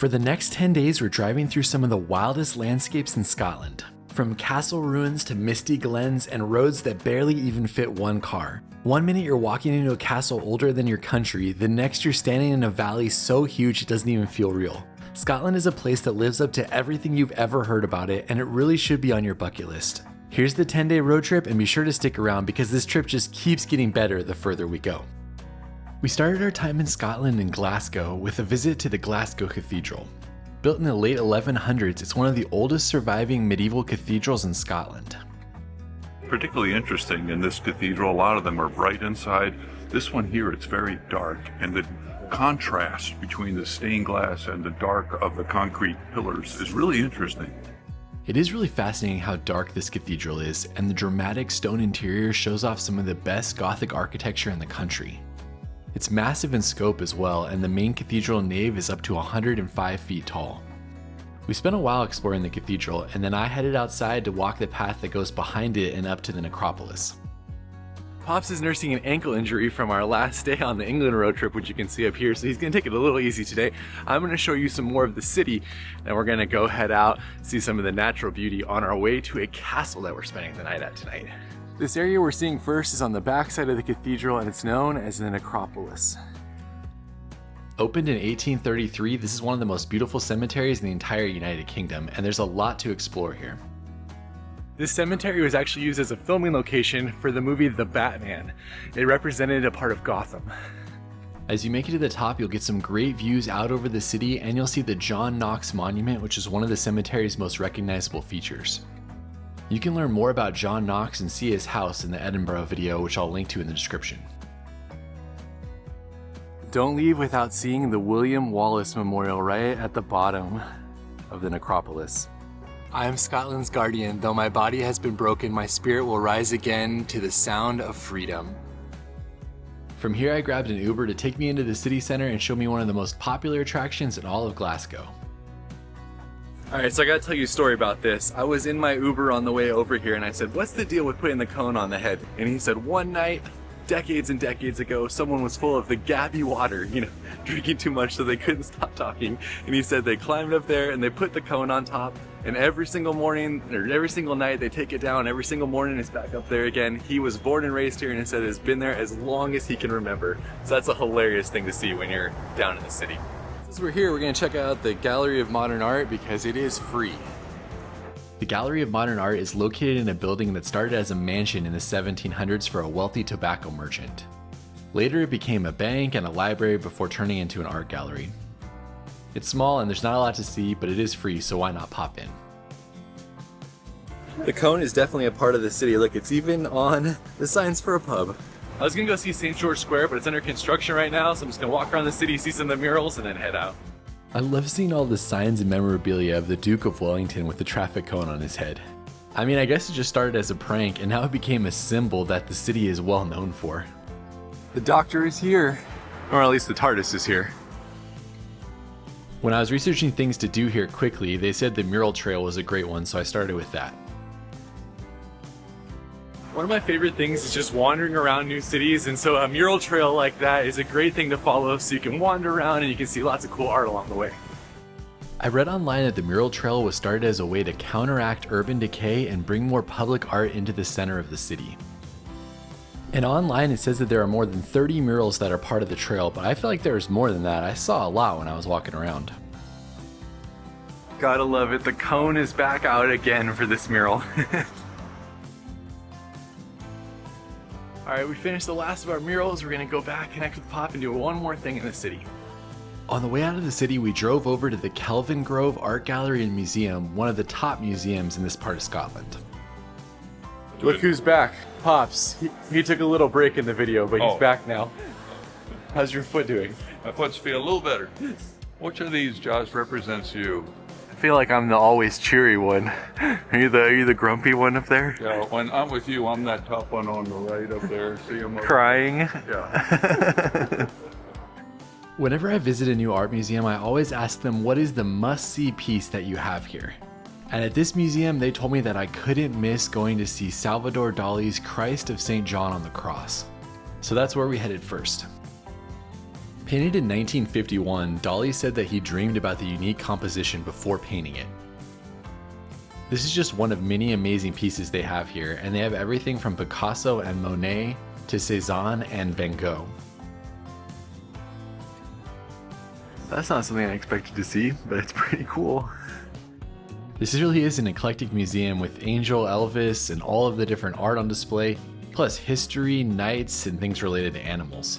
For the next 10 days, we're driving through some of the wildest landscapes in Scotland. From castle ruins to misty glens and roads that barely even fit one car. One minute you're walking into a castle older than your country, the next you're standing in a valley so huge it doesn't even feel real. Scotland is a place that lives up to everything you've ever heard about it, and it really should be on your bucket list. Here's the 10-day road trip, and be sure to stick around because this trip just keeps getting better the further we go. We started our time in Scotland in Glasgow with a visit to the Glasgow Cathedral. Built in the late 1100s, it's one of the oldest surviving medieval cathedrals in Scotland. Particularly interesting in this cathedral, a lot of them are bright inside. This one here, it's very dark, and the contrast between the stained glass and the dark of the concrete pillars is really interesting. It is really fascinating how dark this cathedral is, and the dramatic stone interior shows off some of the best Gothic architecture in the country. It's massive in scope as well, and the main cathedral nave is up to 105 feet tall. We spent a while exploring the cathedral, and then I headed outside to walk the path that goes behind it and up to the necropolis. Pops is nursing an ankle injury from our last day on the England road trip, which you can see up here, so he's gonna take it a little easy today. I'm gonna show you some more of the city, and we're gonna go head out, see some of the natural beauty on our way to a castle that we're spending the night at tonight. This area we're seeing first is on the backside of the cathedral, and it's known as the necropolis. Opened in 1833, this is one of the most beautiful cemeteries in the entire United Kingdom, and there's a lot to explore here. This cemetery was actually used as a filming location for the movie The Batman. It represented a part of Gotham. As you make it to the top, you'll get some great views out over the city, and you'll see the John Knox Monument, which is one of the cemetery's most recognizable features. You can learn more about John Knox and see his house in the Edinburgh video, which I'll link to in the description. Don't leave without seeing the William Wallace Memorial right at the bottom of the necropolis. I am Scotland's guardian. Though my body has been broken, my spirit will rise again to the sound of freedom. From here, I grabbed an Uber to take me into the city center and show me one of the most popular attractions in all of Glasgow. Alright, so I gotta tell you a story about this. I was in my Uber on the way over here and I said, what's the deal with putting the cone on the head? And he said, one night, decades and decades ago, someone was full of the Gabby water, drinking too much so they couldn't stop talking. And he said they climbed up there and they put the cone on top, and every single morning, or every single night, they take it down. Every single morning it's back up there again. He was born and raised here, and he said it's been there as long as he can remember. So that's a hilarious thing to see when you're down in the city. Since we're here, we're gonna check out the Gallery of Modern Art because it is free. The Gallery of Modern Art is located in a building that started as a mansion in the 1700s for a wealthy tobacco merchant. Later it became a bank and a library before turning into an art gallery. It's small and there's not a lot to see, but it is free, so why not pop in? The cone is definitely a part of the city. Look, it's even on the signs for a pub. I was gonna go see St. George Square, but it's under construction right now, so I'm just gonna walk around the city, see some of the murals, and then head out. I love seeing all the signs and memorabilia of the Duke of Wellington with the traffic cone on his head. I mean, I guess it just started as a prank, and now it became a symbol that the city is well known for. The Doctor is here, or at least the TARDIS is here. When I was researching things to do here quickly, they said the mural trail was a great one, so I started with that. One of my favorite things is just wandering around new cities, and so a mural trail like that is a great thing to follow so you can wander around and you can see lots of cool art along the way. I read online that the mural trail was started as a way to counteract urban decay and bring more public art into the center of the city. And online it says that there are more than 30 murals that are part of the trail, but I feel like there's more than that. I saw a lot when I was walking around. Gotta love it, the cone is back out again for this mural. Alright, we finished the last of our murals. We're gonna go back, connect with Pop, and do one more thing in the city. On the way out of the city, we drove over to the Kelvin Grove Art Gallery and Museum, one of the top museums in this part of Scotland. Look who's back, Pops. He took a little break in the video, but he's back now. How's your foot doing? My foot's feeling a little better. Which of these, Josh, represents you? I feel like I'm the always cheery one. Are you the grumpy one up there? Yeah, when I'm with you, I'm that top one on the right up there. See him crying? Yeah. Whenever I visit a new art museum, I always ask them what is the must-see piece that you have here. And at this museum, they told me that I couldn't miss going to see Salvador Dali's Christ of St. John on the Cross. So that's where we headed first. Painted in 1951, Dolly said that he dreamed about the unique composition before painting it. This is just one of many amazing pieces they have here, and they have everything from Picasso and Monet to Cézanne and Van Gogh. That's not something I expected to see, but it's pretty cool. This really is an eclectic museum with Angel, Elvis, and all of the different art on display, plus history, knights, and things related to animals.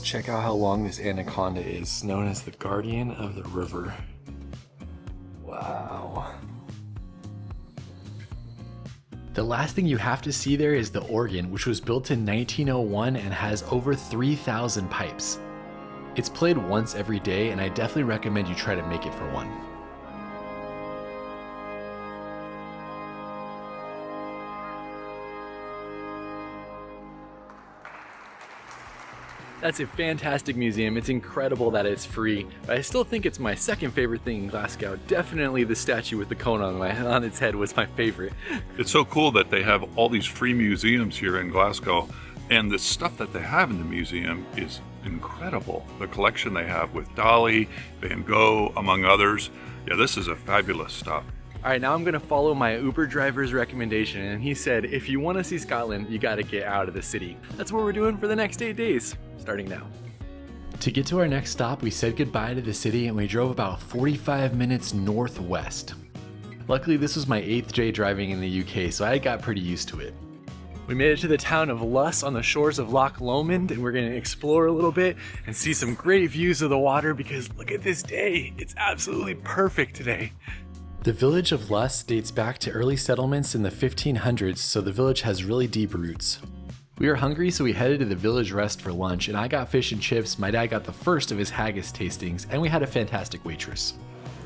Check out how long this anaconda is, known as the guardian of the river. Wow. The last thing you have to see there is the organ, which was built in 1901 and has over 3,000 pipes. It's played once every day, and I definitely recommend you try to make it for one. That's a fantastic museum. It's incredible that it's free, but I still think it's my second favorite thing in Glasgow. Definitely the statue with the cone on its head was my favorite. It's so cool that they have all these free museums here in Glasgow, and the stuff that they have in the museum is incredible. The collection they have with Dolly, Van Gogh, among others. Yeah, this is a fabulous stop. All right, now I'm gonna follow my Uber driver's recommendation, and he said, if you wanna see Scotland, you gotta get out of the city. That's what we're doing for the next 8 days, starting now. To get to our next stop, we said goodbye to the city and we drove about 45 minutes northwest. Luckily, this was my 8th day driving in the UK, so I got pretty used to it. We made it to the town of Luss on the shores of Loch Lomond, and we're gonna explore a little bit and see some great views of the water because look at this day. It's absolutely perfect today. The village of Luss dates back to early settlements in the 1500s, so the village has really deep roots. We were hungry, so we headed to the village rest for lunch, and I got fish and chips, my dad got the first of his haggis tastings, and we had a fantastic waitress.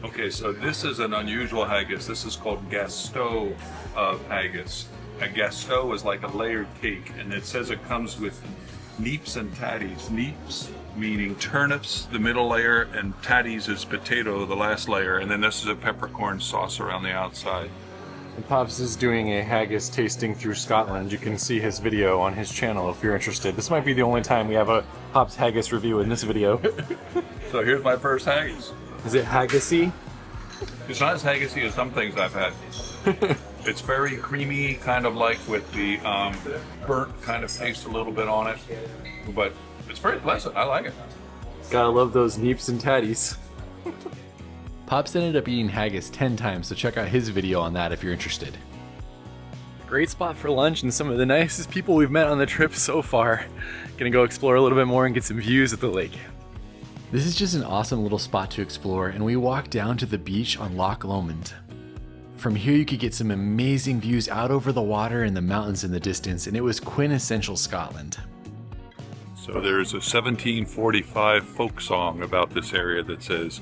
Okay, so this is an unusual haggis. This is called gasteau haggis. A gasteau is like a layered cake, and it says it comes with neeps and tatties. Neeps meaning turnips, the middle layer, and tatties is potato, the last layer, and then this is a peppercorn sauce around the outside. And Pops is doing a haggis tasting through Scotland. You can see his video on his channel if you're interested. This might be the only time we have a Pops haggis review in this video. So here's my first haggis. Is it haggisy? It's not as haggisy as some things I've had. It's very creamy, kind of like with the burnt kind of taste a little bit on it, but it's very pleasant. I like it. Gotta love those neeps and tatties. Pops ended up eating haggis 10 times, so check out his video on that if you're interested. Great spot for lunch and some of the nicest people we've met on the trip so far. Gonna go explore a little bit more and get some views at the lake. This is just an awesome little spot to explore, and we walked down to the beach on Loch Lomond. From here you could get some amazing views out over the water and the mountains in the distance, and it was quintessential Scotland. So there's a 1745 folk song about this area that says,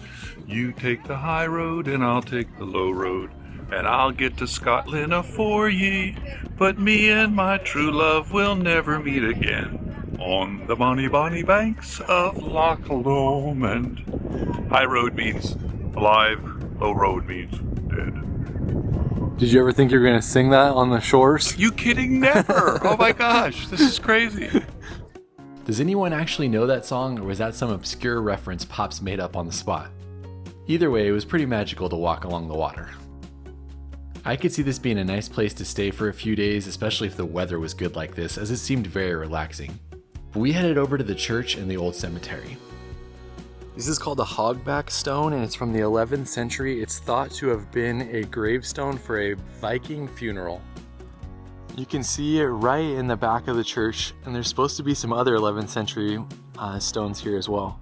"You take the high road and I'll take the low road, and I'll get to Scotland afore ye, but me and my true love will never meet again on the bonny bonny banks of Loch Lomond." High road means alive, low road means dead. Did you ever think you were gonna sing that on the shores? You kidding? Never! Oh my gosh, this is crazy. Does anyone actually know that song, or was that some obscure reference Pops made up on the spot? Either way, it was pretty magical to walk along the water. I could see this being a nice place to stay for a few days, especially if the weather was good like this, as it seemed very relaxing. But we headed over to the church and the old cemetery. This is called a hogback stone, and it's from the 11th century. It's thought to have been a gravestone for a Viking funeral. You can see it right in the back of the church, and there's supposed to be some other 11th century stones here as well.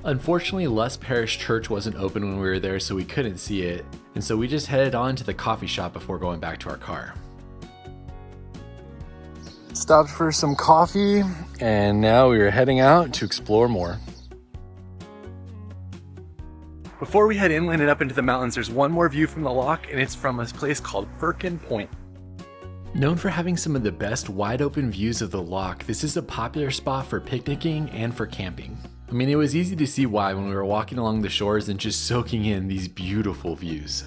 Unfortunately, Luss Parish Church wasn't open when we were there, so we couldn't see it, and so we just headed on to the coffee shop before going back to our car. Stopped for some coffee, and now we are heading out to explore more. Before we head inland and up into the mountains, there's one more view from the loch, and it's from a place called Firkin Point. Known for having some of the best wide open views of the loch, this is a popular spot for picnicking and for camping. I mean, it was easy to see why when we were walking along the shores and just soaking in these beautiful views.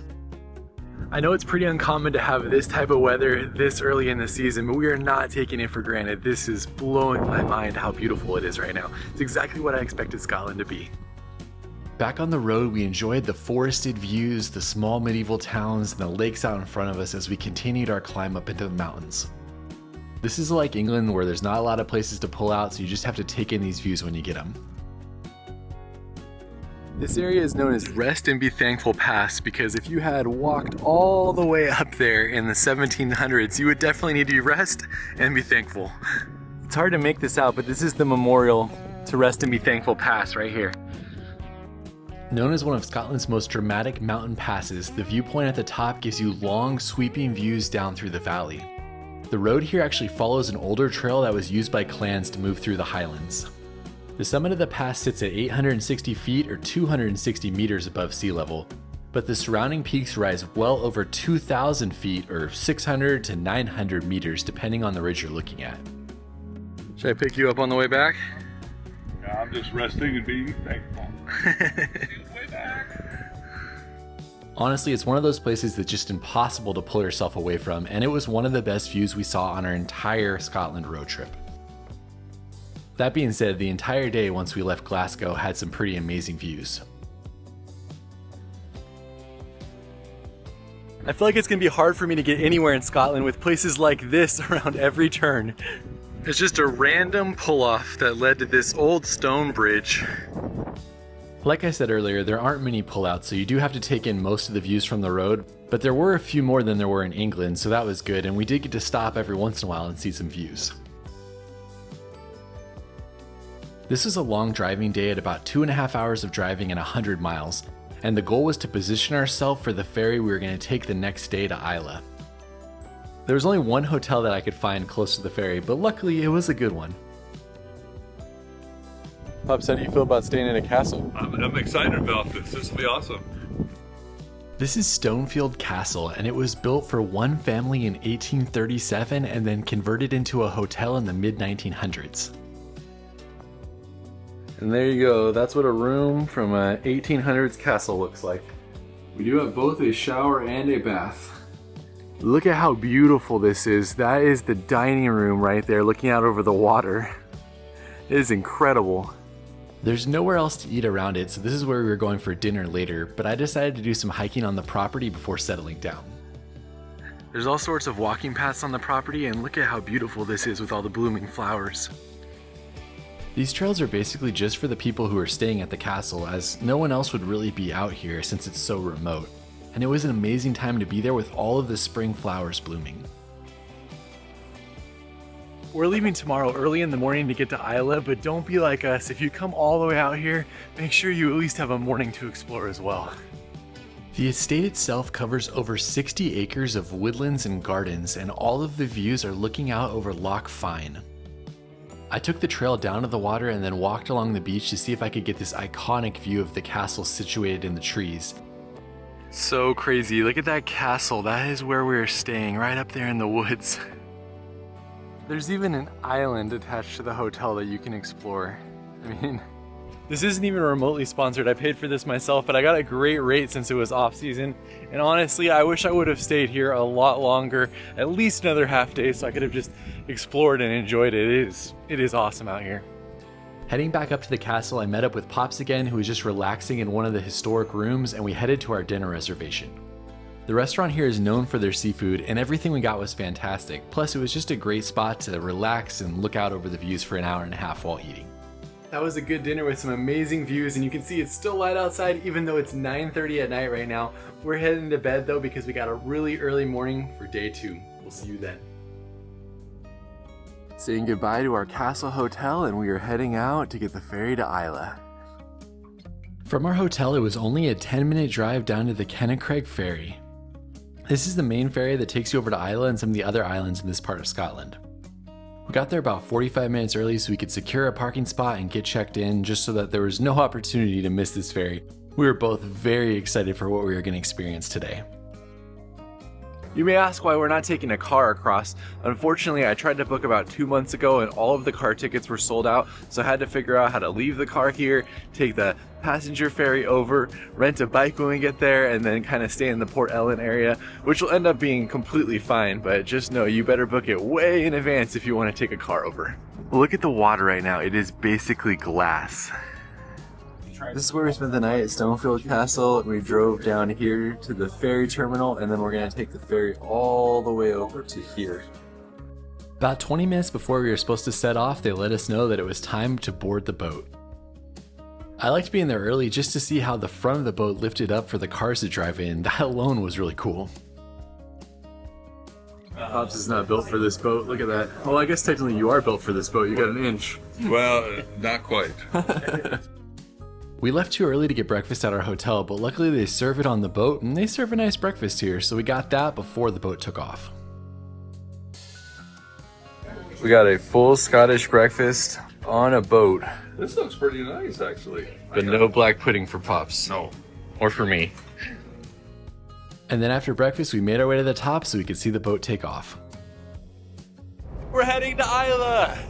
I know it's pretty uncommon to have this type of weather this early in the season, but we are not taking it for granted. This is blowing my mind how beautiful it is right now. It's exactly what I expected Scotland to be. Back on the road, we enjoyed the forested views, the small medieval towns, and the lakes out in front of us as we continued our climb up into the mountains. This is like England, where there's not a lot of places to pull out, so you just have to take in these views when you get them. This area is known as Rest and Be Thankful Pass because if you had walked all the way up there in the 1700s, you would definitely need to rest and be thankful. It's hard to make this out, but this is the memorial to Rest and Be Thankful Pass right here. Known as one of Scotland's most dramatic mountain passes, the viewpoint at the top gives you long, sweeping views down through the valley. The road here actually follows an older trail that was used by clans to move through the Highlands. The summit of the pass sits at 860 feet or 260 meters above sea level, but the surrounding peaks rise well over 2,000 feet or 600 to 900 meters depending on the ridge you're looking at. Should I pick you up on the way back? Yeah, I'm just resting and being thankful. Honestly, it's one of those places that's just impossible to pull yourself away from, and it was one of the best views we saw on our entire Scotland road trip. That being said, the entire day once we left Glasgow had some pretty amazing views. I feel like it's gonna be hard for me to get anywhere in Scotland with places like this around every turn. It's just a random pull-off that led to this old stone bridge. Like I said earlier, there aren't many pullouts, so you do have to take in most of the views from the road, but there were a few more than there were in England, so that was good, and we did get to stop every once in a while and see some views. This was a long driving day at about 2.5 hours of driving and 100 miles, and the goal was to position ourselves for the ferry we were going to take the next day to Islay. There was only one hotel that I could find close to the ferry, but luckily it was a good one. Pops, how do you feel about staying in a castle? I'm excited about this. This will be awesome. This is Stonefield Castle, and it was built for one family in 1837 and then converted into a hotel in the mid-1900s. And there you go, that's what a room from a 1800s castle looks like. We do have both a shower and a bath. Look at how beautiful this is. That is the dining room right there, looking out over the water. It is incredible. There's nowhere else to eat around it, so this is where we were going for dinner later, but I decided to do some hiking on the property before settling down. There's all sorts of walking paths on the property, and look at how beautiful this is with all the blooming flowers. These trails are basically just for the people who are staying at the castle, as no one else would really be out here since it's so remote. And it was an amazing time to be there with all of the spring flowers blooming. We're leaving tomorrow early in the morning to get to Islay, but don't be like us. If you come all the way out here, make sure you at least have a morning to explore as well. The estate itself covers over 60 acres of woodlands and gardens, and all of the views are looking out over Loch Fyne. I took the trail down to the water and then walked along the beach to see if I could get this iconic view of the castle situated in the trees. So crazy, look at that castle. That is where we're staying, right up there in the woods. There's even an island attached to the hotel that you can explore. I mean, this isn't even remotely sponsored. I paid for this myself, but I got a great rate since it was off season. And honestly, I wish I would have stayed here a lot longer, at least another half day, so I could have just explored and enjoyed it. It is awesome out here. Heading back up to the castle, I met up with Pops again, who was just relaxing in one of the historic rooms, and we headed to our dinner reservation. The restaurant here is known for their seafood, and everything we got was fantastic. Plus, it was just a great spot to relax and look out over the views for an hour and a half while eating. That was a good dinner with some amazing views, and you can see it's still light outside even though it's 9:30 at night right now. We're heading to bed though because we got a really early morning for day 2. We'll see you then. Saying goodbye to our castle hotel, and we are heading out to get the ferry to Islay. From our hotel, it was only a 10-minute drive down to the Kennacraig ferry. This is the main ferry that takes you over to Islay and some of the other islands in this part of Scotland. We got there about 45 minutes early so we could secure a parking spot and get checked in, just so that there was no opportunity to miss this ferry. We were both very excited for what we were going to experience today. You may ask why we're not taking a car across. Unfortunately, I tried to book about 2 months ago and all of the car tickets were sold out, so I had to figure out how to leave the car here, take the passenger ferry over, rent a bike when we get there, and then kind of stay in the Port Ellen area, which will end up being completely fine, but just know you better book it way in advance if you want to take a car over. Look at the water right now. It is basically glass. This is where we spent the night at Stonefield Castle. We drove down here to the ferry terminal, and then we're going to take the ferry all the way over to here. About 20 minutes before we were supposed to set off, they let us know that it was time to board the boat. I liked being there early just to see how the front of the boat lifted up for the cars to drive in. That alone was really cool. Pops is not built for this boat. Look at that. Well, I guess technically you are built for this boat. You got an inch. Well, not quite. We left too early to get breakfast at our hotel, but luckily they serve it on the boat, and they serve a nice breakfast here, so we got that before the boat took off. We got a full Scottish breakfast on a boat. This looks pretty nice, actually. But no black pudding for Pops. No. Or for me. And then after breakfast, we made our way to the top so we could see the boat take off. We're heading to Islay!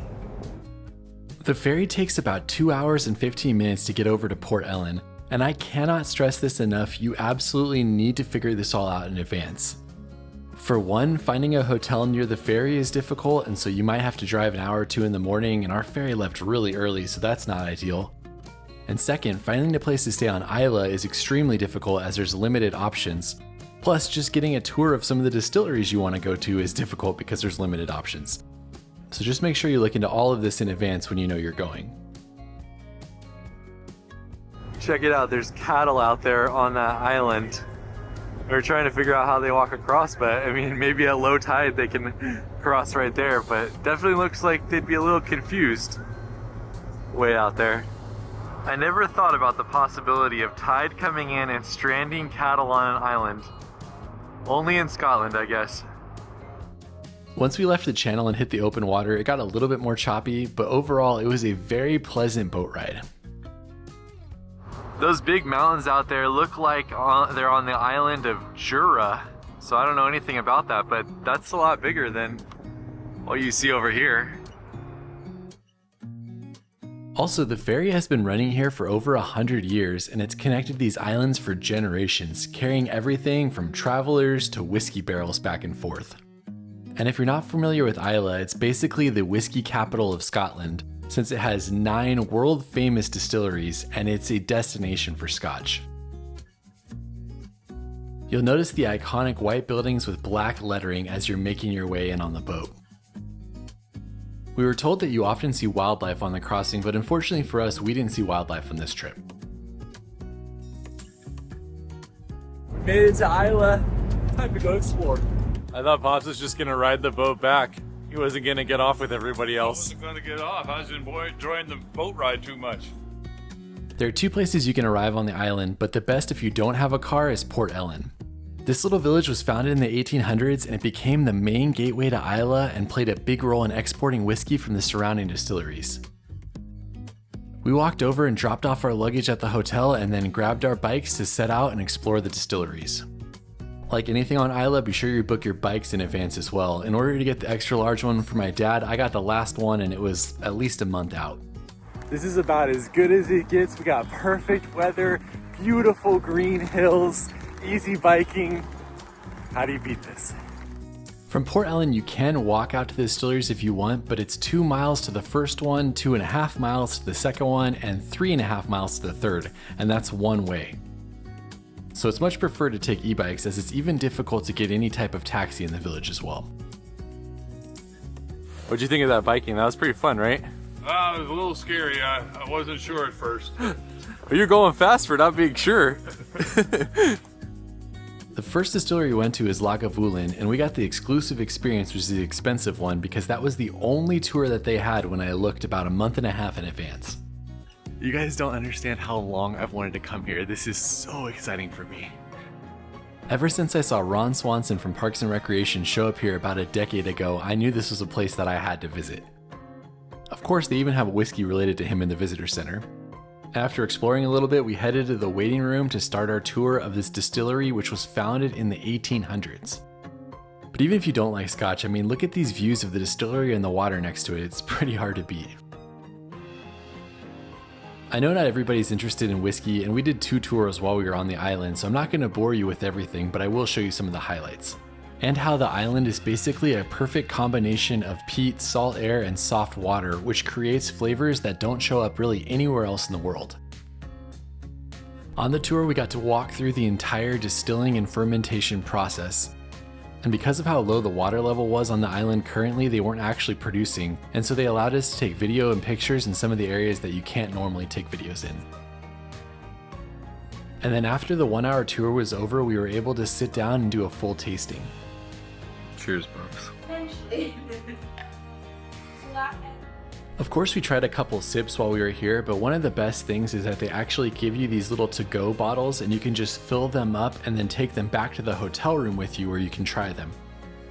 The ferry takes about 2 hours and 15 minutes to get over to Port Ellen, and I cannot stress this enough, you absolutely need to figure this all out in advance. For one, finding a hotel near the ferry is difficult, and so you might have to drive an hour or two in the morning, and our ferry left really early, so that's not ideal. And second, finding a place to stay on Islay is extremely difficult as there's limited options. Plus, just getting a tour of some of the distilleries you want to go to is difficult because there's limited options. So just make sure you look into all of this in advance when you know you're going. Check it out, there's cattle out there on that island. We're trying to figure out how they walk across, but I mean, maybe at low tide they can cross right there, but definitely looks like they'd be a little confused way out there. I never thought about the possibility of tide coming in and stranding cattle on an island. Only in Scotland, I guess. Once we left the channel and hit the open water, it got a little bit more choppy, but overall it was a very pleasant boat ride. Those big mountains out there look like they're on the island of Jura, so I don't know anything about that, but that's a lot bigger than what you see over here. Also, the ferry has been running here for over 100 years, and it's connected these islands for generations, carrying everything from travelers to whiskey barrels back and forth. And if you're not familiar with Islay, it's basically the whiskey capital of Scotland, since it has 9 world-famous distilleries, and it's a destination for Scotch. You'll notice the iconic white buildings with black lettering as you're making your way in on the boat. We were told that you often see wildlife on the crossing, but unfortunately for us, we didn't see wildlife on this trip. We made it to Islay. Time to go explore. I thought Pops was just gonna ride the boat back. He wasn't gonna get off with everybody else. I wasn't gonna get off. I was enjoying the boat ride too much. There are 2 places you can arrive on the island, but the best if you don't have a car is Port Ellen. This little village was founded in the 1800s, and it became the main gateway to Islay and played a big role in exporting whiskey from the surrounding distilleries. We walked over and dropped off our luggage at the hotel and then grabbed our bikes to set out and explore the distilleries. Like anything on Islay, be sure you book your bikes in advance as well. In order to get the extra large one for my dad, I got the last one and it was at least a month out. This is about as good as it gets. We got perfect weather, beautiful green hills, easy biking. How do you beat this? From Port Ellen, you can walk out to the distilleries if you want, but it's 2 miles to the first one, 2.5 miles to the second one, and 3.5 miles to the third, and that's one way. So it's much preferred to take e-bikes, as it's even difficult to get any type of taxi in the village as well. What'd you think of that biking? That was pretty fun, right? It was a little scary. I wasn't sure at first. You're going fast for not being sure. The first distillery we went to is Lagavulin, and we got the exclusive experience, which is the expensive one, because that was the only tour that they had when I looked about a month and a half in advance. You guys don't understand how long I've wanted to come here. This is so exciting for me. Ever since I saw Ron Swanson from Parks and Recreation show up here about a decade ago, I knew this was a place that I had to visit. Of course, they even have a whiskey related to him in the visitor center. After exploring a little bit, we headed to the waiting room to start our tour of this distillery, which was founded in the 1800s. But even if you don't like Scotch, I mean, look at these views of the distillery and the water next to it. It's pretty hard to beat. I know not everybody's interested in whiskey, and we did 2 tours while we were on the island, so I'm not going to bore you with everything, but I will show you some of the highlights. And how the island is basically a perfect combination of peat, salt air, and soft water, which creates flavors that don't show up really anywhere else in the world. On the tour, we got to walk through the entire distilling and fermentation process. And because of how low the water level was on the island currently, they weren't actually producing, and so they allowed us to take video and pictures in some of the areas that you can't normally take videos in. And then after the 1-hour tour was over, we were able to sit down and do a full tasting. Cheers, Brooks. Eventually. Of course, we tried a couple sips while we were here, but one of the best things is that they actually give you these little to-go bottles and you can just fill them up and then take them back to the hotel room with you where you can try them.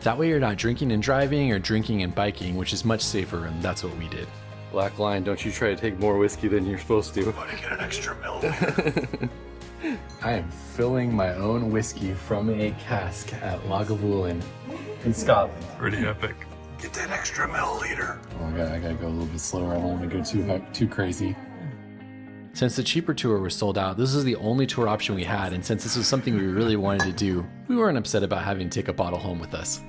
That way you're not drinking and driving or drinking and biking, which is much safer, and that's what we did. Black line, don't you try to take more whiskey than you're supposed to. I'm gonna get an extra milliliter. I am filling my own whiskey from a cask at Lagavulin in Scotland. Pretty epic. Get that extra milliliter. Oh my god, I gotta go a little bit slower. I don't want to go too crazy. Since the cheaper tour was sold out, this was the only tour option we had, and since this was something we really wanted to do, we weren't upset about having to take a bottle home with us.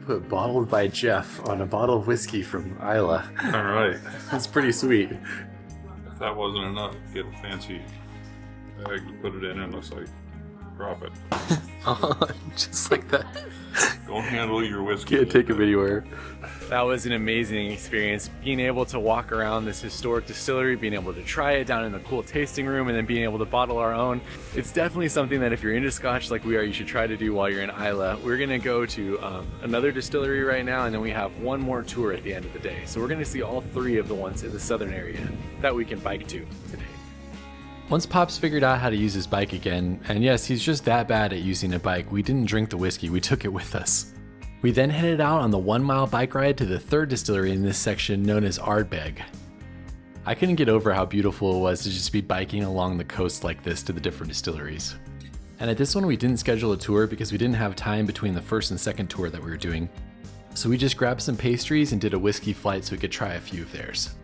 Put bottled by Jeff on a bottle of whiskey from Islay. All right. That's pretty sweet. If that wasn't enough, get a fancy bag to put it in unless I drop it. Just like that. Don't handle your whiskey. Can't take them anywhere. That was an amazing experience. Being able to walk around this historic distillery, being able to try it down in the cool tasting room, and then being able to bottle our own. It's definitely something that if you're into Scotch like we are, you should try to do while you're in Islay. We're gonna go to another distillery right now, and then we have one more tour at the end of the day. So we're gonna see all 3 of the ones in the southern area that we can bike to today. Once Pops figured out how to use his bike again, and yes, he's just that bad at using a bike, we didn't drink the whiskey, we took it with us. We then headed out on the 1-mile bike ride to the 3rd distillery in this section known as Ardbeg. I couldn't get over how beautiful it was to just be biking along the coast like this to the different distilleries. And at this one we didn't schedule a tour because we didn't have time between the 1st and 2nd tour that we were doing. So we just grabbed some pastries and did a whiskey flight so we could try a few of theirs.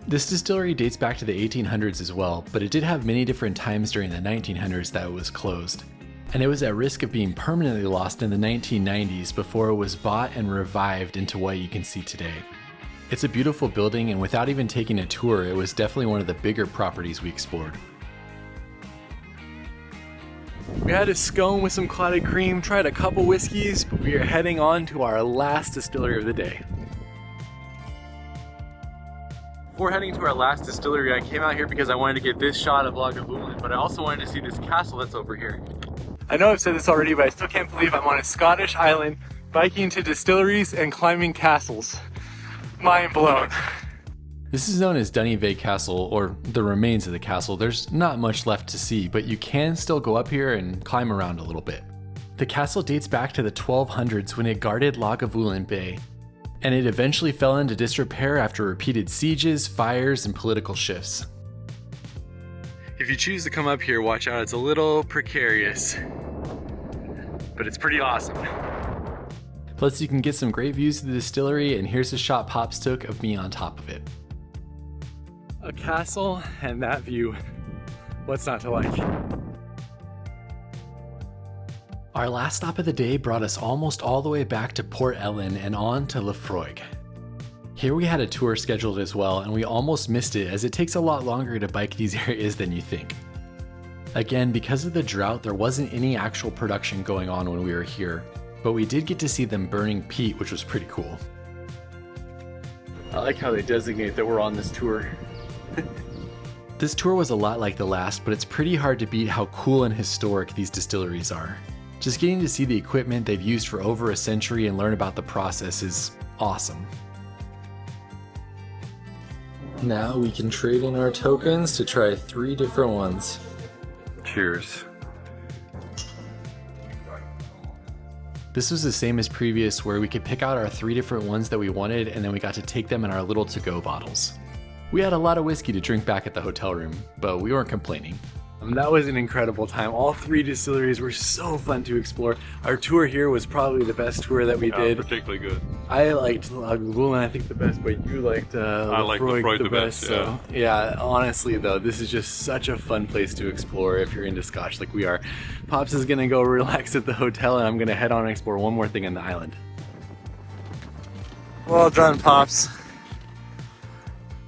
This distillery dates back to the 1800s as well, but it did have many different times during the 1900s that it was closed. And it was at risk of being permanently lost in the 1990s before it was bought and revived into what you can see today. It's a beautiful building, and without even taking a tour, it was definitely one of the bigger properties we explored. We had a scone with some clotted cream, tried a couple whiskeys, but we are heading on to our last distillery of the day. Before heading to our last distillery, I came out here because I wanted to get this shot of Lagavulin, but I also wanted to see this castle that's over here. I know I've said this already, but I still can't believe I'm on a Scottish island, biking to distilleries and climbing castles. Mind blown. This is known as Dunivay Castle, or the remains of the castle. There's not much left to see, but you can still go up here and climb around a little bit. The castle dates back to the 1200s when it guarded Lagavulin Bay, and it eventually fell into disrepair after repeated sieges, fires, and political shifts. If you choose to come up here, watch out, it's a little precarious, but it's pretty awesome. Plus you can get some great views of the distillery, and here's a shot Pops took of me on top of it. A castle and that view, what's not to like? Our last stop of the day brought us almost all the way back to Port Ellen and on to Lefroig. Here we had a tour scheduled as well, and we almost missed it as it takes a lot longer to bike these areas than you think. Again, because of the drought, there wasn't any actual production going on when we were here, but we did get to see them burning peat, which was pretty cool. I like how they designate that we're on this tour. This tour was a lot like the last, but it's pretty hard to beat how cool and historic these distilleries are. Just getting to see the equipment they've used for over a century and learn about the process is awesome. Now we can trade in our tokens to try 3 different ones. Cheers. This was the same as previous, where we could pick out our 3 different ones that we wanted, and then we got to take them in our little to-go bottles. We had a lot of whiskey to drink back at the hotel room, but we weren't complaining. That was an incredible time. All 3 distilleries were so fun to explore. Our tour here was probably the best tour that we did. Particularly good. I liked Lagavulin, I think, the best, but you liked I like Lefroy the best, So, yeah, honestly, though, this is just such a fun place to explore if you're into Scotch like we are. Pops is going to go relax at the hotel, and I'm going to head on and explore one more thing on the island. Well done, Pops.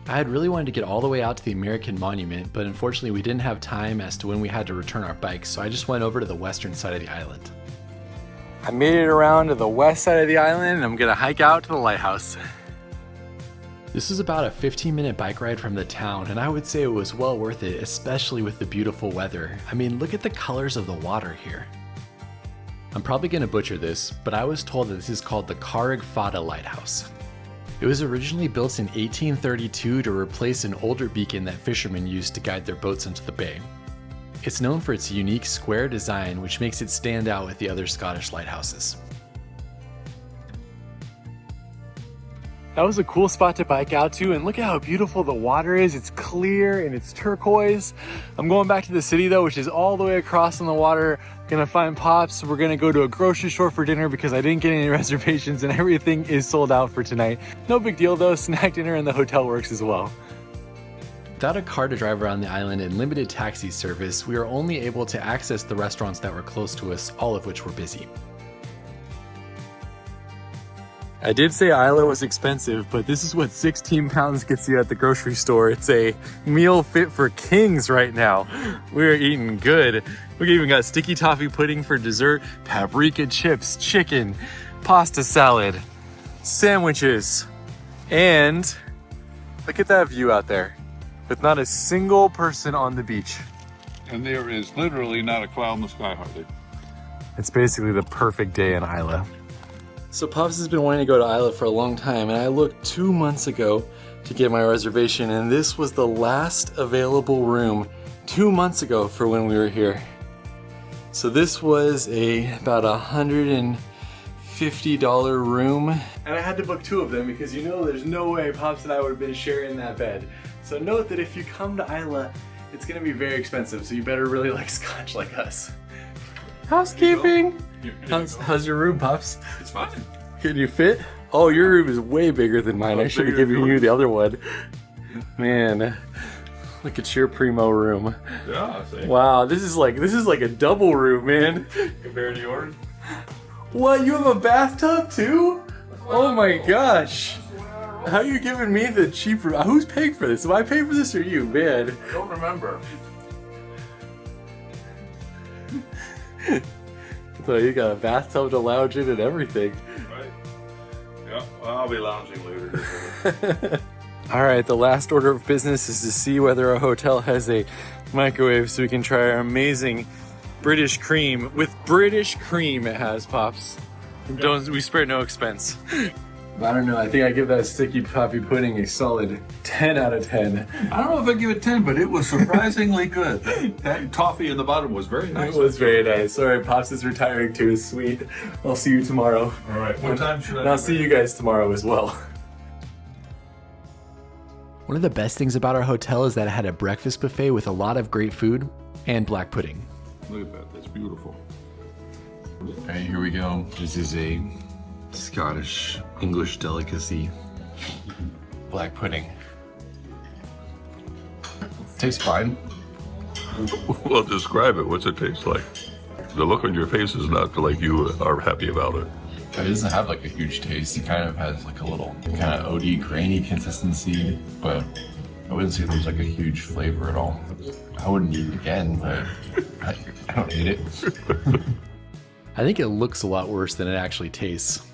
I had really wanted to get all the way out to the American Monument, but unfortunately we didn't have time as to when we had to return our bikes, so I just went over to the western side of the island. I made it around to the west side of the island, and I'm gonna hike out to the lighthouse. This is about a 15-minute bike ride from the town, and I would say it was well worth it, especially with the beautiful weather. I mean, look at the colors of the water here. I'm probably gonna butcher this, but I was told that this is called the Carrig Fada Lighthouse. It was originally built in 1832 to replace an older beacon that fishermen used to guide their boats into the bay. It's known for its unique square design, which makes it stand out with the other Scottish lighthouses. That was a cool spot to bike out to, and look at how beautiful the water is. It's clear and it's turquoise. I'm going back to the city though, which is all the way across on the water. Gonna find Pops. We're gonna go to a grocery store for dinner because I didn't get any reservations and everything is sold out for tonight. No big deal though, snack dinner in the hotel works as well. Without a car to drive around the island and limited taxi service, we were only able to access the restaurants that were close to us, all of which were busy. I did say Islay was expensive, but this is what 16 pounds gets you at the grocery store. It's a meal fit for kings right now. We're eating good. We even got sticky toffee pudding for dessert, paprika chips, chicken, pasta salad, sandwiches, and look at that view out there with not a single person on the beach. And there is literally not a cloud in the sky hardly. It's basically the perfect day in Islay. So Pops has been wanting to go to Islay for a long time, and I looked 2 months ago to get my reservation, and this was the last available room 2 months ago for when we were here. So this was about $150 room, and I had to book 2 of them because you know there's no way Pops and I would have been sharing that bed. So note that if you come to Islay, it's gonna be very expensive, so you better really like Scotch like us. Housekeeping! How's your room, Pops? It's fine. Can you fit? Oh, your room is way bigger than mine. I should have given you the other one. Man, look at your primo room. Yeah, I see. Wow, this is like a double room, man. Compared to yours? What? You have a bathtub too? Oh my gosh! How are you giving me the cheap room? Who's paying for this? Am I paying for this or you, man? I don't remember. So you got a bathtub to lounge in and everything. Right. Yeah, well, I'll be lounging later. All right, the last order of business is to see whether our hotel has a microwave so we can try our amazing British cream. With British cream it has, Pops. We spare no expense. I don't know, I think I give that sticky toffee pudding a solid 10 out of 10. I don't know if I give it 10, but it was surprisingly good. That toffee in the bottom was very nice. It was very nice. Sorry, Pops is retiring too. Sweet. I'll see you tomorrow. All right, what time should I? And I'll see you guys tomorrow as well. One of the best things about our hotel is that it had a breakfast buffet with a lot of great food and black pudding. Look at that, that's beautiful. All right, here we go. This is a Scottish English delicacy, black pudding. Tastes fine. Well, describe it. What's it taste like? The look on your face is not like you are happy about it. It doesn't have like a huge taste. It kind of has like a little kind of oaty, grainy consistency, but I wouldn't say there's like a huge flavor at all. I wouldn't eat it again, but I don't hate it. I think it looks a lot worse than it actually tastes.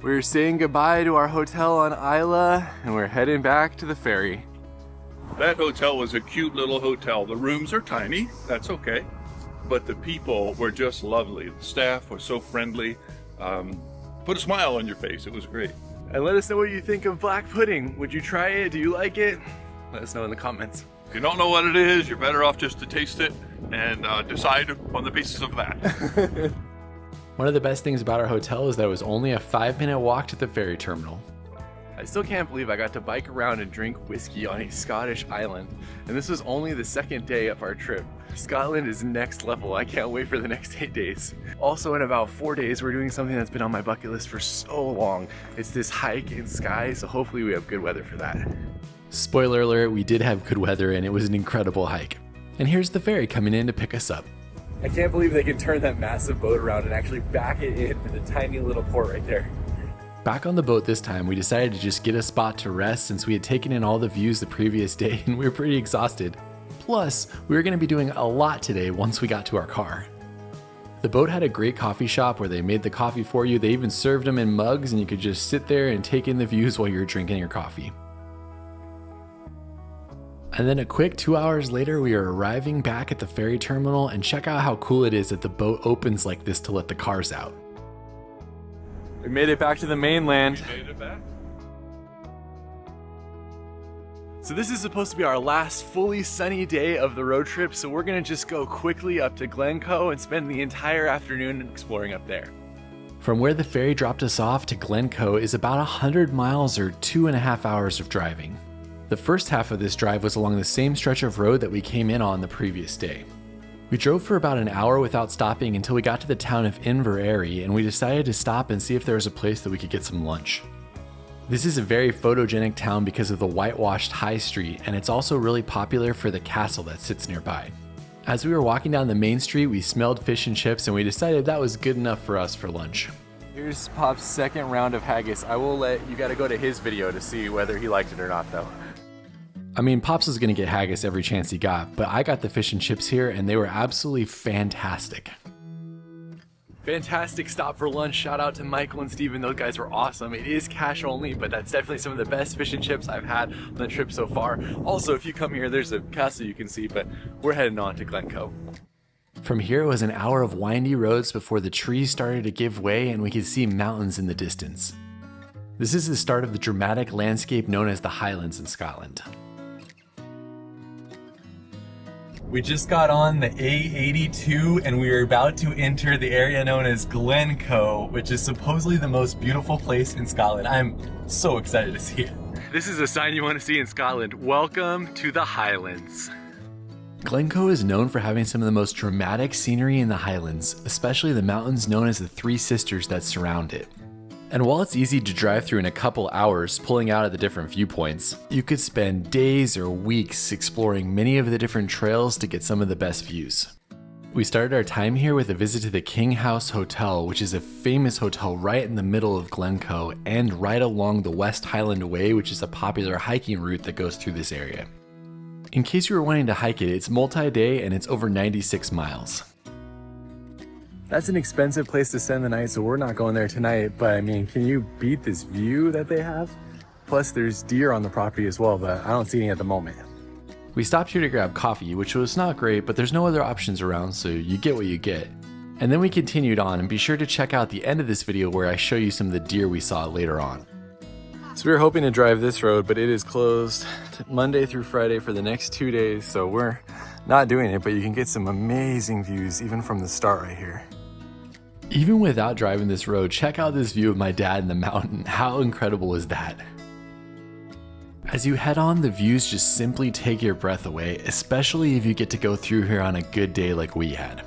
We're saying goodbye to our hotel on Islay, and we're heading back to the ferry. That hotel was a cute little hotel. The rooms are tiny, that's okay. But the people were just lovely. The staff was so friendly. Put a smile on your face, it was great. And let us know what you think of black pudding. Would you try it? Do you like it? Let us know in the comments. If you don't know what it is, you're better off just to taste it and decide on the basis of that. One of the best things about our hotel is that it was only a 5-minute walk to the ferry terminal. I still can't believe I got to bike around and drink whiskey on a Scottish island, and this was only the second day of our trip. Scotland is next level. I can't wait for the next 8 days. Also, in about 4 days, we're doing something that's been on my bucket list for so long. It's this hike in Skye, so hopefully we have good weather for that. Spoiler alert, we did have good weather and it was an incredible hike. And here's the ferry coming in to pick us up. I can't believe they can turn that massive boat around and actually back it into the tiny little port right there. Back on the boat this time, we decided to just get a spot to rest since we had taken in all the views the previous day and we were pretty exhausted. Plus, we were going to be doing a lot today once we got to our car. The boat had a great coffee shop where they made the coffee for you. They even served them in mugs and you could just sit there and take in the views while you're drinking your coffee. And then a quick 2 hours later, we are arriving back at the ferry terminal, and check out how cool it is that the boat opens like this to let the cars out. We made it back to the mainland. We made it back. So this is supposed to be our last fully sunny day of the road trip, so we're gonna just go quickly up to Glencoe and spend the entire afternoon exploring up there. From where the ferry dropped us off to Glencoe is about 100 miles or 2.5 hours of driving. The first half of this drive was along the same stretch of road that we came in on the previous day. We drove for about an hour without stopping until we got to the town of Inverness, and we decided to stop and see if there was a place that we could get some lunch. This is a very photogenic town because of the whitewashed high street, and it's also really popular for the castle that sits nearby. As we were walking down the main street, we smelled fish and chips, and we decided that was good enough for us for lunch. Here's Pop's second round of haggis. You gotta go to his video to see whether he liked it or not though. I mean, Pops was gonna get haggis every chance he got, but I got the fish and chips here and they were absolutely fantastic. Fantastic stop for lunch. Shout out to Michael and Steven, those guys were awesome. It is cash only, but that's definitely some of the best fish and chips I've had on the trip so far. Also, if you come here, there's a castle you can see, but we're heading on to Glencoe. From here it was an hour of windy roads before the trees started to give way and we could see mountains in the distance. This is the start of the dramatic landscape known as the Highlands in Scotland. We just got on the A82 and we are about to enter the area known as Glencoe, which is supposedly the most beautiful place in Scotland. I'm so excited to see it. This is a sign you want to see in Scotland. Welcome to the Highlands. Glencoe is known for having some of the most dramatic scenery in the Highlands, especially the mountains known as the Three Sisters that surround it. And while it's easy to drive through in a couple hours, pulling out at the different viewpoints, you could spend days or weeks exploring many of the different trails to get some of the best views. We started our time here with a visit to the King House Hotel, which is a famous hotel right in the middle of Glencoe and right along the West Highland Way, which is a popular hiking route that goes through this area. In case you were wanting to hike it, it's multi-day and it's over 96 miles. That's an expensive place to spend the night, so we're not going there tonight, but I mean, can you beat this view that they have? Plus there's deer on the property as well, but I don't see any at the moment. We stopped here to grab coffee, which was not great, but there's no other options around, so you get what you get. And then we continued on, and be sure to check out the end of this video where I show you some of the deer we saw later on. So we were hoping to drive this road, but it is closed Monday through Friday for the next 2 days, so we're not doing it, but you can get some amazing views even from the start right here. Even without driving this road, check out this view of my dad in the mountain. How incredible is that? As you head on, the views just simply take your breath away, especially if you get to go through here on a good day like we had.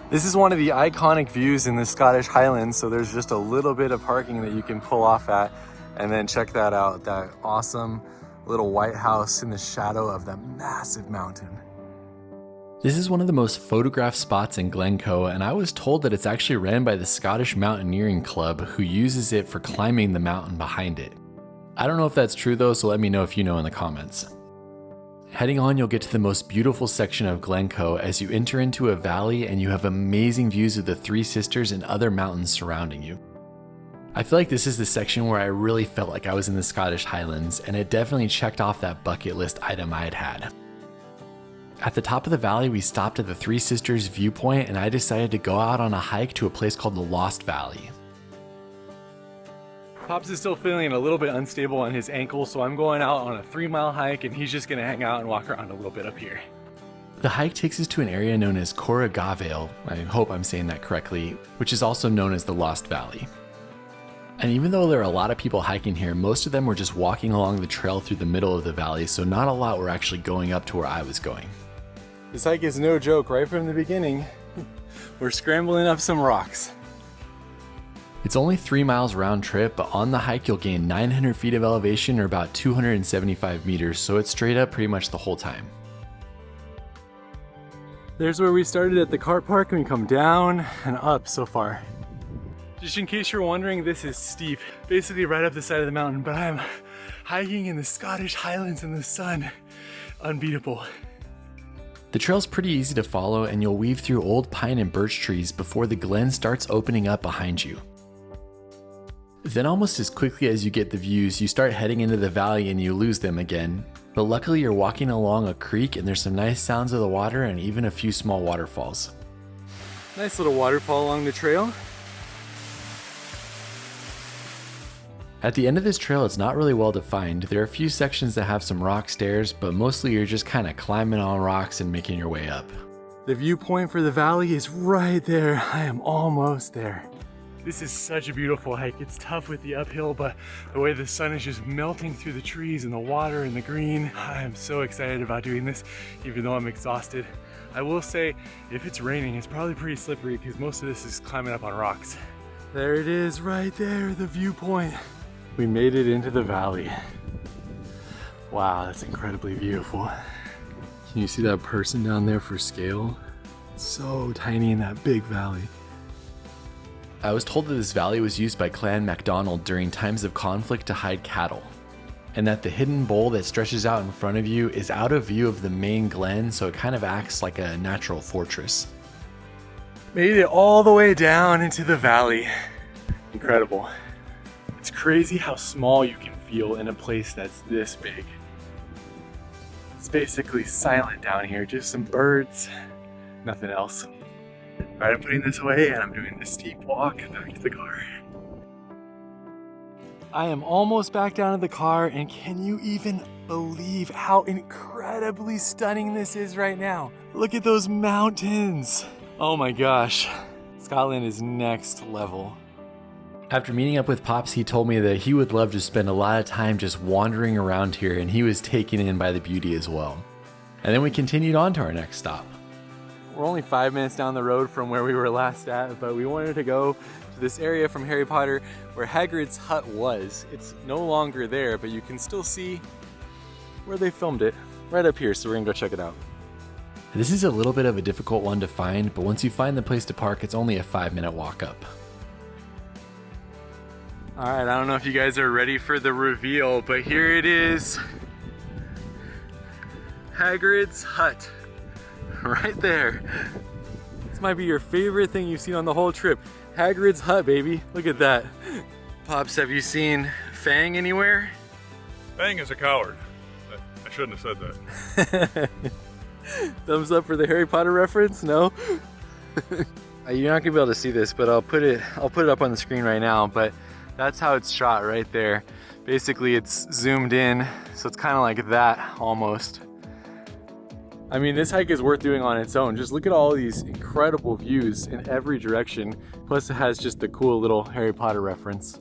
This is one of the iconic views in the Scottish Highlands, so there's just a little bit of parking that you can pull off at. And then check that out, that awesome little white house in the shadow of that massive mountain. This is one of the most photographed spots in Glencoe, and I was told that it's actually ran by the Scottish Mountaineering Club, who uses it for climbing the mountain behind it. I don't know if that's true though, so let me know if you know in the comments. Heading on, you'll get to the most beautiful section of Glencoe as you enter into a valley and you have amazing views of the Three Sisters and other mountains surrounding you. I feel like this is the section where I really felt like I was in the Scottish Highlands, and it definitely checked off that bucket list item I had had. At the top of the valley, we stopped at the Three Sisters viewpoint, and I decided to go out on a hike to a place called the Lost Valley. Pops is still feeling a little bit unstable on his ankle, so I'm going out on a 3-mile hike, and he's just gonna hang out and walk around a little bit up here. The hike takes us to an area known as Corrigavale, I hope I'm saying that correctly, which is also known as the Lost Valley. And even though there are a lot of people hiking here, most of them were just walking along the trail through the middle of the valley, so not a lot were actually going up to where I was going. This hike is no joke. Right from the beginning, we're scrambling up some rocks. It's only 3 miles round trip, but on the hike you'll gain 900 feet of elevation or about 275 meters, so it's straight up pretty much the whole time. There's where we started at the car park, and we come down and up so far. Just in case you're wondering, this is steep, basically right up the side of the mountain, but I'm hiking in the Scottish Highlands in the sun. Unbeatable. The trail's pretty easy to follow, and you'll weave through old pine and birch trees before the glen starts opening up behind you. Then almost as quickly as you get the views, you start heading into the valley and you lose them again. But luckily you're walking along a creek and there's some nice sounds of the water and even a few small waterfalls. Nice little waterfall along the trail. At the end of this trail, it's not really well defined. There are a few sections that have some rock stairs, but mostly you're just kind of climbing on rocks and making your way up. The viewpoint for the valley is right there. I am almost there. This is such a beautiful hike. It's tough with the uphill, but the way the sun is just melting through the trees and the water and the green, I am so excited about doing this, even though I'm exhausted. I will say, if it's raining, it's probably pretty slippery because most of this is climbing up on rocks. There it is right there, the viewpoint. We made it into the valley. Wow, that's incredibly beautiful. Can you see that person down there for scale? So tiny in that big valley. I was told that this valley was used by Clan MacDonald during times of conflict to hide cattle, and that the hidden bowl that stretches out in front of you is out of view of the main glen, so it kind of acts like a natural fortress. Made it all the way down into the valley. Incredible. It's crazy how small you can feel in a place that's this big. It's basically silent down here, just some birds, nothing else. Alright, I'm putting this away and I'm doing this steep walk back to the car. I am almost back down to the car, and can you even believe how incredibly stunning this is right now? Look at those mountains. Oh my gosh, Scotland is next level. After meeting up with Pops, he told me that he would love to spend a lot of time just wandering around here, and he was taken in by the beauty as well. And then we continued on to our next stop. We're only 5 minutes down the road from where we were last at, but we wanted to go to this area from Harry Potter where Hagrid's hut was. It's no longer there, but you can still see where they filmed it, right up here, so we're gonna go check it out. This is a little bit of a difficult one to find, but once you find the place to park, it's only a 5-minute walk up. All right, I don't know if you guys are ready for the reveal, but here it is. Hagrid's hut. Right there. This might be your favorite thing you've seen on the whole trip. Hagrid's hut, baby. Look at that. Pops, have you seen Fang anywhere? Fang is a coward. I shouldn't have said that. Thumbs up for the Harry Potter reference? No? You're not gonna be able to see this, but I'll put it up on the screen right now. But that's how it's shot right there. Basically, it's zoomed in, so it's kind of like that almost. I mean, this hike is worth doing on its own. Just look at all these incredible views in every direction. Plus it has just the cool little Harry Potter reference.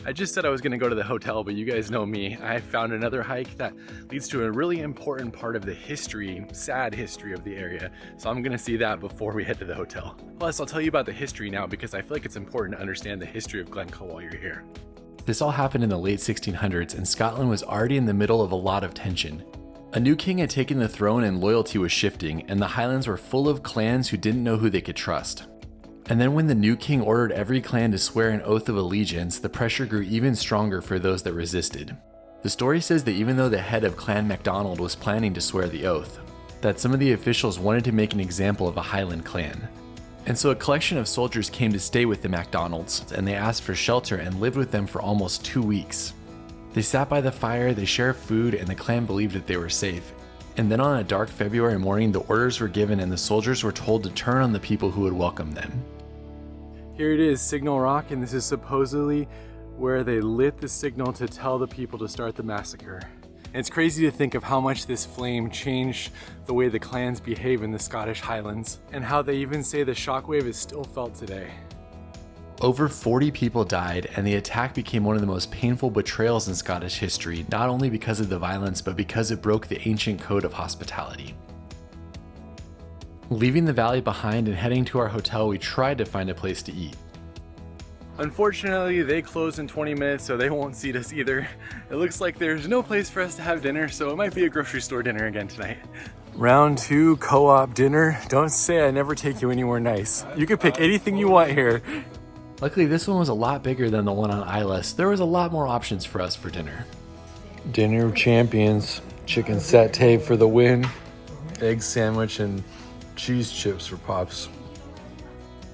I just said I was gonna go to the hotel, but you guys know me. I found another hike that leads to a really important part of the history, sad history of the area. So I'm gonna see that before we head to the hotel. Plus, I'll tell you about the history now because I feel like it's important to understand the history of Glencoe while you're here. This all happened in the late 1600s, and Scotland was already in the middle of a lot of tension. A new king had taken the throne and loyalty was shifting, and the Highlands were full of clans who didn't know who they could trust. And then when the new king ordered every clan to swear an oath of allegiance, the pressure grew even stronger for those that resisted. The story says that even though the head of Clan MacDonald was planning to swear the oath, that some of the officials wanted to make an example of a Highland clan. And so a collection of soldiers came to stay with the MacDonalds, and they asked for shelter and lived with them for almost 2 weeks. They sat by the fire, they shared food, and the clan believed that they were safe. And then on a dark February morning, the orders were given and the soldiers were told to turn on the people who would welcome them. Here it is, Signal Rock, and this is supposedly where they lit the signal to tell the people to start the massacre. And it's crazy to think of how much this flame changed the way the clans behave in the Scottish Highlands, and how they even say the shockwave is still felt today. Over 40 people died, and the attack became one of the most painful betrayals in Scottish history, not only because of the violence, but because it broke the ancient code of hospitality. Leaving the valley behind and heading to our hotel, we tried to find a place to eat. Unfortunately, they close in 20 minutes, so they won't seat us either. It looks like there's no place for us to have dinner, so it might be a grocery store dinner again tonight. Round 2 co-op dinner. Don't say I never take you anywhere nice. You can pick anything you want here. Luckily, this one was a lot bigger than the one on Islay, so there was a lot more options for us for dinner. Dinner of champions. Chicken satay for the win. Egg sandwich and cheese chips for Pops.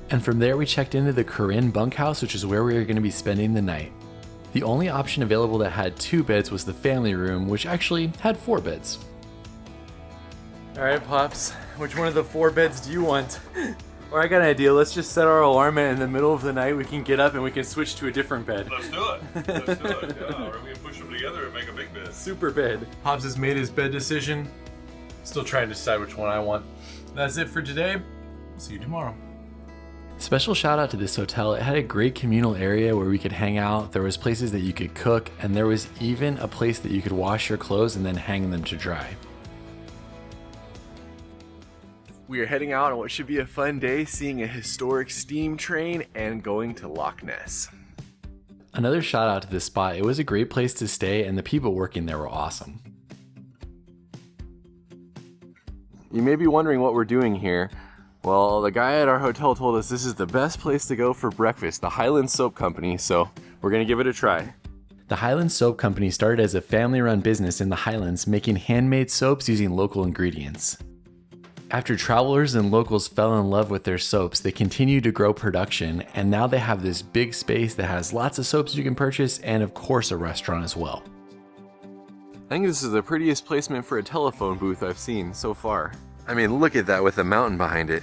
And from there we checked into the Terri N bunkhouse, which is where we were going to be spending the night. The only option available that had 2 beds was the family room, which actually had 4 beds. All right, Pops, which one of the 4 beds do you want? Or I got an idea, let's just set our alarm and in the middle of the night we can get up and we can switch to a different bed. Let's do it. Let's do it. Yeah, or we can push them together and make a big bed. Super bed. Pops has made his bed decision. Still trying to decide which one I want. That's it for today. See you tomorrow. Special shout out to this hotel. It had a great communal area where we could hang out. There was places that you could cook, and there was even a place that you could wash your clothes and then hang them to dry. We are heading out on what should be a fun day, seeing a historic steam train and going to Loch Ness. Another shout out to this spot. It was a great place to stay, and the people working there were awesome. You may be wondering what we're doing here. Well, the guy at our hotel told us this is the best place to go for breakfast, the Highland Soap Company, so we're gonna give it a try. The Highland Soap Company started as a family-run business in the Highlands, making handmade soaps using local ingredients. After travelers and locals fell in love with their soaps, they continued to grow production, and now they have this big space that has lots of soaps you can purchase, and of course a restaurant as well. I think this is the prettiest placement for a telephone booth I've seen so far. I mean, look at that with a mountain behind it.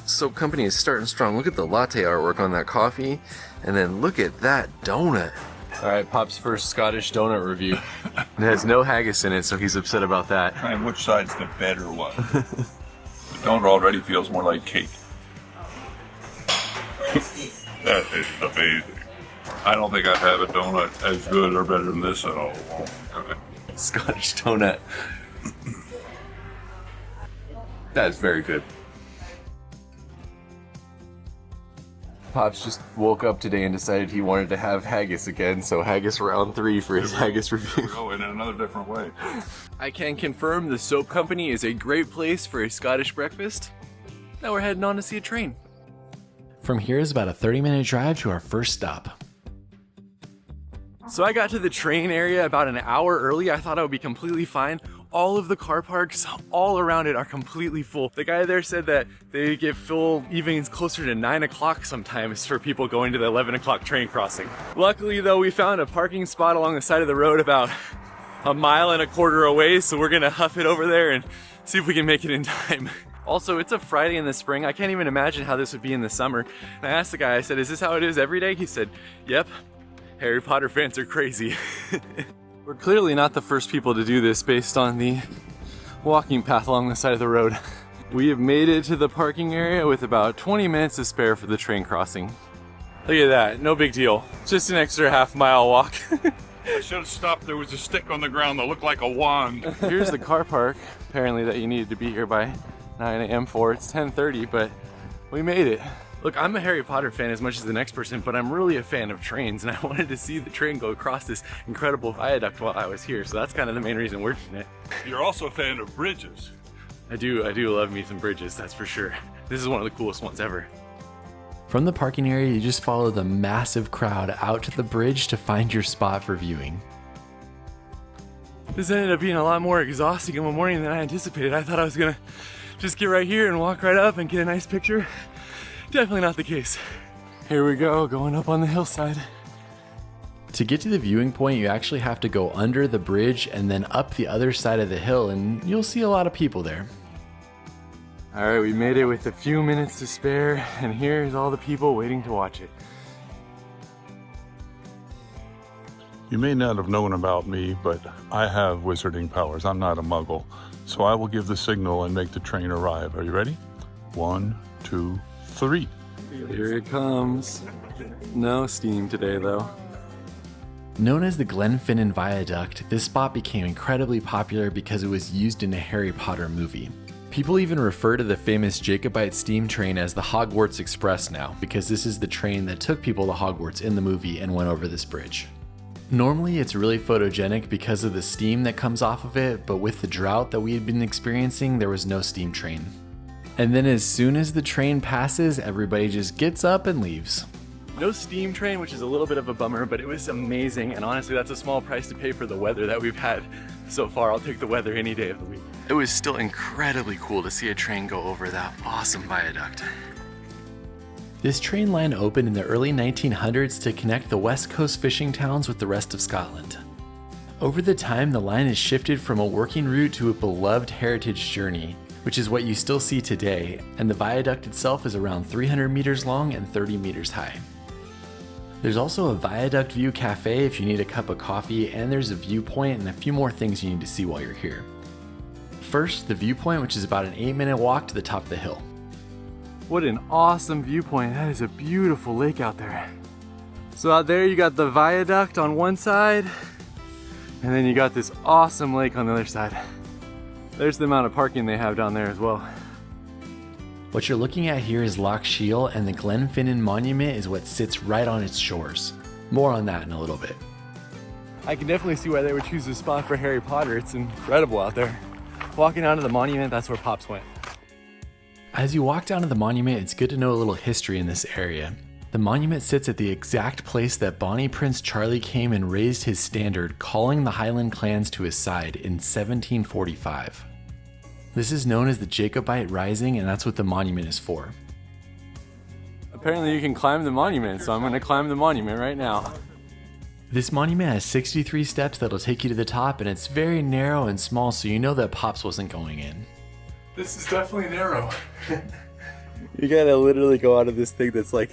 Soap company is starting strong. Look at the latte artwork on that coffee, and then look at that donut. All right, Pop's first Scottish donut review. It has no haggis in it, so he's upset about that. And which side's the better one? The donut already feels more like cake. That is amazing. I don't think I'd have a donut as good or better than this at all. Scottish donut. That is very good. Pops just woke up today and decided he wanted to have haggis again, so haggis round 3 for his haggis review. Oh, in another different way. I can confirm the soap company is a great place for a Scottish breakfast. Now we're heading on to see a train. From here is about a 30-minute drive to our first stop. So I got to the train area about an hour early. I thought I would be completely fine. All of the car parks all around it are completely full. The guy there said that they get full even closer to 9 o'clock sometimes for people going to the 11 o'clock train crossing. Luckily though, we found a parking spot along the side of the road about 1.25 miles away, so we're gonna huff it over there and see if we can make it in time. Also, it's a Friday in the spring. I can't even imagine how this would be in the summer. And I asked the guy, I said, is this how it is every day? He said, yep, Harry Potter fans are crazy. We're clearly not the first people to do this based on the walking path along the side of the road. We have made it to the parking area with about 20 minutes to spare for the train crossing. Look at that, no big deal. Just an extra half-mile walk. I should have stopped. There was a stick on the ground that looked like a wand. Here's the car park, apparently that you needed to be here by 9 a.m. for. It's 10:30, but we made it. Look, I'm a Harry Potter fan as much as the next person, but I'm really a fan of trains, and I wanted to see the train go across this incredible viaduct while I was here, so that's kind of the main reason we're doing it. You're also a fan of bridges. I do love me some bridges, that's for sure. This is one of the coolest ones ever. From the parking area, you just follow the massive crowd out to the bridge to find your spot for viewing. This ended up being a lot more exhausting of a morning than I anticipated. I thought I was gonna just get right here and walk right up and get a nice picture. Definitely not the case. Here we go, going up on the hillside. To get to the viewing point, you actually have to go under the bridge and then up the other side of the hill, and you'll see a lot of people there. All right, we made it with a few minutes to spare, and here's all the people waiting to watch it. You may not have known about me, but I have wizarding powers. I'm not a muggle. So I will give the signal and make the train arrive. Are you ready? 1, 2, 3. Here it comes. No steam today though. Known as the Glenfinnan Viaduct, this spot became incredibly popular because it was used in a Harry Potter movie. People even refer to the famous Jacobite steam train as the Hogwarts Express now, because this is the train that took people to Hogwarts in the movie and went over this bridge. Normally it's really photogenic because of the steam that comes off of it, but with the drought that we had been experiencing, there was no steam train. And then as soon as the train passes, everybody just gets up and leaves. No steam train, which is a little bit of a bummer, but it was amazing, and honestly that's a small price to pay for the weather that we've had so far. I'll take the weather any day of the week. It was still incredibly cool to see a train go over that awesome viaduct. This train line opened in the early 1900s to connect the west coast fishing towns with the rest of Scotland. Over the time, the line has shifted from a working route to a beloved heritage journey, which is what you still see today, and the viaduct itself is around 300 meters long and 30 meters high. There's also a Viaduct View Cafe if you need a cup of coffee, and there's a viewpoint and a few more things you need to see while you're here. First, the viewpoint, which is about an 8-minute walk to the top of the hill. What an awesome viewpoint. That is a beautiful lake out there. So out there you got the viaduct on one side, and then you got this awesome lake on the other side. There's the amount of parking they have down there as well. What you're looking at here is Loch Shiel, and the Glenfinnan Monument is what sits right on its shores. More on that in a little bit. I can definitely see why they would choose this spot for Harry Potter. It's incredible out there. Walking down to the monument, that's where Pops went. As you walk down to the monument, it's good to know a little history in this area. The monument sits at the exact place that Bonnie Prince Charlie came and raised his standard, calling the Highland clans to his side in 1745. This is known as the Jacobite Rising, and that's what the monument is for. Apparently you can climb the monument, so I'm going to climb the monument right now. This monument has 63 steps that'll take you to the top, and it's very narrow and small, so you know that Pops wasn't going in. This is definitely narrow. You gotta literally go out of this thing that's like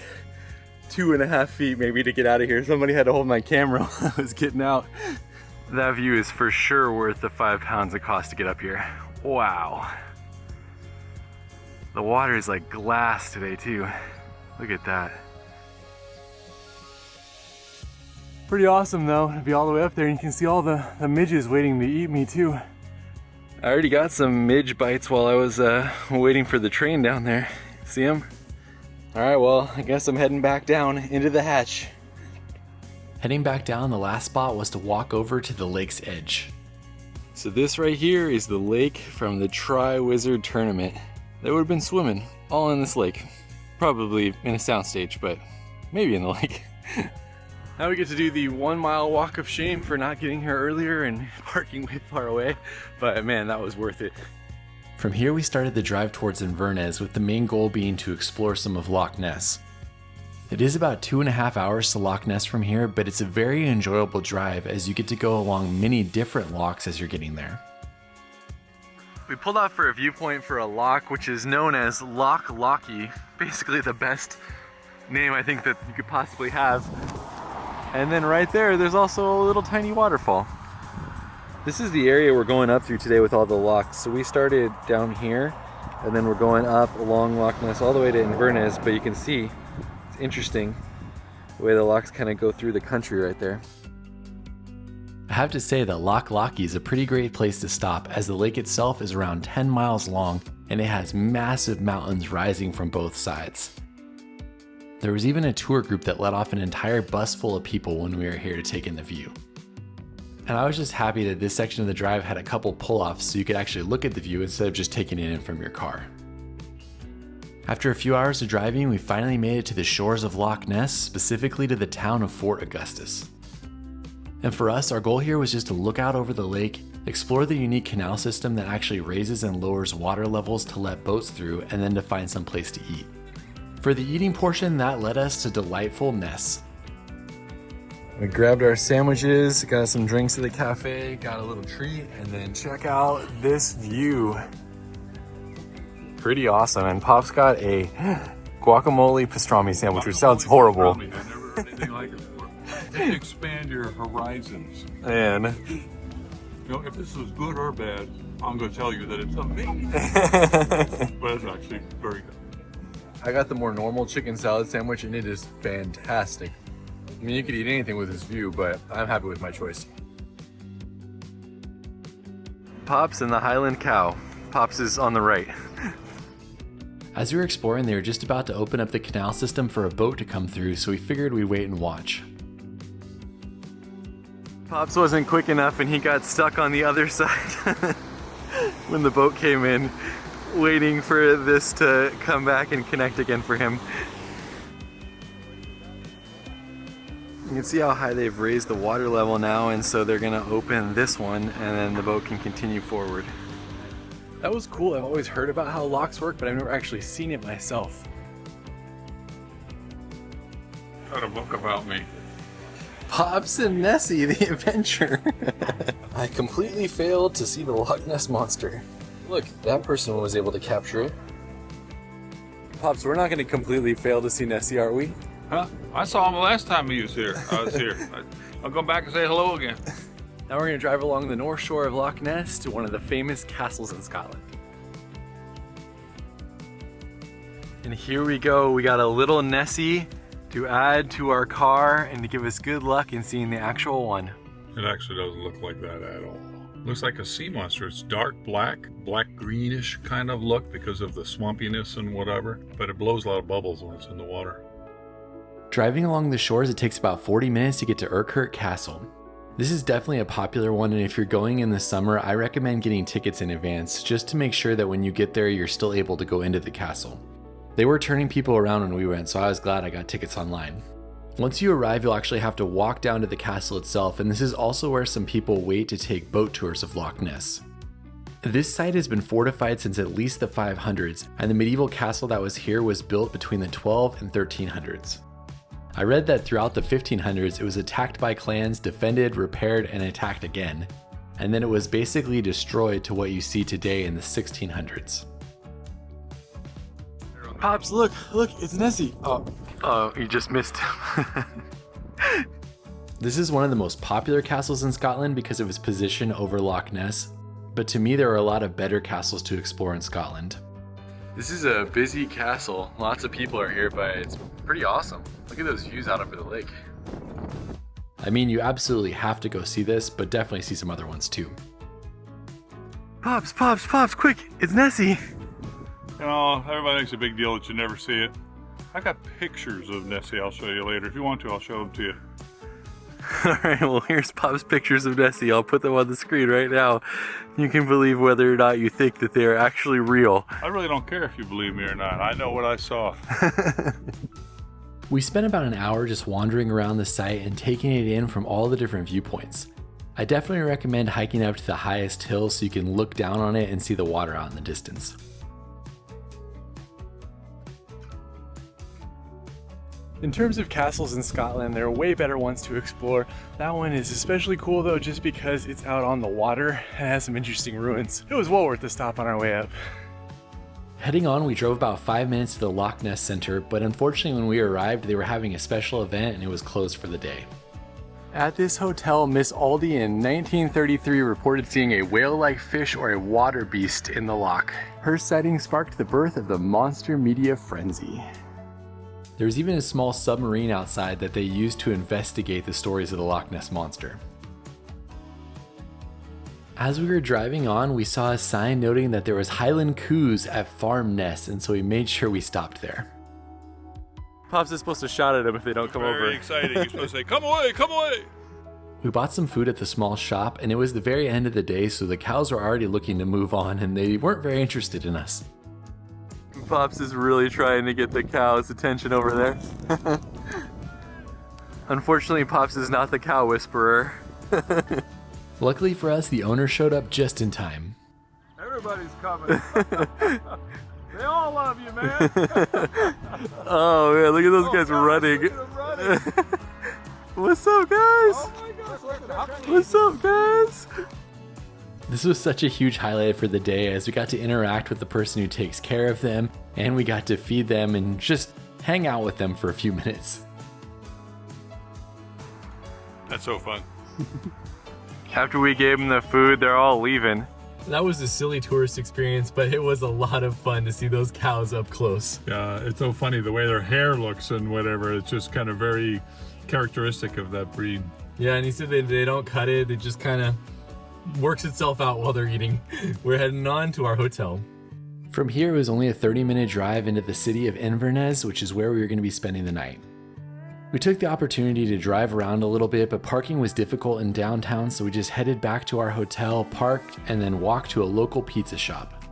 2.5 feet maybe to get out of here. Somebody had to hold my camera while I was getting out. That view is for sure worth the £5 it costs to get up here. Wow. The water is like glass today too. Look at that. Pretty awesome though, to be all the way up there, and you can see all the midges waiting to eat me too. I already got some midge bites while I was waiting for the train down there. See them? Alright, well, I guess I'm heading back down into the hatch. Heading back down, the last spot was to walk over to the lake's edge. So this right here is the lake from the Tri-Wizard tournament. They would have been swimming all in this lake. Probably in a soundstage, but maybe in the lake. Now we get to do the 1 mile walk of shame for not getting here earlier and parking way far away. But man, that was worth it. From here we started the drive towards Inverness, with the main goal being to explore some of Loch Ness. It is about 2.5 hours to Loch Ness from here, but it's a very enjoyable drive as you get to go along many different lochs as you're getting there. We pulled off for a viewpoint for a loch, which is known as Loch Lochy. Basically the best name I think that you could possibly have. And then right there's also a little tiny waterfall. This is the area we're going up through today with all the lochs. So we started down here, and then we're going up along Loch Ness all the way to Inverness, but you can see it's interesting the way the lochs kind of go through the country right there. I have to say that Loch Lochy is a pretty great place to stop, as the lake itself is around 10 miles long and it has massive mountains rising from both sides. There was even a tour group that let off an entire bus full of people when we were here to take in the view. And I was just happy that this section of the drive had a couple pull-offs so you could actually look at the view instead of just taking it in from your car. After a few hours of driving, we finally made it to the shores of Loch Ness, specifically to the town of Fort Augustus. And for us, our goal here was just to look out over the lake, explore the unique canal system that actually raises and lowers water levels to let boats through, and then to find some place to eat. For the eating portion, that led us to delightful Ness. We grabbed our sandwiches, got some drinks at the cafe, got a little treat, and then Check out this view. Pretty awesome. And Pop's got a guacamole pastrami sandwich, which sounds horrible. I've never heard anything like it before. Just expand your horizons. And You know, if this is good or bad, I'm going to tell you that it's amazing. But it's actually very good. I got the more normal chicken salad sandwich and it is fantastic. I mean, you could eat anything with this view, but I'm happy with my choice. Pops and the Highland cow. Pops is on the right. As we were exploring, they were just about to open up the canal system for a boat to come through, so we figured we'd wait and watch. Pops wasn't quick enough and he got stuck on the other side when the boat came in, waiting for this to come back and connect again for him. You can see how high they've raised the water level now, and so they're gonna open this one and then the boat can continue forward. That was cool. I've always heard about how lochs work, but I've never actually seen it myself. Got a book about me. Pops and Nessie, the adventure. I completely failed to see the Loch Ness Monster. Look, that person was able to capture it. Pops, we're not gonna completely fail to see Nessie, are we? Huh? I saw him the last time he was here. I was here. I'll go back and say hello again. Now we're gonna drive along the north shore of Loch Ness to one of the famous castles in Scotland. And here we go, we got a little Nessie to add to our car and to give us good luck in seeing the actual one. It actually doesn't look like that at all. Looks like a sea monster. It's dark black, greenish kind of look because of the swampiness and whatever, but it blows a lot of bubbles when it's in the water. Driving along the shores, it takes about 40 minutes to get to Urquhart Castle. This is definitely a popular one, and if you're going in the summer, I recommend getting tickets in advance just to make sure that when you get there, you're still able to go into the castle. They were turning people around when we went, so I was glad I got tickets online. Once you arrive, you'll actually have to walk down to the castle itself, and this is also where some people wait to take boat tours of Loch Ness. This site has been fortified since at least the 500s, and the medieval castle that was here was built between the 12 and 1300s. I read that throughout the 1500s, it was attacked by clans, defended, repaired, and attacked again, and then it was basically destroyed to what you see today in the 1600s. Pops, look, it's Nessie. Oh, you just missed him. This is one of the most popular castles in Scotland because of its position over Loch Ness, but to me there are a lot of better castles to explore in Scotland. This is a busy castle. Lots of people are here, but it's pretty awesome. Look at those views out over the lake. I mean, you absolutely have to go see this, but definitely see some other ones too. Pops, quick, it's Nessie. You know, everybody makes a big deal that you never see it. I got pictures of Nessie I'll show you later. If you want to, I'll show them to you. Alright, well here's Pop's pictures of Nessie. I'll put them on the screen right now. You can believe whether or not you think that they are actually real. I really don't care if you believe me or not. I know what I saw. We spent about an hour just wandering around the site and taking it in from all the different viewpoints. I definitely recommend hiking up to the highest hill so you can look down on it and see the water out in the distance. In terms of castles in Scotland, there are way better ones to explore. That one is especially cool though just because it's out on the water and has some interesting ruins. It was well worth the stop on our way up. Heading on, we drove about 5 minutes to the Loch Ness Center, but unfortunately when we arrived, they were having a special event and it was closed for the day. At this hotel, Miss Aldi in 1933 reported seeing a whale-like fish or a water beast in the loch. Her sighting sparked the birth of the monster media frenzy. There was even a small submarine outside that they used to investigate the stories of the Loch Ness Monster. As we were driving on, we saw a sign noting that there was Highland coos at Farm Ness, and so we made sure we stopped there. Pops is supposed to shout at them if they don't come over. Very exciting. You're supposed to say, "Come away, come away!" We bought some food at the small shop, and it was the very end of the day, so the cows were already looking to move on, and they weren't very interested in us. Pops is really trying to get the cow's attention over there. Unfortunately, Pops is not the cow whisperer. Luckily for us, the owner showed up just in time. Everybody's coming. They all love you, man. Oh man, look at those guys running. What's up, guys? Oh my gosh, What's up, guys? This was such a huge highlight for the day as we got to interact with the person who takes care of them, and we got to feed them and just hang out with them for a few minutes. That's so fun. After we gave them the food, they're all leaving. That was a silly tourist experience, but it was a lot of fun to see those cows up close. Yeah, it's so funny the way their hair looks and whatever. It's just kind of very characteristic of that breed. Yeah, and he said they don't cut it. It just kind of works itself out while they're eating. We're heading on to our hotel. From here, it was only a 30-minute drive into the city of Inverness, which is where we were going to be spending the night. We took the opportunity to drive around a little bit, but parking was difficult in downtown, so we just headed back to our hotel, parked, and then walked to a local pizza shop.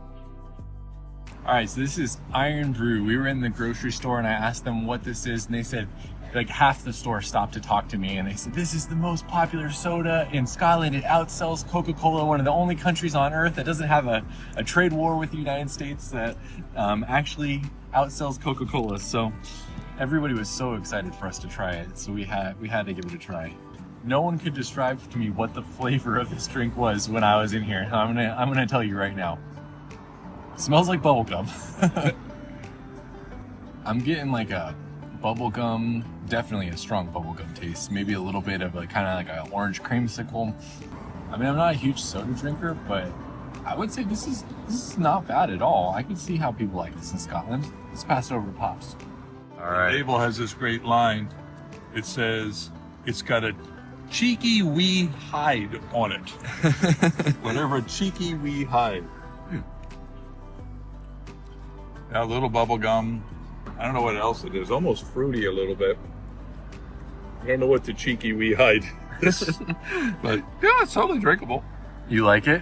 All right, so this is Iron Brew. We were in the grocery store and I asked them what this is, and they said, like half the store stopped to talk to me, and they said, this is the most popular soda in Scotland. It outsells Coca-Cola, one of the only countries on earth that doesn't have a trade war with the United States that actually outsells Coca-Cola. So everybody was so excited for us to try it, so we had to give it a try. No one could describe to me what the flavor of this drink was when I was in here. I'm gonna tell you right now. It smells like bubblegum. I'm getting like a bubblegum, definitely a strong bubblegum taste. Maybe a little bit of a kind of like an orange creamsicle. I mean, I'm not a huge soda drinker, but I would say this is not bad at all. I can see how people like this in Scotland. Let's pass it over to Pops. All right. The label has this great line. It says, it's got a cheeky wee hide on it. Whatever, cheeky wee hide. Yeah, a little bubble gum. I don't know what else it is. Almost fruity a little bit. I don't know what the cheeky wee hide is. But yeah, it's totally drinkable. You like it?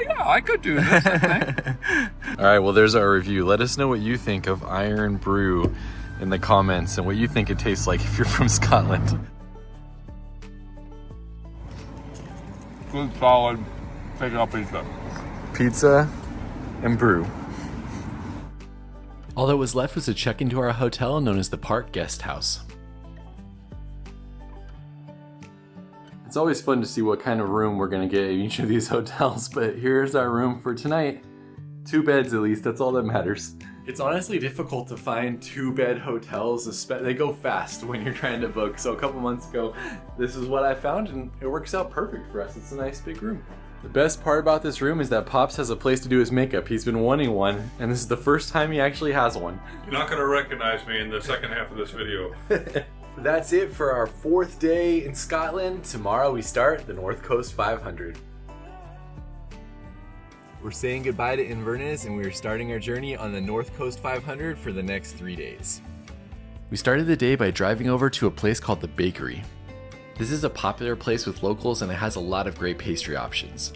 Yeah, I could do this, I think. All right, well, there's our review. Let us know what you think of Iron Brew in the comments and what you think it tastes like if you're from Scotland. Good, solid. Take it up pizza. Pizza and brew. All that was left was to check into our hotel known as the Park Guest House. It's always fun to see what kind of room we're going to get in each of these hotels, but here's our room for tonight. 2 beds at least, that's all that matters. It's honestly difficult to find 2-bed hotels. They go fast when you're trying to book. So a couple months ago, this is what I found and it works out perfect for us. It's a nice big room. The best part about this room is that Pops has a place to do his makeup. He's been wanting one, and this is the first time he actually has one. You're not going to recognize me in the second half of this video. That's it for our 4th day in Scotland. Tomorrow we start the North Coast 500. We're saying goodbye to Inverness and we're starting our journey on the North Coast 500 for the next 3 days. We started the day by driving over to a place called the Bakery. This is a popular place with locals and it has a lot of great pastry options.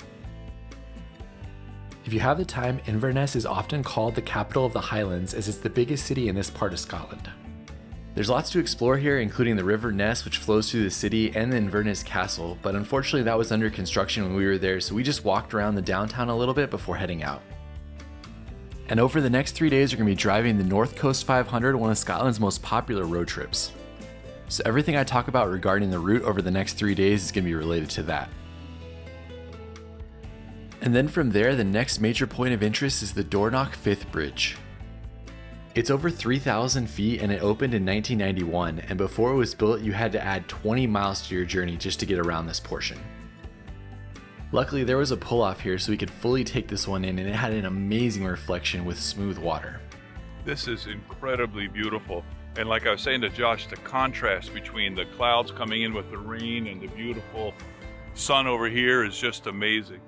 If you have the time, Inverness is often called the capital of the Highlands as it's the biggest city in this part of Scotland. There's lots to explore here, including the River Ness, which flows through the city, and the Inverness Castle, but unfortunately that was under construction when we were there, so we just walked around the downtown a little bit before heading out. And over the next 3 days, you're going to be driving the North Coast 500, one of Scotland's most popular road trips. So everything I talk about regarding the route over the next 3 days is going to be related to that. And then from there, the next major point of interest is the Dornoch 5th Bridge. It's over 3,000 feet and it opened in 1991, and before it was built you had to add 20 miles to your journey just to get around this portion. Luckily there was a pull-off here so we could fully take this one in, and it had an amazing reflection with smooth water. This is incredibly beautiful. And like I was saying to Josh, the contrast between the clouds coming in with the rain and the beautiful sun over here is just amazing.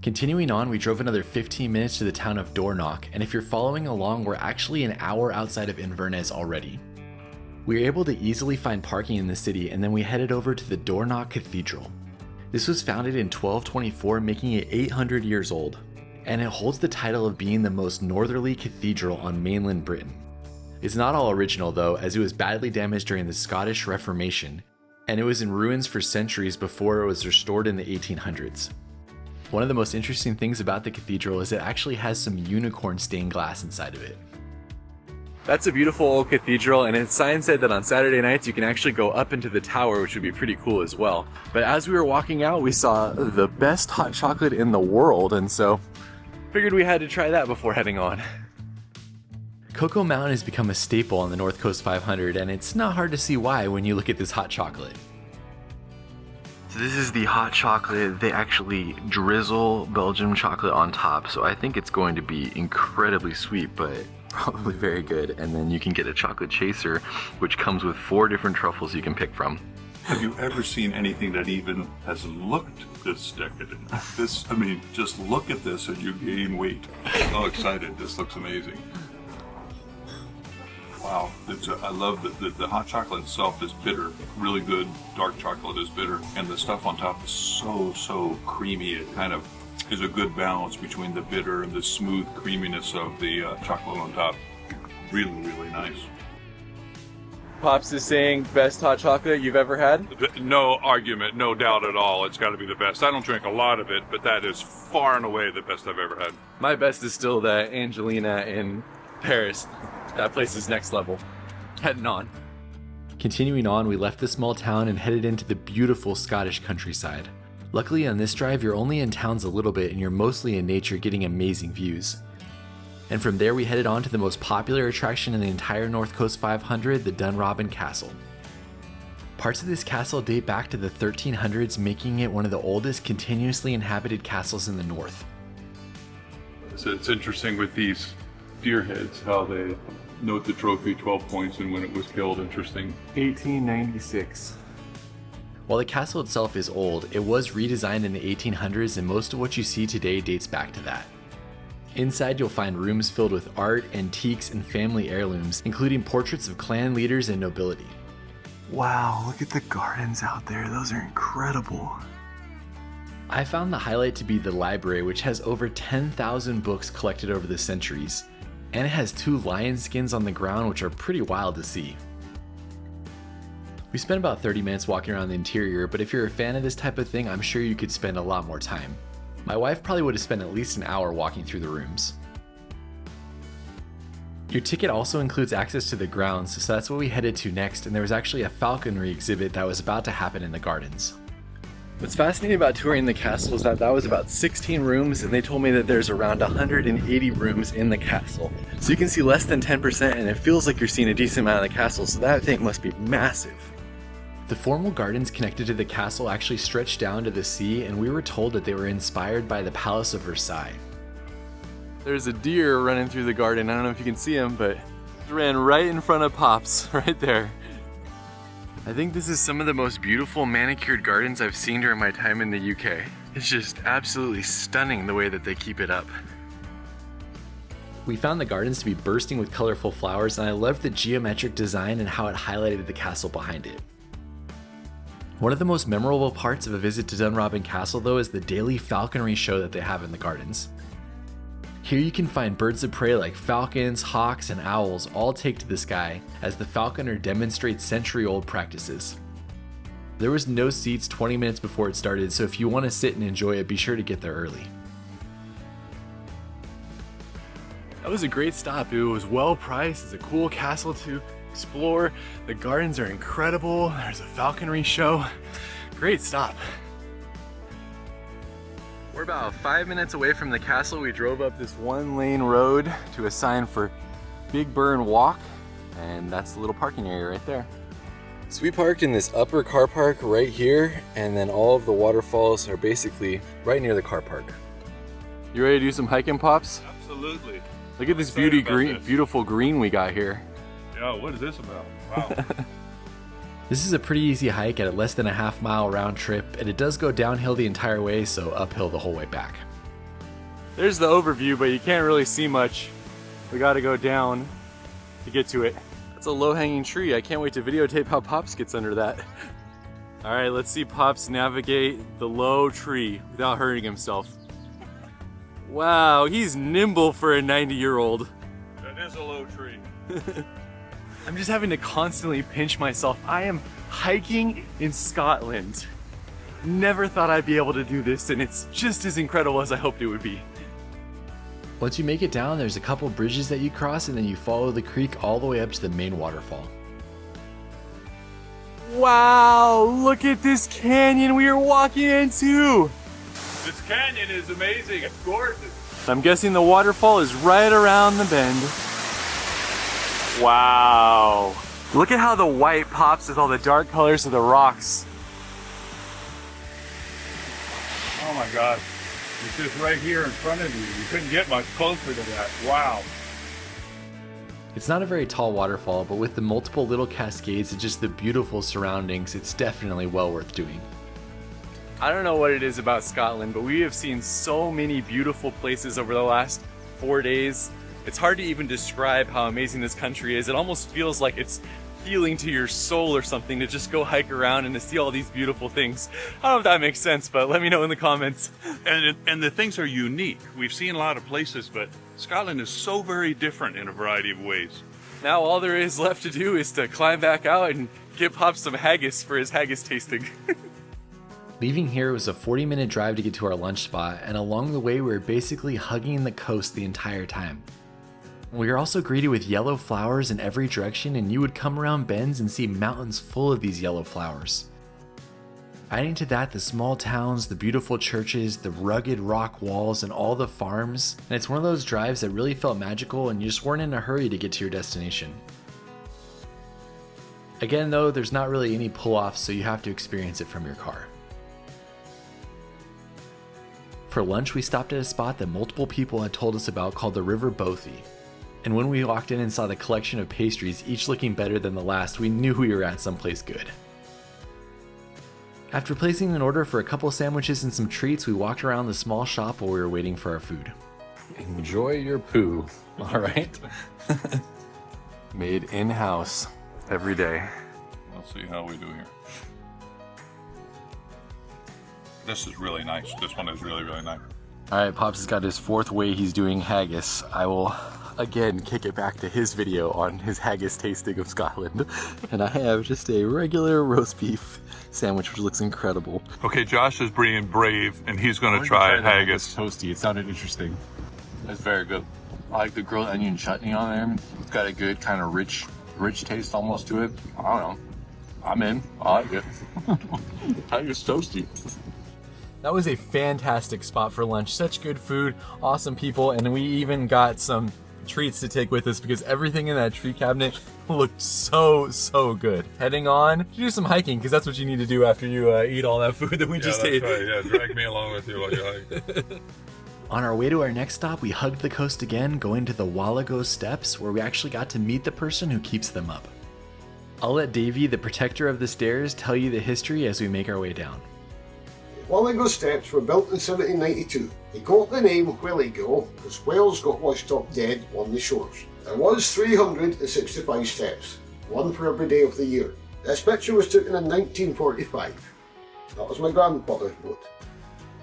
Continuing on, we drove another 15 minutes to the town of Dornoch, and if you're following along, we're actually an hour outside of Inverness already. We were able to easily find parking in the city, and then we headed over to the Dornoch Cathedral. This was founded in 1224, making it 800 years old, and it holds the title of being the most northerly cathedral on mainland Britain. It's not all original though, as it was badly damaged during the Scottish Reformation, and it was in ruins for centuries before it was restored in the 1800s. One of the most interesting things about the cathedral is it actually has some unicorn stained glass inside of it. That's a beautiful old cathedral, and its sign said that on Saturday nights you can actually go up into the tower, which would be pretty cool as well. But as we were walking out, we saw the best hot chocolate in the world, and so figured we had to try that before heading on. Cocoa Mountain has become a staple on the North Coast 500, and it's not hard to see why when you look at this hot chocolate. So this is the hot chocolate. They actually drizzle Belgium chocolate on top, so I think it's going to be incredibly sweet, but probably very good. And then you can get a chocolate chaser, which comes with 4 different truffles you can pick from. Have you ever seen anything that even has looked this decadent? This, I mean, just look at this and you gain weight. I'm so excited. This looks amazing. Wow, I love that the hot chocolate itself is bitter, really good. Dark chocolate is bitter, and the stuff on top is so creamy. It kind of is a good balance between the bitter and the smooth creaminess of the chocolate on top. Really, really nice. Pops is saying best hot chocolate you've ever had? No argument, no doubt at all. It's got to be the best. I don't drink a lot of it, but that is far and away the best I've ever had. My best is still the Angelina in Paris. That place is next level. Heading on. Continuing on, we left the small town and headed into the beautiful Scottish countryside. Luckily on this drive, you're only in towns a little bit and you're mostly in nature getting amazing views. And from there we headed on to the most popular attraction in the entire North Coast 500, the Dunrobin Castle. Parts of this castle date back to the 1300s, making it one of the oldest continuously inhabited castles in the north. So it's interesting with these deer heads, how they note the trophy 12 points and when it was killed. Interesting. 1896. While the castle itself is old, it was redesigned in the 1800s and most of what you see today dates back to that. Inside you'll find rooms filled with art, antiques, and family heirlooms, including portraits of clan leaders and nobility. Wow, look at the gardens out there. Those are incredible. I found the highlight to be the library, which has over 10,000 books collected over the centuries. And it has 2 lion skins on the ground, which are pretty wild to see. We spent about 30 minutes walking around the interior, but if you're a fan of this type of thing, I'm sure you could spend a lot more time. My wife probably would have spent at least an hour walking through the rooms. Your ticket also includes access to the grounds, so that's what we headed to next, and there was actually a falconry exhibit that was about to happen in the gardens. What's fascinating about touring the castle is that was about 16 rooms, and they told me that there's around 180 rooms in the castle. So you can see less than 10%, and it feels like you're seeing a decent amount of the castle, so that thing must be massive. The formal gardens connected to the castle actually stretched down to the sea, and we were told that they were inspired by the Palace of Versailles. There's a deer running through the garden. I don't know if you can see him, but he ran right in front of Pops, right there. I think this is some of the most beautiful manicured gardens I've seen during my time in the UK. It's just absolutely stunning the way that they keep it up. We found the gardens to be bursting with colorful flowers, and I loved the geometric design and how it highlighted the castle behind it. One of the most memorable parts of a visit to Dunrobin Castle though is the daily falconry show that they have in the gardens. Here you can find birds of prey like falcons, hawks, and owls all take to the sky as the falconer demonstrates century-old practices. There was no seats 20 minutes before it started, so if you want to sit and enjoy it, be sure to get there early. That was a great stop. It was well priced. It's a cool castle to explore. The gardens are incredible. There's a falconry show. Great stop. We're about 5 minutes away from the castle. We drove up this 1-lane road to a sign for Big Burn Walk, and that's the little parking area right there. So we parked in this upper car park right here, and then all of the waterfalls are basically right near the car park. You ready to do some hiking, Pops? Absolutely. Look at this beautiful green we got here. Yeah, what is this about? Wow. This is a pretty easy hike at a less than a half-mile round trip, and it does go downhill the entire way, so uphill the whole way back. There's the overview, but you can't really see much. We gotta go down to get to it. That's a low-hanging tree. I can't wait to videotape how Pops gets under that. All right, let's see Pops navigate the low tree without hurting himself. Wow, he's nimble for a 90-year-old. That is a low tree. I'm just having to constantly pinch myself. I am hiking in Scotland. Never thought I'd be able to do this, and it's just as incredible as I hoped it would be. Once you make it down, there's a couple bridges that you cross, and then you follow the creek all the way up to the main waterfall. Wow, look at this canyon we are walking into. This canyon is amazing. It's gorgeous. I'm guessing the waterfall is right around the bend. Wow. Look at how the white pops with all the dark colors of the rocks. Oh my God. It's just right here in front of you. You couldn't get much closer to that. Wow. It's not a very tall waterfall, but with the multiple little cascades and just the beautiful surroundings, it's definitely well worth doing. I don't know what it is about Scotland, but we have seen so many beautiful places over the last 4 days. It's hard to even describe how amazing this country is. It almost feels like it's healing to your soul or something to just go hike around and to see all these beautiful things. I don't know if that makes sense, but let me know in the comments. And the things are unique. We've seen a lot of places, but Scotland is so very different in a variety of ways. Now all there is left to do is to climb back out and get Pop some haggis for his haggis tasting. Leaving here was a 40-minute drive to get to our lunch spot, and along the way we were basically hugging the coast the entire time. We were also greeted with yellow flowers in every direction, and you would come around bends and see mountains full of these yellow flowers. Adding to that, the small towns, the beautiful churches, the rugged rock walls, and all the farms, and it's one of those drives that really felt magical and you just weren't in a hurry to get to your destination. Again though, there's not really any pull-offs, so you have to experience it from your car. For lunch, we stopped at a spot that multiple people had told us about called the River Bothy. And when we walked in and saw the collection of pastries, each looking better than the last, we knew we were at someplace good. After placing an order for a couple sandwiches and some treats, we walked around the small shop while we were waiting for our food. Enjoy your poo, all right? Made in-house every day. We'll see how we do here. This is really nice. This one is really, really nice. Alright, Pops has got his fourth way he's doing haggis. I will again kick it back to his video on his haggis tasting of Scotland. And I have just a regular roast beef sandwich, which looks incredible. Okay, Josh is being brave, and he's going to try haggis. Toasty, it sounded interesting. It's very good. I like the grilled onion chutney on there. It's got a good kind of rich taste almost to it. I don't know. I'm in. I like it. Haggis toasty. That was a fantastic spot for lunch. Such good food, awesome people, and we even got some treats to take with us because everything in that tree cabinet looked so good. Heading on to do some hiking because that's what you need to do after you eat all that food that we just ate. Right. Yeah, drag me along with you while you hike. On our way to our next stop, we hugged the coast again, going to the Wallago Steps, where we actually got to meet the person who keeps them up. I'll let Davey, the protector of the stairs, tell you the history as we make our way down. Wallago Steps were built in 1792. They got the name Whelligo because whales got washed up dead on the shores. There was 365 steps, one for every day of the year. This picture was taken in 1945. That was my grandfather's boat.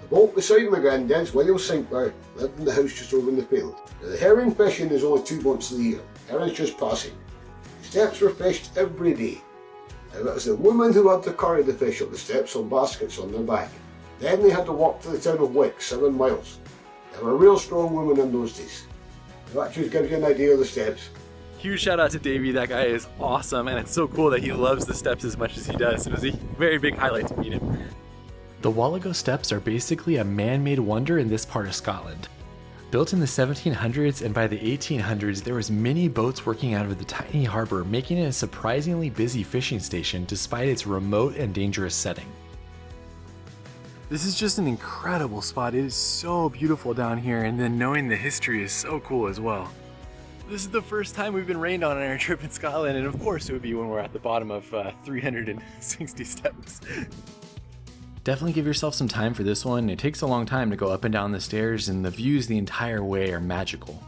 The boat beside my granddad's, William Sinclair, lived in the house just over in the field. Now, the herring fishing is only 2 months of the year. Herring's just passing. The steps were fished every day. Now, it was the women who had to carry the fish up the steps on baskets on their back. Then they had to walk to the town of Wick, 7 miles. They were real strong women in those days. That just gives you an idea of the steps. Huge shout out to Davey, that guy is awesome, and it's so cool that he loves the steps as much as he does. It was a very big highlight to meet him. The Wallago Steps are basically a man-made wonder in this part of Scotland. Built in the 1700s and by the 1800s, there was many boats working out of the tiny harbor, making it a surprisingly busy fishing station despite its remote and dangerous setting. This is just an incredible spot. It is so beautiful down here, and then knowing the history is so cool as well. This is the first time we've been rained on our trip in Scotland, and of course it would be when we're at the bottom of 360 steps. Definitely give yourself some time for this one. It takes a long time to go up and down the stairs, and the views the entire way are magical.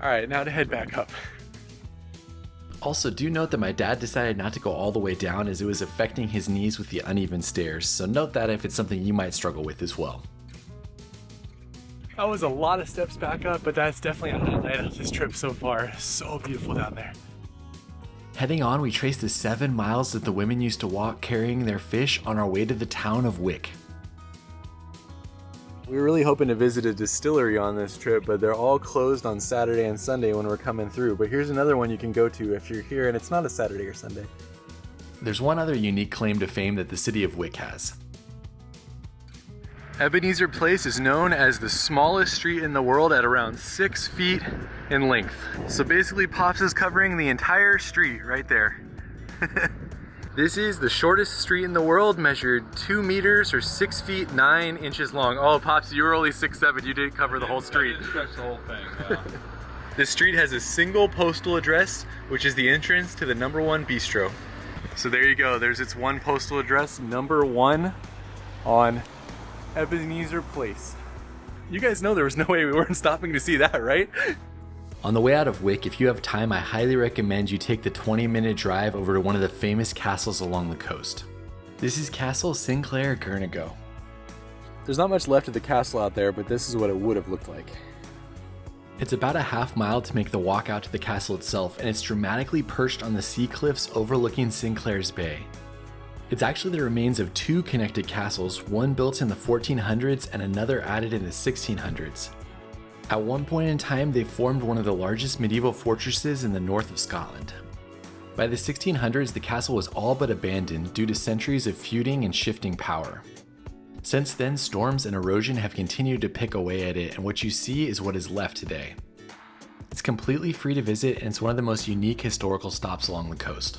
Alright, now to head back up. Also, do note that my dad decided not to go all the way down as it was affecting his knees with the uneven stairs, so note that if it's something you might struggle with as well. That was a lot of steps back up, but that's definitely a highlight of this trip so far. So beautiful down there. Heading on, we traced the 7 miles that the women used to walk carrying their fish on our way to the town of Wick. We were really hoping to visit a distillery on this trip, but they're all closed on Saturday and Sunday when we're coming through. But here's another one you can go to if you're here and it's not a Saturday or Sunday. There's one other unique claim to fame that the city of Wick has. Ebenezer Place is known as the smallest street in the world at around 6 feet in length. So basically Pops is covering the entire street right there. This is the shortest street in the world, measured 2 meters or 6 feet 9 inches long. Oh, Pops, you were only 6'7". You didn't cover the whole street. I didn't stretch the whole thing. Yeah. This street has a single postal address, which is the entrance to the #1 bistro. So there you go. There's its one postal address, #1 on Ebenezer Place. You guys know there was no way we weren't stopping to see that, right? On the way out of Wick, if you have time, I highly recommend you take the 20-minute drive over to one of the famous castles along the coast. This is Castle Sinclair Glencoe. There's not much left of the castle out there, but this is what it would have looked like. It's about a half mile to make the walk out to the castle itself, and it's dramatically perched on the sea cliffs overlooking Sinclair's Bay. It's actually the remains of 2 connected castles, one built in the 1400s and another added in the 1600s. At one point in time, they formed one of the largest medieval fortresses in the north of Scotland. By the 1600s, the castle was all but abandoned due to centuries of feuding and shifting power. Since then, storms and erosion have continued to pick away at it, and what you see is what is left today. It's completely free to visit, and it's one of the most unique historical stops along the coast.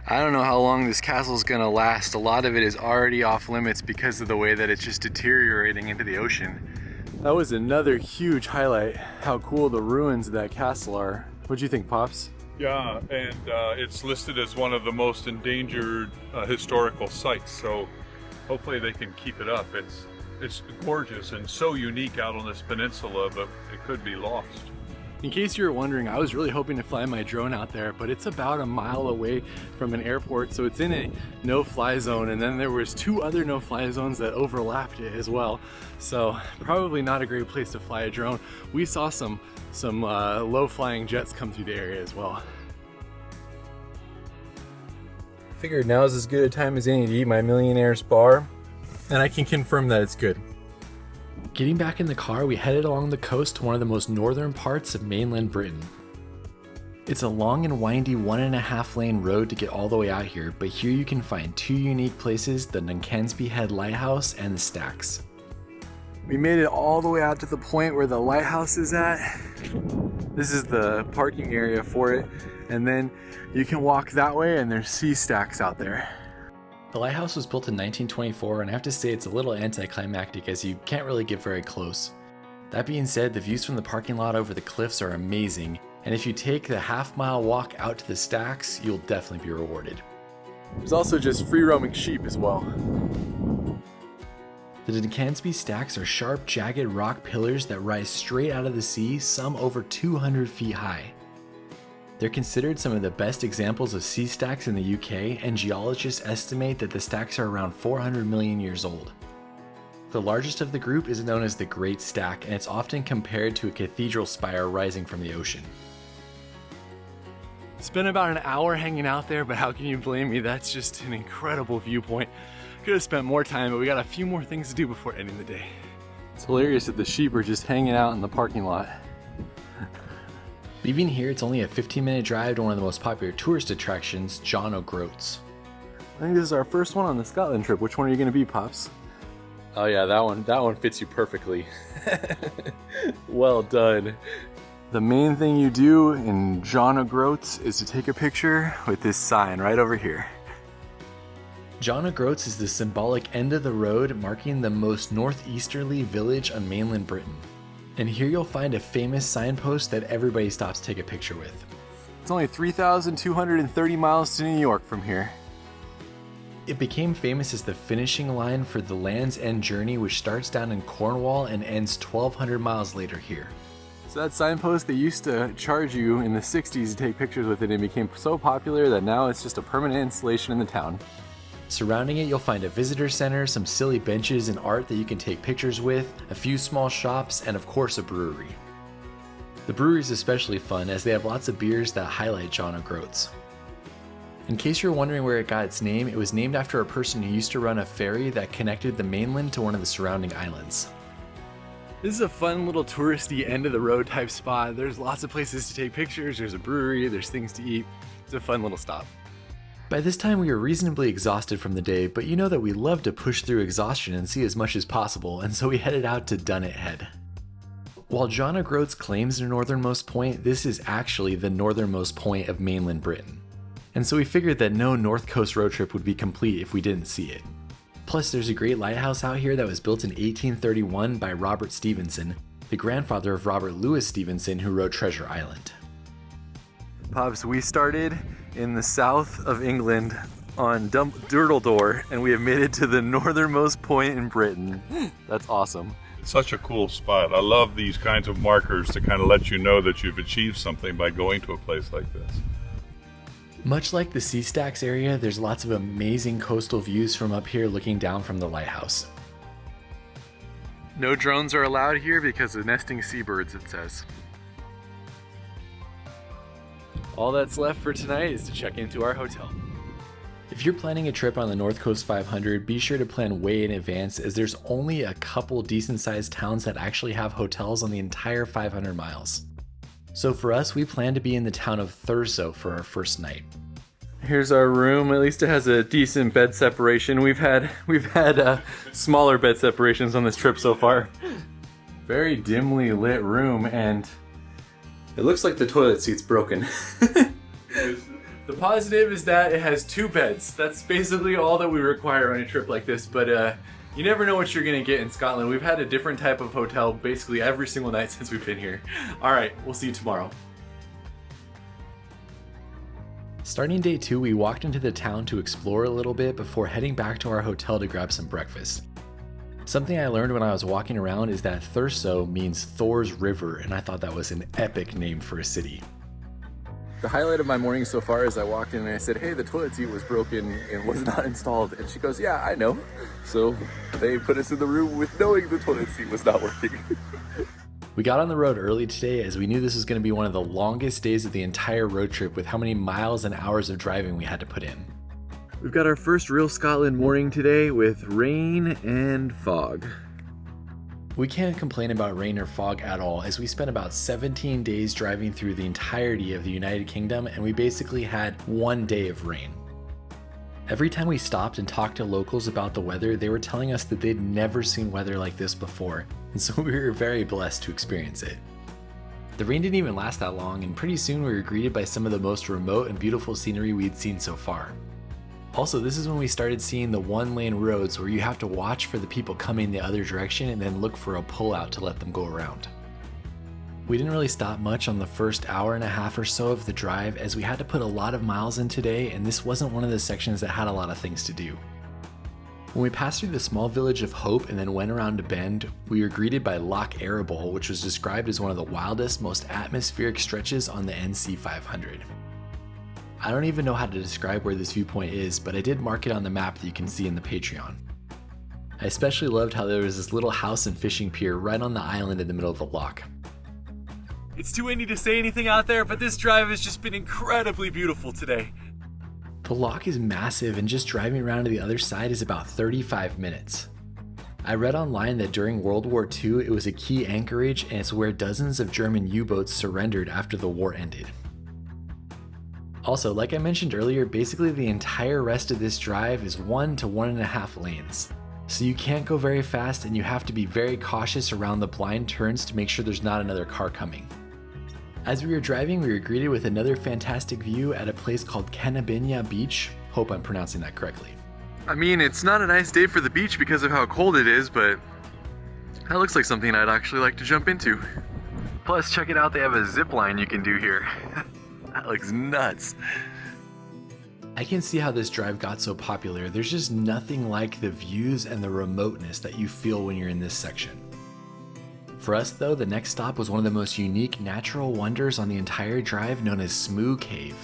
I don't know how long this castle is gonna last. A lot of it is already off limits because of the way that it's just deteriorating into the ocean. That was another huge highlight, how cool the ruins of that castle are. What'd you think, Pops? Yeah, and it's listed as one of the most endangered historical sites, so hopefully they can keep it up. It's gorgeous and so unique out on this peninsula, but it could be lost. In case you were wondering, I was really hoping to fly my drone out there, but it's about a mile away from an airport, so it's in a no-fly zone, and then there was 2 other no-fly zones that overlapped it as well. So probably not a great place to fly a drone. We saw some low-flying jets come through the area as well. Figured now is as good a time as any to eat my Millionaire's bar, and I can confirm that it's good. Getting back in the car, we headed along the coast to one of the most northern parts of mainland Britain. It's a long and windy 1.5 lane road to get all the way out here, but here you can find 2 unique places, the Nunkensby Head Lighthouse and the Stacks. We made it all the way out to the point where the lighthouse is at. This is the parking area for it, and then you can walk that way and there's sea stacks out there. The lighthouse was built in 1924, and I have to say it's a little anticlimactic as you can't really get very close. That being said, the views from the parking lot over the cliffs are amazing, and if you take the half-mile walk out to the stacks, you'll definitely be rewarded. There's also just free-roaming sheep as well. The Nunkensby Stacks are sharp, jagged rock pillars that rise straight out of the sea, some over 200 feet high. They're considered some of the best examples of sea stacks in the UK, and geologists estimate that the stacks are around 400 million years old. The largest of the group is known as the Great Stack, and it's often compared to a cathedral spire rising from the ocean. Spent about an hour hanging out there, but how can you blame me? That's just an incredible viewpoint. Could have spent more time, but we got a few more things to do before ending the day. It's hilarious that the sheep are just hanging out in the parking lot. Leaving here, it's only a 15-minute drive to one of the most popular tourist attractions, John O'Groats. I think this is our first one on the Scotland trip. Which one are you gonna be, Pops? Oh yeah, that one fits you perfectly. Well done. The main thing you do in John O'Groats is to take a picture with this sign right over here. John O'Groats is the symbolic end of the road marking the most northeasterly village on mainland Britain. And here you'll find a famous signpost that everybody stops to take a picture with. It's only 3,230 miles to New York from here. It became famous as the finishing line for the Land's End journey, which starts down in Cornwall and ends 1,200 miles later here. So that signpost, they used to charge you in the 60s to take pictures with it, and it became so popular that now it's just a permanent installation in the town. Surrounding it, you'll find a visitor center, some silly benches and art that you can take pictures with, a few small shops, and of course a brewery. The brewery is especially fun as they have lots of beers that highlight John O'Groats. In case you're wondering where it got its name, it was named after a person who used to run a ferry that connected the mainland to one of the surrounding islands. This is a fun little touristy end of the road type spot. There's lots of places to take pictures, there's a brewery, there's things to eat. It's a fun little stop. By this time we were reasonably exhausted from the day, but you know that we love to push through exhaustion and see as much as possible, and so we headed out to Dunnet Head. While John O'Groats claims their northernmost point, this is actually the northernmost point of mainland Britain. and so we figured that no North Coast road trip would be complete if we didn't see it. Plus, there's a great lighthouse out here that was built in 1831 by Robert Stevenson, the grandfather of Robert Louis Stevenson, who wrote Treasure Island. Pops, we started in the south of England on Durdledore, and we have made it to the northernmost point in Britain. That's awesome. Such a cool spot. I love these kinds of markers to kind of let you know that you've achieved something by going to a place like this. Much like the Sea Stacks area, there's lots of amazing coastal views from up here looking down from the lighthouse. No drones are allowed here because of nesting seabirds, it says. All that's left for tonight is to check into our hotel. If you're planning a trip on the North Coast 500, be sure to plan way in advance, as there's only a couple decent-sized towns that actually have hotels on the entire 500 miles. So for us, we plan to be in the town of Thurso for our first night. Here's our room. At least it has a decent bed separation. We've had smaller bed separations on this trip so far. Very dimly lit room, and it looks like the toilet seat's broken. The positive is that it has 2 beds. That's basically all that we require on a trip like this, but you never know what you're gonna get in Scotland. We've had a different type of hotel basically every single night since we've been here. All right, we'll see you tomorrow. Starting day 2, we walked into the town to explore a little bit before heading back to our hotel to grab some breakfast. Something I learned when I was walking around is that Thurso means Thor's River, and I thought that was an epic name for a city. The highlight of my morning so far is I walked in and I said, hey, the toilet seat was broken and was not installed. And she goes, yeah, I know. So they put us in the room with knowing the toilet seat was not working. We got on the road early today as we knew this was going to be one of the longest days of the entire road trip with how many miles and hours of driving we had to put in. We've got our first real Scotland morning today with rain and fog. We can't complain about rain or fog at all, as we spent about 17 days driving through the entirety of the United Kingdom, and we basically had 1 day of rain. Every time we stopped and talked to locals about the weather, they were telling us that they'd never seen weather like this before, and so we were very blessed to experience it. The rain didn't even last that long, and pretty soon we were greeted by some of the most remote and beautiful scenery we'd seen so far. Also, this is when we started seeing the 1-lane roads where you have to watch for the people coming the other direction and then look for a pullout to let them go around. We didn't really stop much on the first hour and a half or so of the drive, as we had to put a lot of miles in today, and this wasn't one of the sections that had a lot of things to do. When we passed through the small village of Hope and then went around a bend, we were greeted by Loch Arable, which was described as one of the wildest, most atmospheric stretches on the NC 500. I don't even know how to describe where this viewpoint is, but I did mark it on the map that you can see in the Patreon. I especially loved how there was this little house and fishing pier right on the island in the middle of the loch. It's too windy to say anything out there, but this drive has just been incredibly beautiful today. The loch is massive, and just driving around to the other side is about 35 minutes. I read online that during World War II it was a key anchorage, and it's where dozens of German U-boats surrendered after the war ended. Also, like I mentioned earlier, basically the entire rest of this drive is 1 to 1.5 lanes. So you can't go very fast, and you have to be very cautious around the blind turns to make sure there's not another car coming. As we were driving, we were greeted with another fantastic view at a place called Kennacraig Beach. Hope I'm pronouncing that correctly. I mean, it's not a nice day for the beach because of how cold it is, but that looks like something I'd actually like to jump into. Plus, check it out, they have a zip line you can do here. That looks nuts. I can see how this drive got so popular. There's just nothing like the views and the remoteness that you feel when you're in this section. For us though, the next stop was one of the most unique natural wonders on the entire drive, known as Smoo Cave.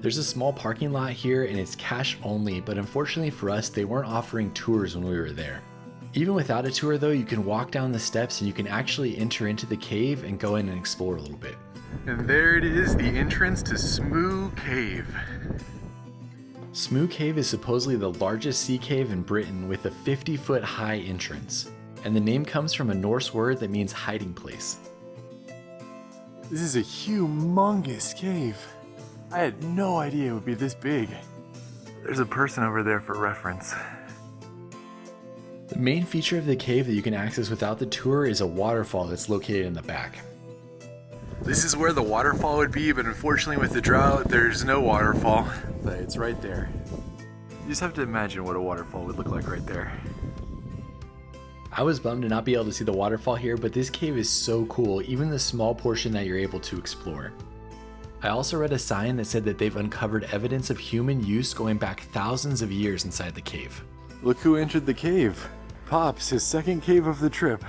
There's a small parking lot here and it's cash only, but unfortunately for us, they weren't offering tours when we were there. Even without a tour though, you can walk down the steps and you can actually enter into the cave and go in and explore a little bit. And there it is, the entrance to Smoo Cave. Smoo Cave is supposedly the largest sea cave in Britain with a 50-foot high entrance, and the name comes from a Norse word that means hiding place. This is a humongous cave. I had no idea it would be this big. There's a person over there for reference. The main feature of the cave that you can access without the tour is a waterfall that's located in the back. This is where the waterfall would be, but unfortunately with the drought, there's no waterfall. But it's right there. You just have to imagine what a waterfall would look like right there. I was bummed to not be able to see the waterfall here, but this cave is so cool, even the small portion that you're able to explore. I also read a sign that said that they've uncovered evidence of human use going back thousands of years inside the cave. Look who entered the cave. Pops, his second cave of the trip.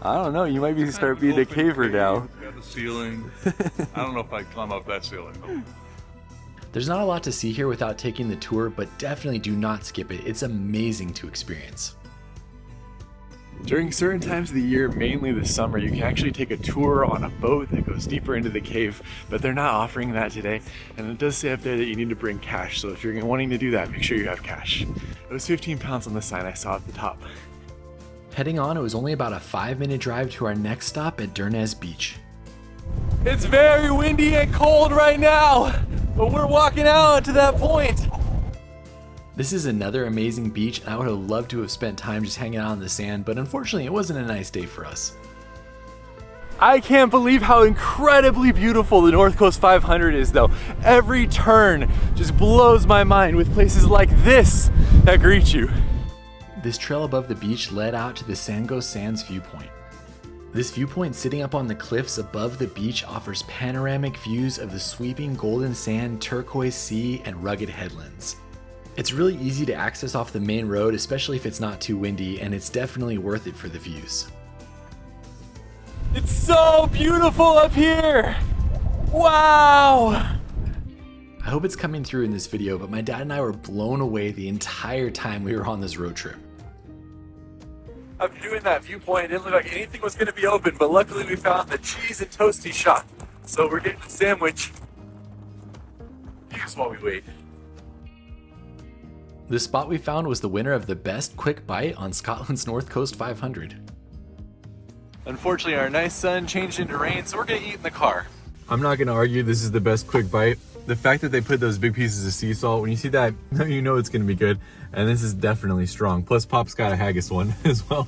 I don't know, you might be start being a caver now. Got the ceiling. I don't know if I can climb up that ceiling though. There's not a lot to see here without taking the tour, but definitely do not skip it. It's amazing to experience. During certain times of the year, mainly the summer, you can actually take a tour on a boat that goes deeper into the cave, but they're not offering that today. And it does say up there that you need to bring cash, so if you're wanting to do that, make sure you have cash. It was 15 pounds on the sign I saw at the top. Heading on, it was only about a 5-minute drive to our next stop at Inverness Beach. It's very windy and cold right now, but we're walking out to that point. This is another amazing beach, and I would have loved to have spent time just hanging out on the sand, but unfortunately it wasn't a nice day for us. I can't believe how incredibly beautiful the North Coast 500 is though. Every turn just blows my mind with places like this that greet you. This trail above the beach led out to the Sango Sands viewpoint. This viewpoint sitting up on the cliffs above the beach offers panoramic views of the sweeping golden sand, turquoise sea, and rugged headlands. It's really easy to access off the main road, especially if it's not too windy, and it's definitely worth it for the views. It's so beautiful up here! Wow! I hope it's coming through in this video, but my dad and I were blown away the entire time we were on this road trip. After doing that viewpoint, it didn't look like anything was going to be open, but luckily we found the cheese and toasty shop. So we're getting a sandwich. Here's while we wait. The spot we found was the winner of the best quick bite on Scotland's North Coast 500. Unfortunately, our nice sun changed into rain, so we're gonna eat in the car. I'm not gonna argue this is the best quick bite. The fact that they put those big pieces of sea salt, when you see that, you know it's gonna be good. And this is definitely strong. Plus, Pop's got a haggis one as well.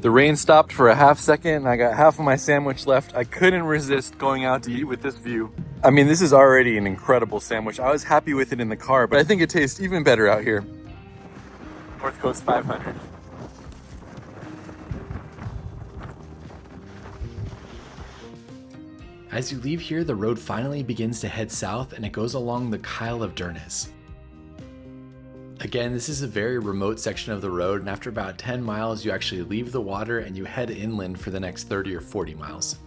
The rain stopped for a half second and I got half of my sandwich left. I couldn't resist going out to eat with this view. I mean, this is already an incredible sandwich. I was happy with it in the car, but I think it tastes even better out here. North Coast 500. As you leave here, the road finally begins to head south and it goes along the Isle of Inverness. Again, this is a very remote section of the road, and after about 10 miles, you actually leave the water and you head inland for the next 30 or 40 miles.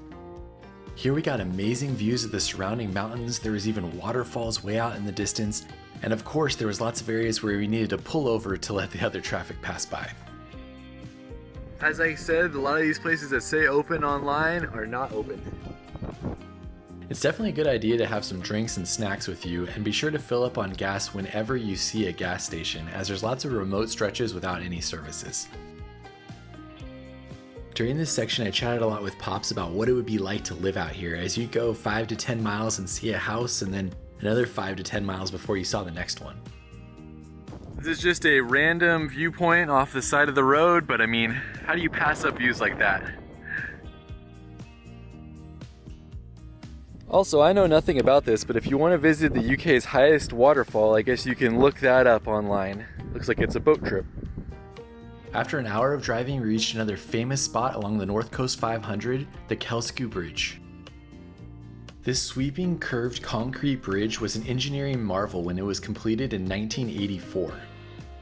Here we got amazing views of the surrounding mountains. There was even waterfalls way out in the distance, and of course there was lots of areas where we needed to pull over to let the other traffic pass by. As I said, a lot of these places that say open online are not open. It's definitely a good idea to have some drinks and snacks with you, and be sure to fill up on gas whenever you see a gas station, as there's lots of remote stretches without any services. During this section, I chatted a lot with Pops about what it would be like to live out here, as you go 5 to 10 miles and see a house, and then another 5 to 10 miles before you saw the next one. This is just a random viewpoint off the side of the road, but I mean, how do you pass up views like that? Also, I know nothing about this, but if you want to visit the UK's highest waterfall, I guess you can look that up online. Looks like it's a boat trip. After an hour of driving, we reached another famous spot along the North Coast 500, the Glasgow Bridge. This sweeping, curved concrete bridge was an engineering marvel when it was completed in 1984.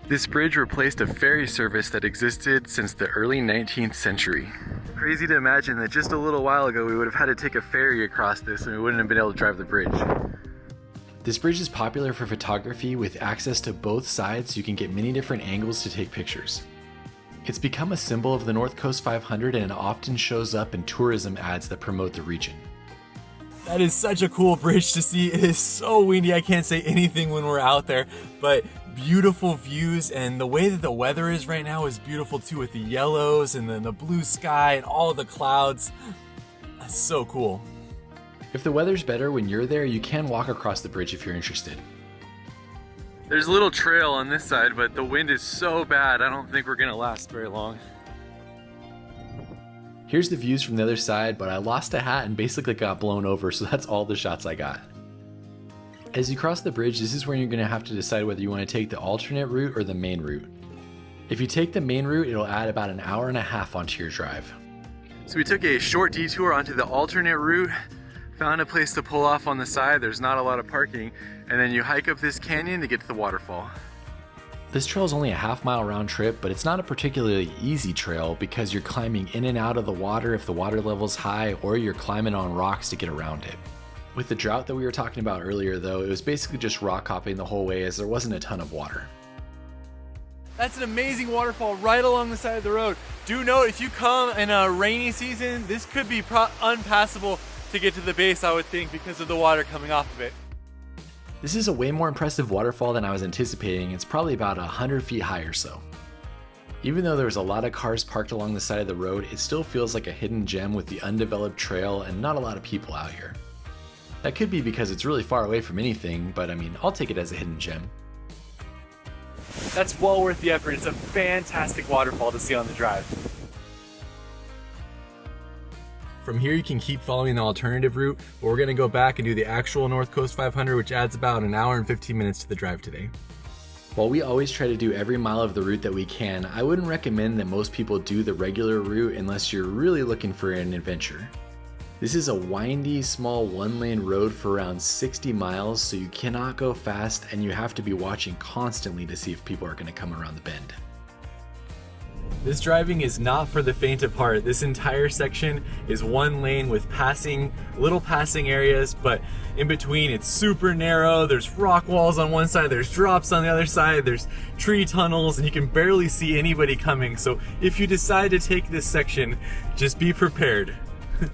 This bridge replaced a ferry service that existed since the early 19th century. Crazy to imagine that just a little while ago we would have had to take a ferry across this and we wouldn't have been able to drive the bridge. This bridge is popular for photography with access to both sides so you can get many different angles to take pictures. It's become a symbol of the North Coast 500 and it often shows up in tourism ads that promote the region. That is such a cool bridge to see. It is so windy, I can't say anything when we're out there, but beautiful views, and the way that the weather is right now is beautiful too, with the yellows and then the blue sky and all the clouds. That's so cool. If the weather's better when you're there, you can walk across the bridge if you're interested. There's a little trail on this side, but the wind is so bad, I don't think we're gonna last very long. Here's the views from the other side, but I lost a hat and basically got blown over, so that's all the shots I got. As you cross the bridge, this is where you're going to have to decide whether you want to take the alternate route or the main route. If you take the main route, it'll add about an hour and a half onto your drive. So we took a short detour onto the alternate route, found a place to pull off on the side, there's not a lot of parking, and then you hike up this canyon to get to the waterfall. This trail is only a half-mile round trip, but it's not a particularly easy trail because you're climbing in and out of the water if the water level's high, or you're climbing on rocks to get around it. With the drought that we were talking about earlier though, it was basically just rock hopping the whole way as there wasn't a ton of water. That's an amazing waterfall right along the side of the road. Do note, if you come in a rainy season, this could be unpassable to get to the base, I would think, because of the water coming off of it. This is a way more impressive waterfall than I was anticipating. It's probably about 100 feet high or so. Even though there's a lot of cars parked along the side of the road, it still feels like a hidden gem with the undeveloped trail and not a lot of people out here. That could be because it's really far away from anything, but I mean, I'll take it as a hidden gem. That's well worth the effort. It's a fantastic waterfall to see on the drive. From here you can keep following the alternative route, but we're going to go back and do the actual North Coast 500, which adds about an hour and 15 minutes to the drive today. While we always try to do every mile of the route that we can, I wouldn't recommend that most people do the regular route unless you're really looking for an adventure. This is a windy, small one-lane road for around 60 miles, so you cannot go fast and you have to be watching constantly to see if people are going to come around the bend. This driving is not for the faint of heart. This entire section is one lane with little passing areas, but in between it's super narrow. There's rock walls on one side, there's drops on the other side, there's tree tunnels, and you can barely see anybody coming. So if you decide to take this section, just be prepared.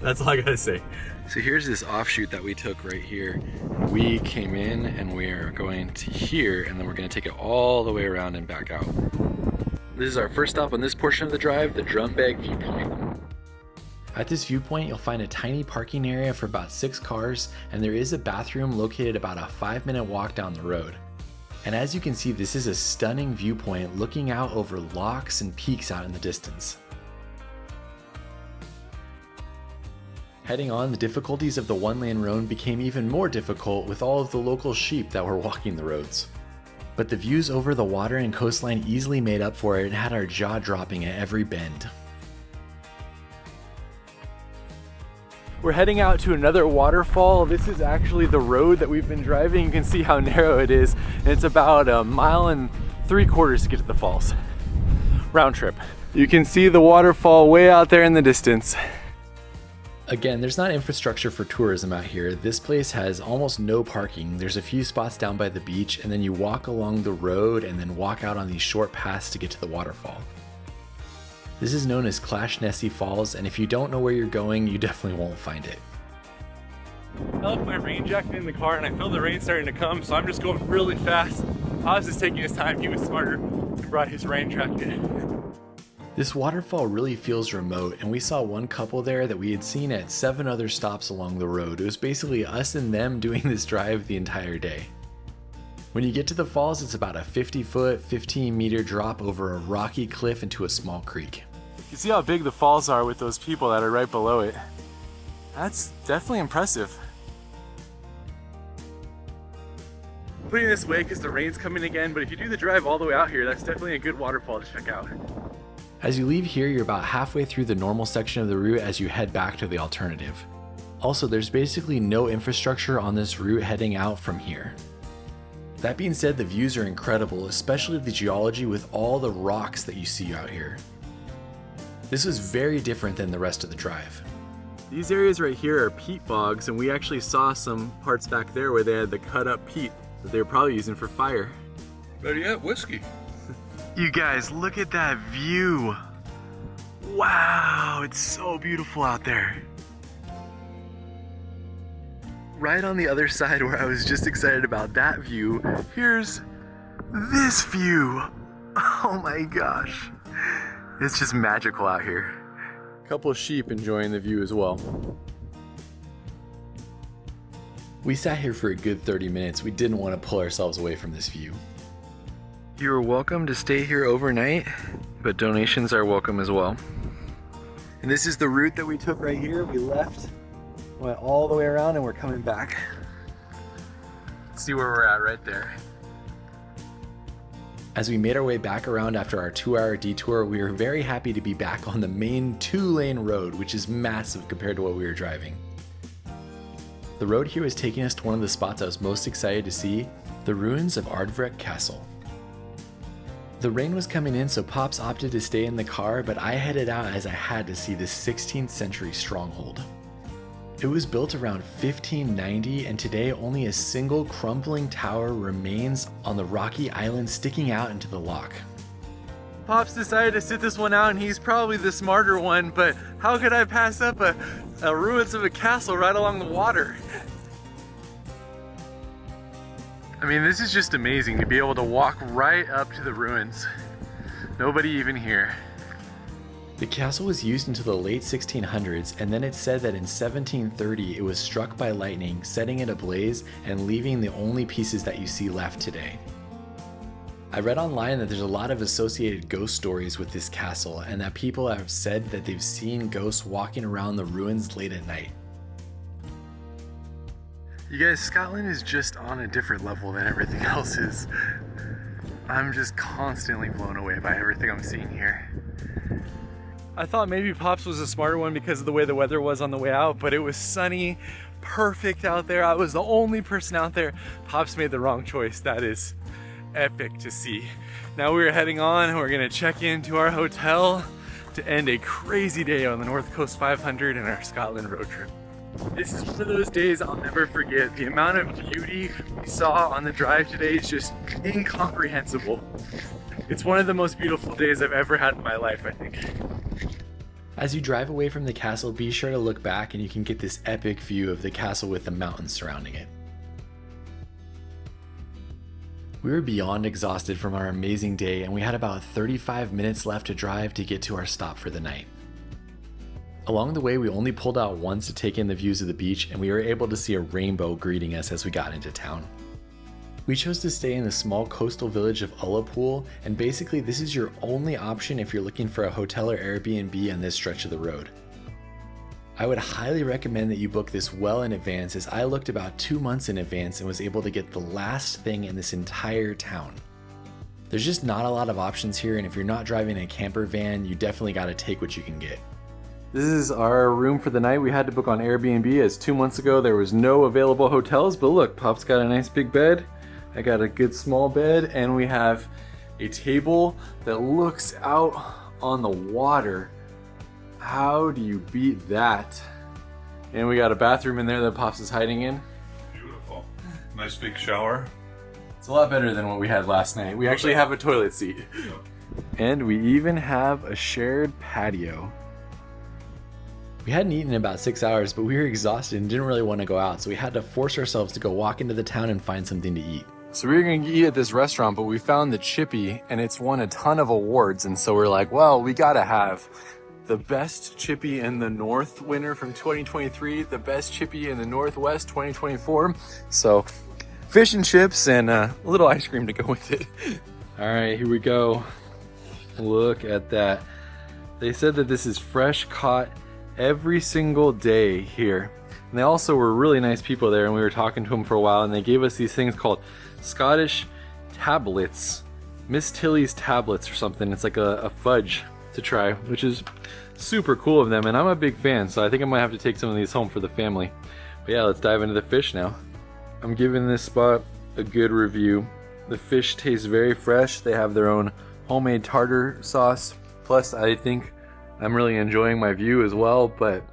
That's all I gotta say. So here's this offshoot that we took right here. We came in and we are going to here, and then we're gonna take it all the way around and back out. This is our first stop on this portion of the drive, the Drumbag viewpoint. At this viewpoint, you'll find a tiny parking area for about 6 cars, and there is a bathroom located about a 5-minute walk down the road. And as you can see, this is a stunning viewpoint looking out over lochs and peaks out in the distance. Heading on, the difficulties of the one-lane road became even more difficult with all of the local sheep that were walking the roads. But the views over the water and coastline easily made up for it and had our jaw dropping at every bend. We're heading out to another waterfall. This is actually the road that we've been driving. You can see how narrow it is. And it's about 1.75 miles to get to the falls. Round trip. You can see the waterfall way out there in the distance. Again, there's not infrastructure for tourism out here. This place has almost no parking. There's a few spots down by the beach, and then you walk along the road and then walk out on these short paths to get to the waterfall. This is known as Clash-Nessie Falls, and if you don't know where you're going, you definitely won't find it. I left my rain jacket in the car and I feel the rain starting to come, so I'm just going really fast. I was just taking his time. He was smarter and brought his rain jacket. This waterfall really feels remote, and we saw one couple there that we had seen at 7 other stops along the road. It was basically us and them doing this drive the entire day. When you get to the falls, it's about a 50-foot, 15-meter drop over a rocky cliff into a small creek. You can see how big the falls are with those people that are right below it. That's definitely impressive. Putting this away because the rain's coming again, but if you do the drive all the way out here, that's definitely a good waterfall to check out. As you leave here, you're about halfway through the normal section of the route as you head back to the alternative. Also, there's basically no infrastructure on this route heading out from here. That being said, the views are incredible, especially the geology with all the rocks that you see out here. This was very different than the rest of the drive. These areas right here are peat bogs, and we actually saw some parts back there where they had the cut up peat that they were probably using for fire. Better yet, whiskey. You guys, look at that view. Wow, it's so beautiful out there. Right on the other side where I was just excited about that view, Here's this view. Oh my gosh. it's just magical out here. A couple of sheep enjoying the view as well. We sat here for a good 30 minutes. We didn't want to pull ourselves away from this view. You're welcome to stay here overnight, but donations are welcome as well. And this is the route that we took right here. We left, went all the way around, and we're coming back. Let's see where we're at right there. As we made our way back around after our 2-hour detour, we were very happy to be back on the main 2-lane road, which is massive compared to what we were driving. The road here was taking us to one of the spots I was most excited to see, the ruins of Ardvreck Castle. The rain was coming in, so Pops opted to stay in the car, but I headed out as I had to see this 16th century stronghold. It was built around 1590, and today only a single crumbling tower remains on the rocky island sticking out into the loch. Pops decided to sit this one out, and he's probably the smarter one, but how could I pass up a ruins of a castle right along the water? I mean, this is just amazing to be able to walk right up to the ruins. Nobody even here. The castle was used until the late 1600s, and then it's said that in 1730 it was struck by lightning, setting it ablaze and leaving the only pieces that you see left today. I read online that there's a lot of associated ghost stories with this castle, and that people have said that they've seen ghosts walking around the ruins late at night. You guys, Scotland is just on a different level than everything else is. I'm just constantly blown away by everything I'm seeing here. I thought maybe Pops was a smarter one because of the way the weather was on the way out, but it was sunny, perfect out there. I was the only person out there. Pops made the wrong choice. That is epic to see. Now we're heading on, and we're gonna check into our hotel to end a crazy day on the North Coast 500 and our Scotland road trip. This is one of those days I'll never forget. The amount of beauty we saw on the drive today is just incomprehensible. It's one of the most beautiful days I've ever had in my life, I think. As you drive away from the castle, be sure to look back and you can get this epic view of the castle with the mountains surrounding it. We were beyond exhausted from our amazing day, and we had about 35 minutes left to drive to get to our stop for the night. Along the way, we only pulled out once to take in the views of the beach, and we were able to see a rainbow greeting us as we got into town. We chose to stay in the small coastal village of Ullapool, and basically this is your only option if you're looking for a hotel or Airbnb on this stretch of the road. I would highly recommend that you book this well in advance, as I looked about 2 months in advance and was able to get the last thing in this entire town. There's just not a lot of options here, and if you're not driving a camper van, you definitely got to take what you can get. This is our room for the night. We had to book on Airbnb, as 2 months ago there was no available hotels, but look, Pop's got a nice big bed. I got a good small bed, and we have a table that looks out on the water. How do you beat that? And we got a bathroom in there that Pops is hiding in. Beautiful. Nice big shower. It's a lot better than what we had last night. We actually have a toilet seat. And we even have a shared patio. We hadn't eaten in about 6 hours, but we were exhausted and didn't really want to go out, so we had to force ourselves to go walk into the town and find something to eat. So we were going to eat at this restaurant, but we found the chippy, and it's won a ton of awards, and so we're like, well, we gotta have the best chippy in the North winner from 2023, the best chippy in the Northwest 2024. So fish and chips and a little ice cream to go with it. All right, here we go. Look at that. They said that this is fresh caught every single day here. And they also were really nice people there, and we were talking to them for a while, and they gave us these things called Scottish tablets, Miss Tilly's tablets or something. It's like a fudge to try, which is super cool of them, and I'm a big fan, so I think I might have to take some of these home for the family. But yeah, let's dive into the fish now. I'm giving this spot a good review. The fish tastes very fresh. They have their own homemade tartar sauce. Plus, I think I'm really enjoying my view as well, but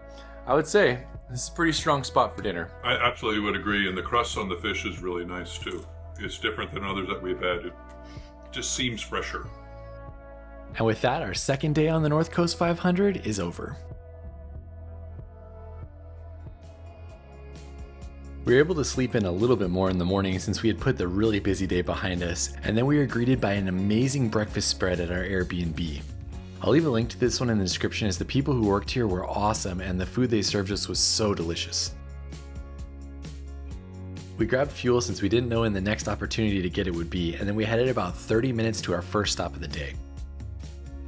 I would say this is a pretty strong spot for dinner. I absolutely would agree, and the crust on the fish is really nice too. It's different than others that we've had. It just seems fresher. And with that, our second day on the North Coast 500 is over. We were able to sleep in a little bit more in the morning since we had put the really busy day behind us, and then we were greeted by an amazing breakfast spread at our Airbnb. I'll leave a link to this one in the description, as the people who worked here were awesome and the food they served us was so delicious. We grabbed fuel since we didn't know when the next opportunity to get it would be, and then we headed about 30 minutes to our first stop of the day.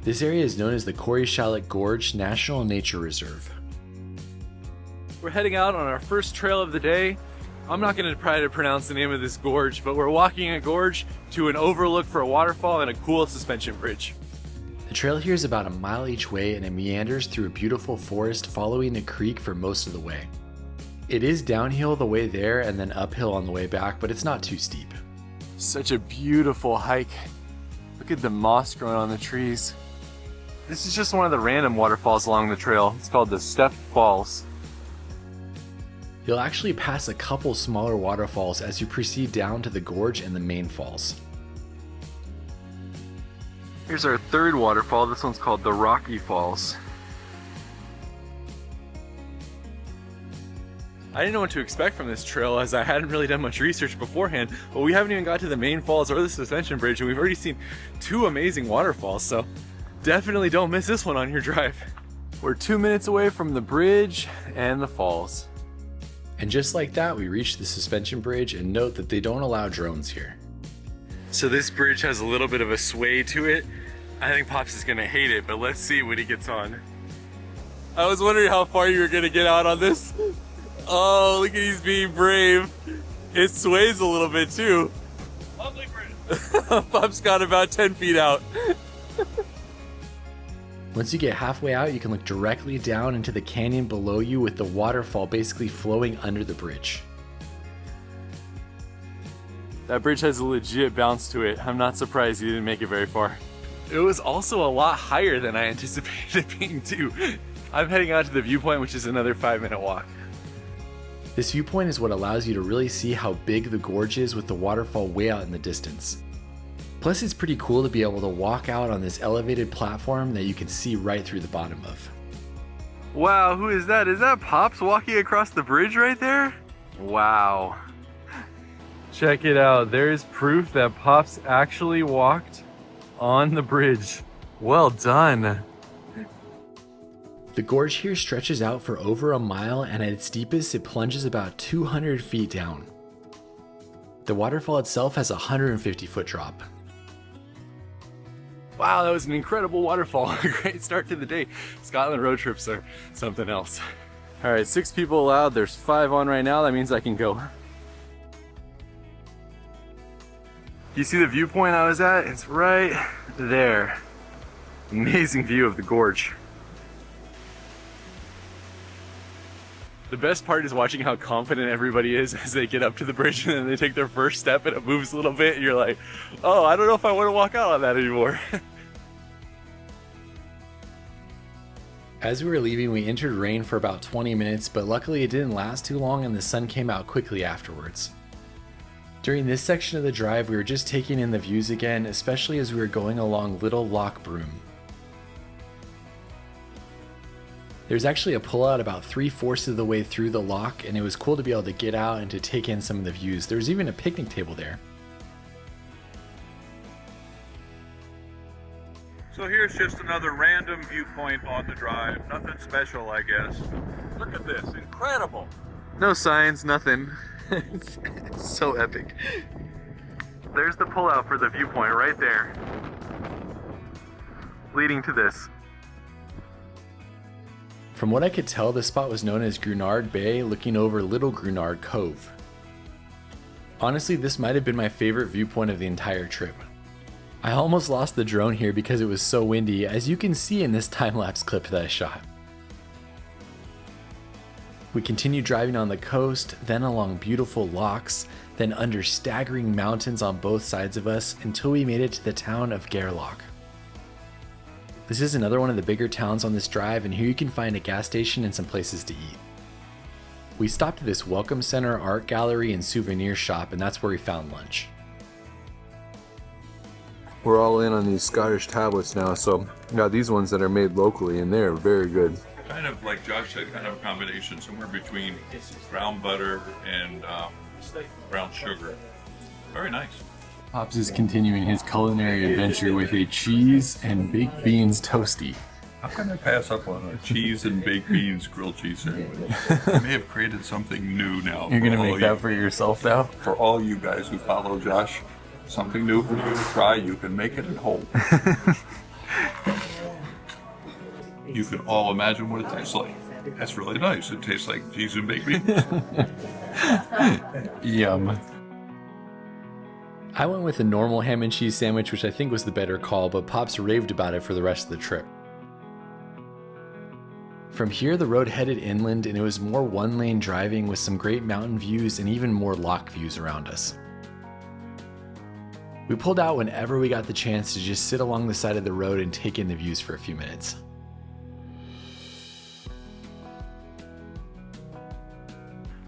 This area is known as the Corrie Gorge National Nature Reserve. We're heading out on our first trail of the day. I'm not going to try to pronounce the name of this gorge, but we're walking a gorge to an overlook for a waterfall and a cool suspension bridge. The trail here is about a mile each way and it meanders through a beautiful forest following a creek for most of the way. It is downhill the way there and then uphill on the way back, but it's not too steep. Such a beautiful hike. Look at the moss growing on the trees. This is just one of the random waterfalls along the trail. It's called the Step Falls. You'll actually pass a couple smaller waterfalls as you proceed down to the gorge and the main falls. Here's our third waterfall. This one's called the Rocky Falls. I didn't know what to expect from this trail as I hadn't really done much research beforehand, but we haven't even got to the main falls or the suspension bridge and we've already seen two amazing waterfalls, so definitely don't miss this one on your drive. We're 2 minutes away from the bridge and the falls. And just like that, we reach the suspension bridge, and note that they don't allow drones here. So this bridge has a little bit of a sway to it. I think Pops is gonna hate it, but let's see when he gets on. I was wondering how far you were gonna get out on this. Oh, look at he's being brave. It sways a little bit too. Lovely bridge. Pops got about 10 feet out. Once you get halfway out, you can look directly down into the canyon below you with the waterfall basically flowing under the bridge. That bridge has a legit bounce to it. I'm not surprised you didn't make it very far. It was also a lot higher than I anticipated it being too. I'm heading out to the viewpoint, which is another 5-minute walk. This viewpoint is what allows you to really see how big the gorge is with the waterfall way out in the distance. Plus, it's pretty cool to be able to walk out on this elevated platform that you can see right through the bottom of. Wow, who is that? Is that Pops walking across the bridge right there? Wow. Check it out. There's proof that Pops actually walked on the bridge. Well done. The gorge here stretches out for over a mile, and at its deepest it plunges about 200 feet down. The waterfall itself has a 150-foot drop. Wow, that was an incredible waterfall. A great start to the day. Scotland road trips are something else. All right, 6 people allowed. There's 5 on right now. That means I can go. You see the viewpoint I was at? It's right there. Amazing view of the gorge. The best part is watching how confident everybody is as they get up to the bridge and then they take their first step and it moves a little bit and you're like, oh, I don't know if I want to walk out on that anymore. As we were leaving, we entered rain for about 20 minutes, but luckily it didn't last too long and the sun came out quickly afterwards. During this section of the drive, we were just taking in the views again, especially as we were going along Little Loch Broom. There's actually a pullout about 3/4 of the way through the loch, and it was cool to be able to get out and to take in some of the views. There was even a picnic table there. So here's just another random viewpoint on the drive. Nothing special, I guess. Look at this, incredible. No signs, nothing. It's so epic. There's the pullout for the viewpoint right there, leading to this. From what I could tell, this spot was known as Grunard Bay, looking over Little Grunard Cove. Honestly, this might have been my favorite viewpoint of the entire trip. I almost lost the drone here because it was so windy, as you can see in this time-lapse clip that I shot. We continued driving on the coast, then along beautiful lochs, then under staggering mountains on both sides of us until we made it to the town of Gairloch. This is another one of the bigger towns on this drive, and here you can find a gas station and some places to eat. We stopped at this welcome center, art gallery, and souvenir shop, and that's where we found lunch. We're all in on these Scottish tablets now, so got these ones that are made locally, and they're very good. Kind of like Josh said, kind of a combination somewhere between brown butter and brown sugar. Very nice. Pops is continuing his culinary adventure with a cheese and baked beans toasty. How can I pass up on a cheese and baked beans grilled cheese sandwich? I may have created something new now. You're gonna make that for yourself now? For all you guys who follow Josh, something new for you to try. You can make it at home. you can all imagine what it tastes like. That's really nice. It tastes like cheese and baked beans. Yum. I went with a normal ham and cheese sandwich, which I think was the better call, but Pops raved about it for the rest of the trip. From here, the road headed inland, and it was more one-lane driving with some great mountain views and even more loch views around us. We pulled out whenever we got the chance to just sit along the side of the road and take in the views for a few minutes.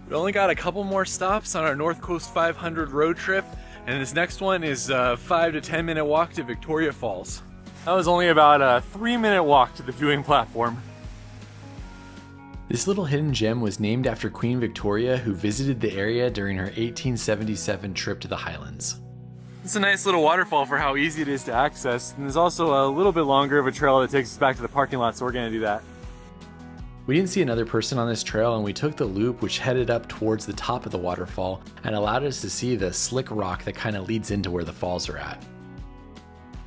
We only got a couple more stops on our North Coast 500 road trip, and this next one is a 5 to 10 minute walk to Victoria Falls. That was only about a 3-minute walk to the viewing platform. This little hidden gem was named after Queen Victoria, who visited the area during her 1877 trip to the Highlands. It's a nice little waterfall for how easy it is to access, and there's also a little bit longer of a trail that takes us back to the parking lot, so we're gonna do that. We didn't see another person on this trail, and we took the loop which headed up towards the top of the waterfall and allowed us to see the slick rock that kind of leads into where the falls are at.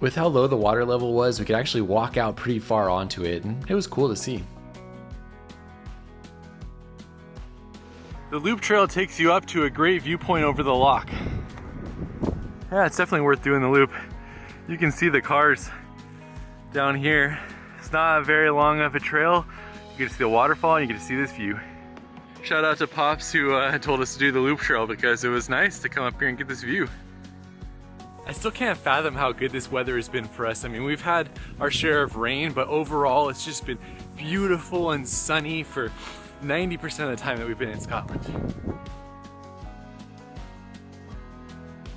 With how low the water level was, we could actually walk out pretty far onto it, and it was cool to see. The loop trail takes you up to a great viewpoint over the loch. Yeah, it's definitely worth doing the loop. You can see the cars down here. It's not very long of a trail. You get to see the waterfall and you get to see this view. Shout out to Pops who told us to do the loop trail because it was nice to come up here and get this view. I still can't fathom how good this weather has been for us. I mean, we've had our share of rain, but overall it's just been beautiful and sunny for 90% of the time that we've been in Scotland.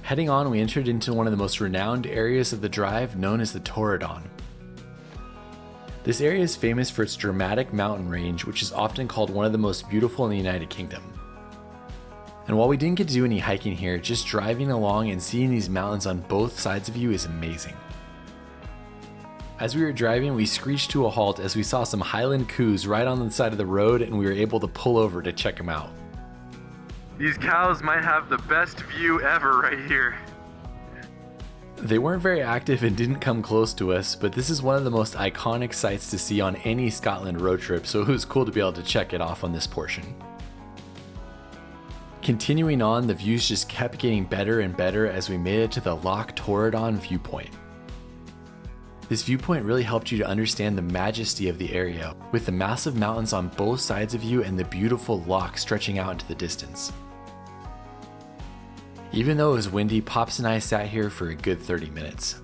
Heading on, we entered into one of the most renowned areas of the drive, known as the Torridon. This area is famous for its dramatic mountain range, which is often called one of the most beautiful in the United Kingdom. And while we didn't get to do any hiking here, just driving along and seeing these mountains on both sides of you is amazing. As we were driving, we screeched to a halt as we saw some Highland coos right on the side of the road, and we were able to pull over to check them out. These cows might have the best view ever right here. They weren't very active and didn't come close to us, but this is one of the most iconic sights to see on any Scotland road trip, so it was cool to be able to check it off on this portion. Continuing on, the views just kept getting better and better as we made it to the Loch Torridon viewpoint. This viewpoint really helped you to understand the majesty of the area, with the massive mountains on both sides of you and the beautiful loch stretching out into the distance. Even though it was windy, Pops and I sat here for a good 30 minutes.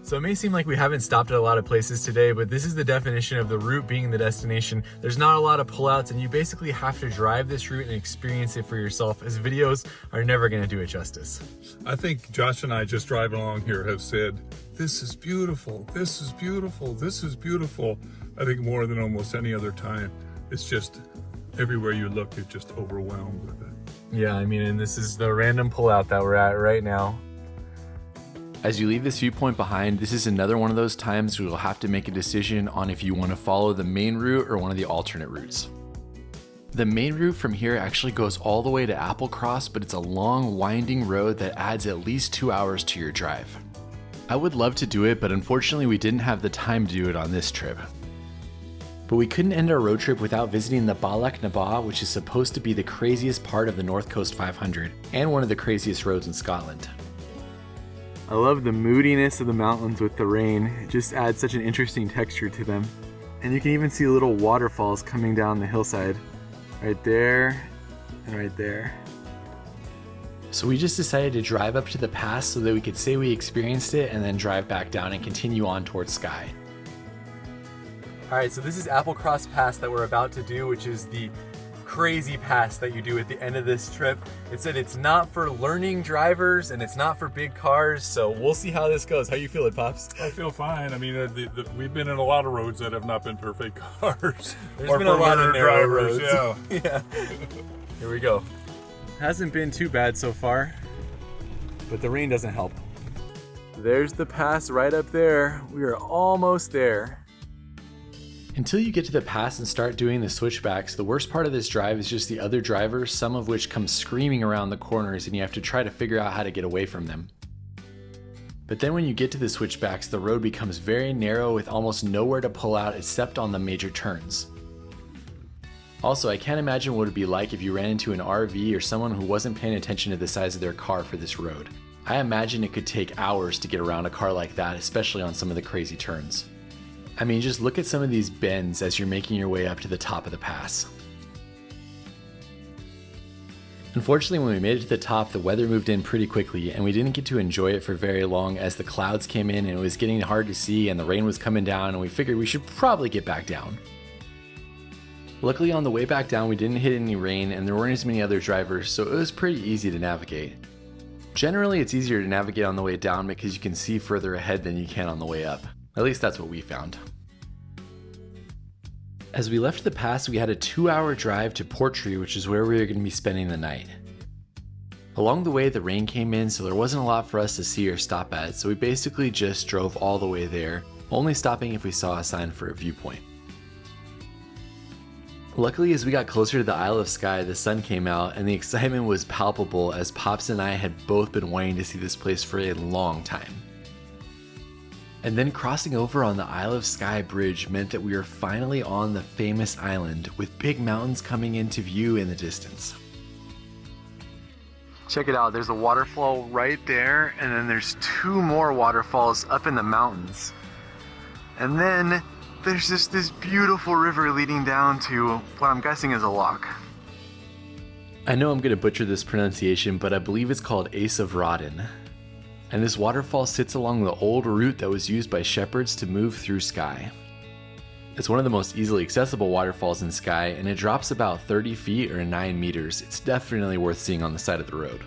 So it may seem like we haven't stopped at a lot of places today, but this is the definition of the route being the destination. There's not a lot of pullouts, and you basically have to drive this route and experience it for yourself, as videos are never going to do it justice. I think Josh and I just driving along here have said, this is beautiful, this is beautiful, this is beautiful. I think more than almost any other time. It's just everywhere you look, you're just overwhelmed with it. Yeah, I mean, and this is the random pullout that we're at right now. As you leave this viewpoint behind, this is another one of those times where you'll have to make a decision on if you want to follow the main route or one of the alternate routes. The main route from here actually goes all the way to Applecross, but it's a long, winding road that adds at least 2 hours to your drive. I would love to do it, but unfortunately we didn't have the time to do it on this trip. But we couldn't end our road trip without visiting the Balac na Ba, which is supposed to be the craziest part of the North Coast 500 and one of the craziest roads in Scotland. I love the moodiness of the mountains with the rain. It just adds such an interesting texture to them. And you can even see little waterfalls coming down the hillside. Right there and right there. So we just decided to drive up to the pass so that we could say we experienced it and then drive back down and continue on towards Skye. Alright, so this is Applecross Pass that we're about to do, which is the crazy pass that you do at the end of this trip. It said it's not for learning drivers and it's not for big cars, so we'll see how this goes. How you feeling, Pops? I feel fine. I mean, we've been in a lot of roads that have not been perfect cars. There's been a lot of narrow roads. Yeah. Yeah. Here we go. Hasn't been too bad so far, but the rain doesn't help. There's the pass right up there. We are almost there. Until you get to the pass and start doing the switchbacks, the worst part of this drive is just the other drivers, some of which come screaming around the corners and you have to try to figure out how to get away from them. But then when you get to the switchbacks, the road becomes very narrow with almost nowhere to pull out except on the major turns. Also, I can't imagine what it would be like if you ran into an RV or someone who wasn't paying attention to the size of their car for this road. I imagine it could take hours to get around a car like that, especially on some of the crazy turns. I mean, just look at some of these bends as you're making your way up to the top of the pass. Unfortunately, when we made it to the top, the weather moved in pretty quickly and we didn't get to enjoy it for very long as the clouds came in and it was getting hard to see and the rain was coming down and we figured we should probably get back down. Luckily on the way back down we didn't hit any rain and there weren't as many other drivers, so it was pretty easy to navigate. Generally it's easier to navigate on the way down because you can see further ahead than you can on the way up. At least that's what we found. As we left the pass, we had a 2-hour drive to Portree, which is where we were going to be spending the night. Along the way, the rain came in, so there wasn't a lot for us to see or stop at, so we basically just drove all the way there, only stopping if we saw a sign for a viewpoint. Luckily, as we got closer to the Isle of Skye, the sun came out and the excitement was palpable as Pops and I had both been wanting to see this place for a long time. And then crossing over on the Isle of Skye bridge meant that we were finally on the famous island with big mountains coming into view in the distance. Check it out, there's a waterfall right there and then there's 2 more waterfalls up in the mountains. And then there's just this beautiful river leading down to what I'm guessing is a loch. I know I'm going to butcher this pronunciation, but I believe it's called Isle of Skye. And this waterfall sits along the old route that was used by shepherds to move through Skye. It's one of the most easily accessible waterfalls in Skye, and it drops about 30 feet or 9 meters. It's definitely worth seeing on the side of the road.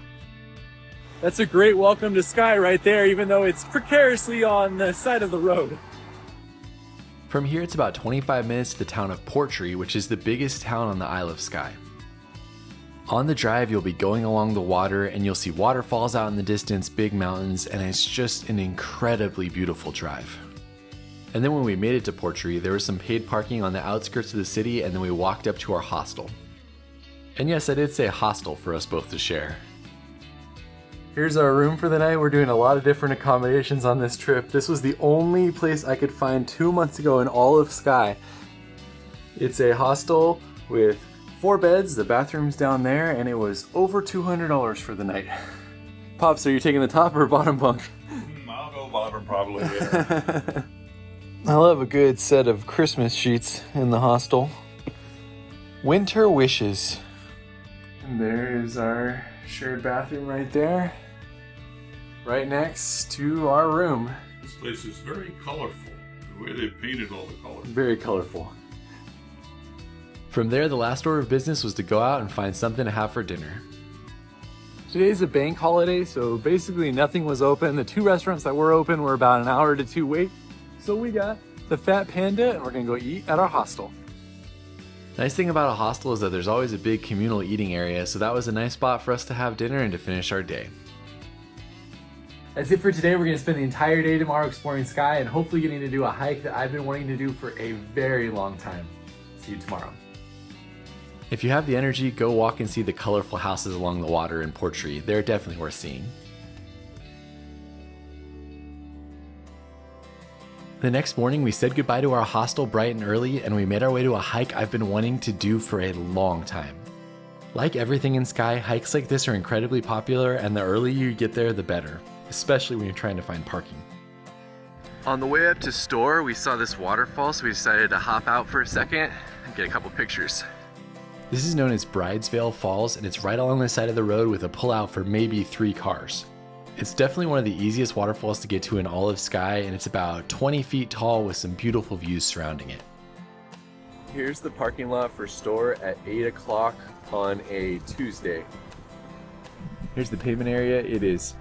That's a great welcome to Skye right there, even though it's precariously on the side of the road. From here, it's about 25 minutes to the town of Portree, which is the biggest town on the Isle of Skye. On the drive, you'll be going along the water and you'll see waterfalls out in the distance, big mountains, and it's just an incredibly beautiful drive. And then when we made it to Portree, there was some paid parking on the outskirts of the city and then we walked up to our hostel. And yes, I did say hostel for us both to share. Here's our room for the night. We're doing a lot of different accommodations on this trip. This was the only place I could find 2 months ago in all of Skye. It's a hostel with 4 beds, the bathroom's down there, and it was over $200 for the night. Pops, are you taking the top or bottom bunk? I'll go bottom probably, yeah. I love a good set of Christmas sheets in the hostel. Winter wishes. And there's our shared bathroom right there, right next to our room. This place is very colorful, the way they painted all the colors. Very colorful. From there, the last order of business was to go out and find something to have for dinner. Today's a bank holiday, so basically nothing was open. The 2 restaurants that were open were about an hour to 2 wait. So we got the Fat Panda and we're gonna go eat at our hostel. Nice thing about a hostel is that there's always a big communal eating area, so that was a nice spot for us to have dinner and to finish our day. That's it for today. We're gonna spend the entire day tomorrow exploring Skye and hopefully getting to do a hike that I've been wanting to do for a very long time. See you tomorrow. If you have the energy, go walk and see the colorful houses along the water in Portree. They're definitely worth seeing. The next morning, we said goodbye to our hostel bright and early, and we made our way to a hike I've been wanting to do for a long time. Like everything in Skye, hikes like this are incredibly popular, and the earlier you get there, the better, especially when you're trying to find parking. On the way up to Store, we saw this waterfall, so we decided to hop out for a second and get a couple pictures. This is known as Bridesvale Falls, and it's right along the side of the road with a pullout for maybe 3 cars. It's definitely one of the easiest waterfalls to get to in all of Skye, and it's about 20 feet tall with some beautiful views surrounding it. Here's the parking lot for Store at 8 o'clock on a Tuesday. Here's the pavement area. It is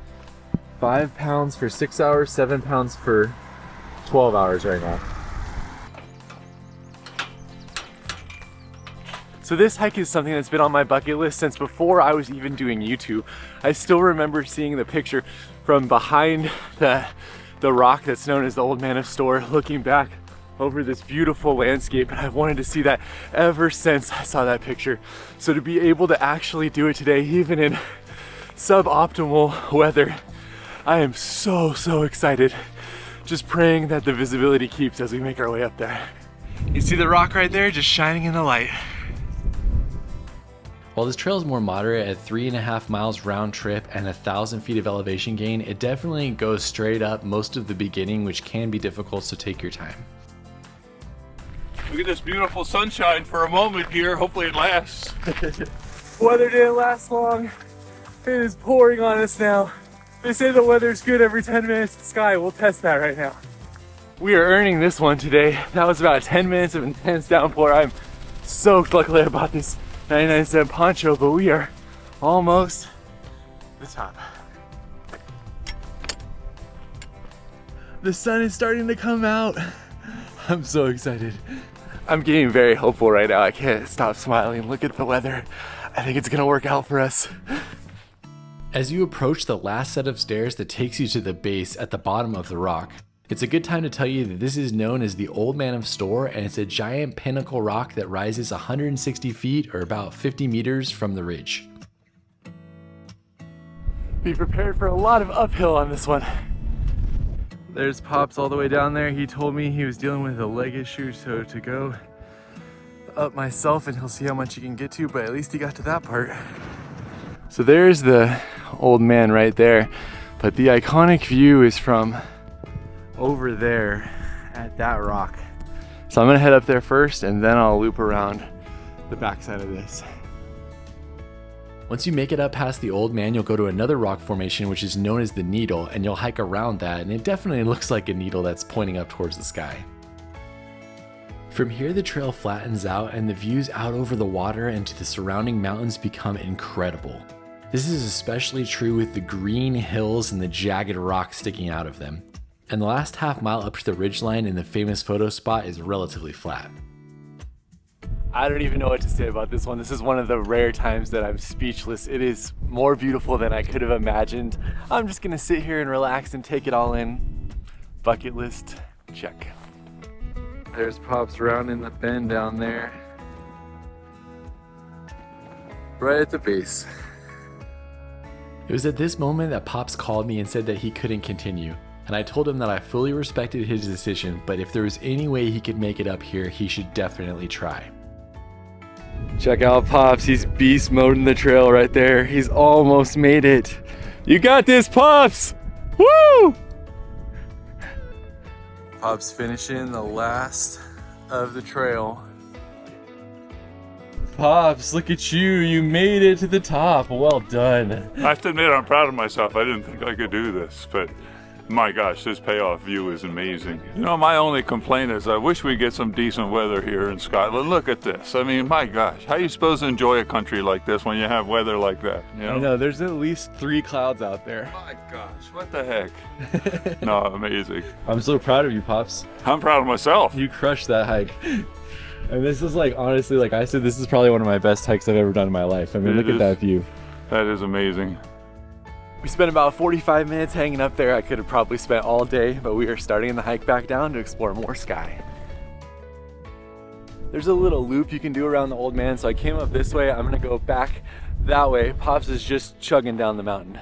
£5 for 6 hours, £7 for 12 hours right now. So this hike is something that's been on my bucket list since before I was even doing YouTube. I still remember seeing the picture from behind the rock that's known as the Old Man of Store, looking back over this beautiful landscape, and I've wanted to see that ever since I saw that picture. So to be able to actually do it today, even in suboptimal weather, I am so excited. Just praying that the visibility keeps as we make our way up there. You see the rock right there just shining in the light. While this trail is more moderate at 3.5 miles round trip and 1,000 feet of elevation gain, it definitely goes straight up most of the beginning, which can be difficult, so take your time. Look at this beautiful sunshine for a moment here. Hopefully it lasts. Weather didn't last long. It is pouring on us now. They say the weather's good every 10 minutes at Skye. We'll test that right now. We are earning this one today. That was about 10 minutes of intense downpour. I'm soaked. Luckily I bought this 99-cent poncho, but we are almost the top. The sun is starting to come out. I'm so excited. I'm getting very hopeful right now. I can't stop smiling. Look at the weather. I think it's gonna work out for us. As you approach the last set of stairs that takes you to the base at the bottom of the rock, it's a good time to tell you that this is known as the Old Man of Store, and it's a giant pinnacle rock that rises 160 feet or about 50 meters from the ridge. Be prepared for a lot of uphill on this one. There's Pops all the way down there. He told me he was dealing with a leg issue, so to go up myself and he'll see how much he can get to, but at least he got to that part. So there's the Old Man right there, but the iconic view is from over there at that rock. So I'm gonna head up there first and then I'll loop around the backside of this. Once you make it up past the Old Man, you'll go to another rock formation which is known as the Needle, and you'll hike around that, and it definitely looks like a needle that's pointing up towards the sky. From here the trail flattens out and the views out over the water and to the surrounding mountains become incredible. This is especially true with the green hills and the jagged rocks sticking out of them. And the last half mile up to the ridgeline in the famous photo spot is relatively flat. I don't even know what to say about this one. This is one of the rare times that I'm speechless. It is more beautiful than I could have imagined. I'm just gonna sit here and relax and take it all in. Bucket list, check. There's Pops rounding the bend down there. Right at the base. It was at this moment that Pops called me and said that he couldn't continue, and I told him that I fully respected his decision, but if there was any way he could make it up here, he should definitely try. Check out Pops, he's beast moding the trail right there. He's almost made it. You got this, Pops! Woo! Pops finishing the last of the trail. Pops, look at you. You made it to the top. Well done. I have to admit, I'm proud of myself. I didn't think I could do this, but my gosh, this payoff view is amazing. You know, my only complaint is I wish we get some decent weather here in Scotland. Look at this. I mean, my gosh, how are you supposed to enjoy a country like this when you have weather like that? You know? I know, there's at least 3 clouds out there. My gosh, what the heck? No, amazing. I'm so proud of you, Pops. I'm proud of myself. You crushed that hike. And this is like, honestly, like I said, this is probably one of my best hikes I've ever done in my life. I mean, look at that view. That is amazing. We spent about 45 minutes hanging up there. I could have probably spent all day, but we are starting the hike back down to explore more Skye. There's a little loop you can do around the Old Man, so I came up this way. I'm gonna go back that way. Pops is just chugging down the mountain.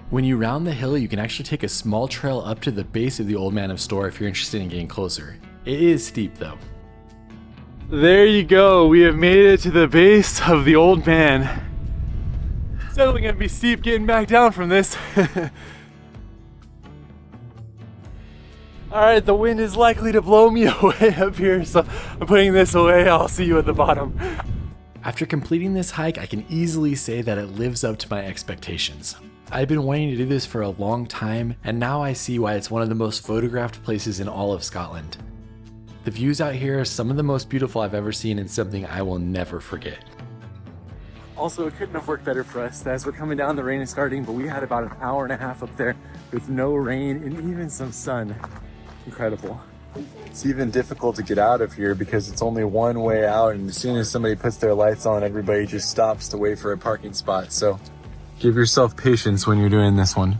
When you round the hill, you can actually take a small trail up to the base of the Old Man of Store if you're interested in getting closer. It is steep though. There you go. We have made it to the base of the Old Man. It's definitely gonna be steep getting back down from this. All right, the wind is likely to blow me away up here, so I'm putting this away. I'll see you at the bottom. After completing this hike, I can easily say that it lives up to my expectations. I've been wanting to do this for a long time, and now I see why it's one of the most photographed places in all of Scotland. The views out here are some of the most beautiful I've ever seen and something I will never forget. Also, it couldn't have worked better for us. As we're coming down, the rain is starting, but we had about an hour and a half up there with no rain and even some sun. Incredible. It's even difficult to get out of here because it's only one way out, and as soon as somebody puts their lights on, everybody just stops to wait for a parking spot. So give yourself patience when you're doing this one.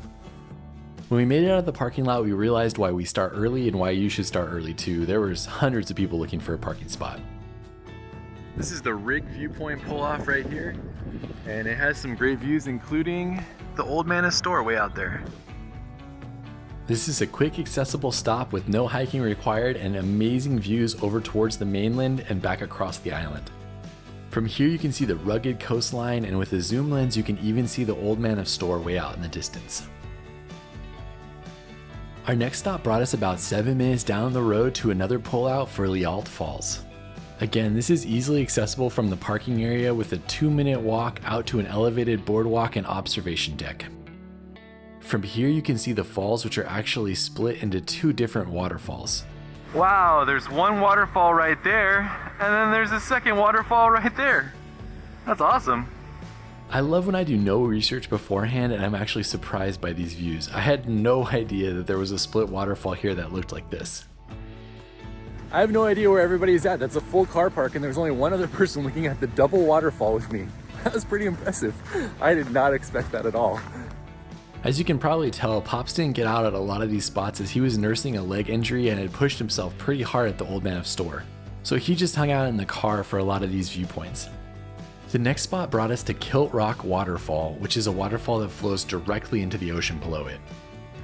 When we made it out of the parking lot, we realized why we start early and why you should start early too. There was hundreds of people looking for a parking spot. This is the Rig Viewpoint pull-off right here, and it has some great views, including the Old Man of Store way out there. This is a quick, accessible stop with no hiking required and amazing views over towards the mainland and back across the island. From here you can see the rugged coastline, and with a zoom lens you can even see the Old Man of Store way out in the distance. Our next stop brought us about 7 minutes down the road to another pullout for Lialt Falls. Again, this is easily accessible from the parking area with a 2-minute walk out to an elevated boardwalk and observation deck. From here you can see the falls, which are actually split into 2 different waterfalls. Wow, there's one waterfall right there, and then there's a second waterfall right there. That's awesome. I love when I do no research beforehand and I'm actually surprised by these views. I had no idea that there was a split waterfall here that looked like this. I have no idea where everybody is at. That's a full car park and there's only one other person looking at the double waterfall with me. That was pretty impressive. I did not expect that at all. As you can probably tell, Pops didn't get out at a lot of these spots as he was nursing a leg injury and had pushed himself pretty hard at the Old Man of Store. So he just hung out in the car for a lot of these viewpoints. The next spot brought us to Kilt Rock Waterfall, which is a waterfall that flows directly into the ocean below it.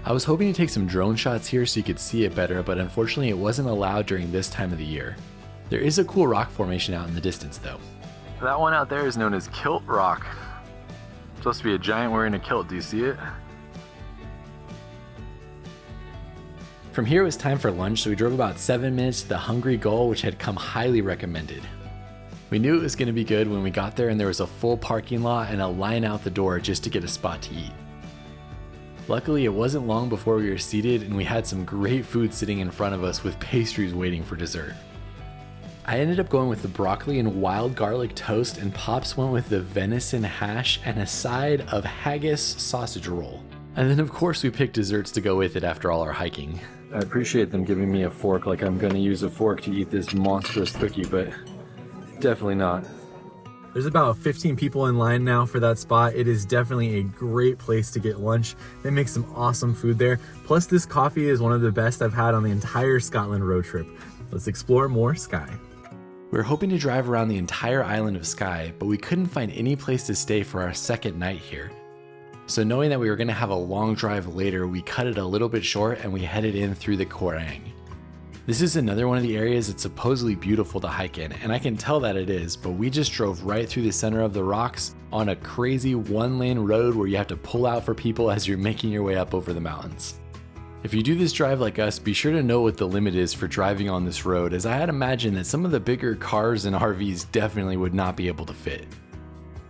I was hoping to take some drone shots here so you could see it better, but unfortunately it wasn't allowed during this time of the year. There is a cool rock formation out in the distance though. That one out there is known as Kilt Rock. Supposed to be a giant wearing a kilt, do you see it? From here it was time for lunch, so we drove about 7 minutes to the Hungry Gull, which had come highly recommended. We knew it was going to be good when we got there and there was a full parking lot and a line out the door just to get a spot to eat. Luckily, it wasn't long before we were seated and we had some great food sitting in front of us with pastries waiting for dessert. I ended up going with the broccoli and wild garlic toast, and Pops went with the venison hash and a side of haggis sausage roll. And then of course we picked desserts to go with it after all our hiking. I appreciate them giving me a fork like I'm going to use a fork to eat this monstrous cookie, but definitely not. There's about 15 people in line now for that spot. It is definitely a great place to get lunch. They make some awesome food there. Plus this coffee is one of the best I've had on the entire Scotland road trip. Let's explore more Skye. We were hoping to drive around the entire island of Skye, but we couldn't find any place to stay for our second night here. So knowing that we were going to have a long drive later, we cut it a little bit short and we headed in through the Quorang. This is another one of the areas that's supposedly beautiful to hike in, and I can tell that it is, but we just drove right through the center of the rocks on a crazy 1-lane road where you have to pull out for people as you're making your way up over the mountains. If you do this drive like us, be sure to know what the limit is for driving on this road, as I had imagined that some of the bigger cars and RVs definitely would not be able to fit.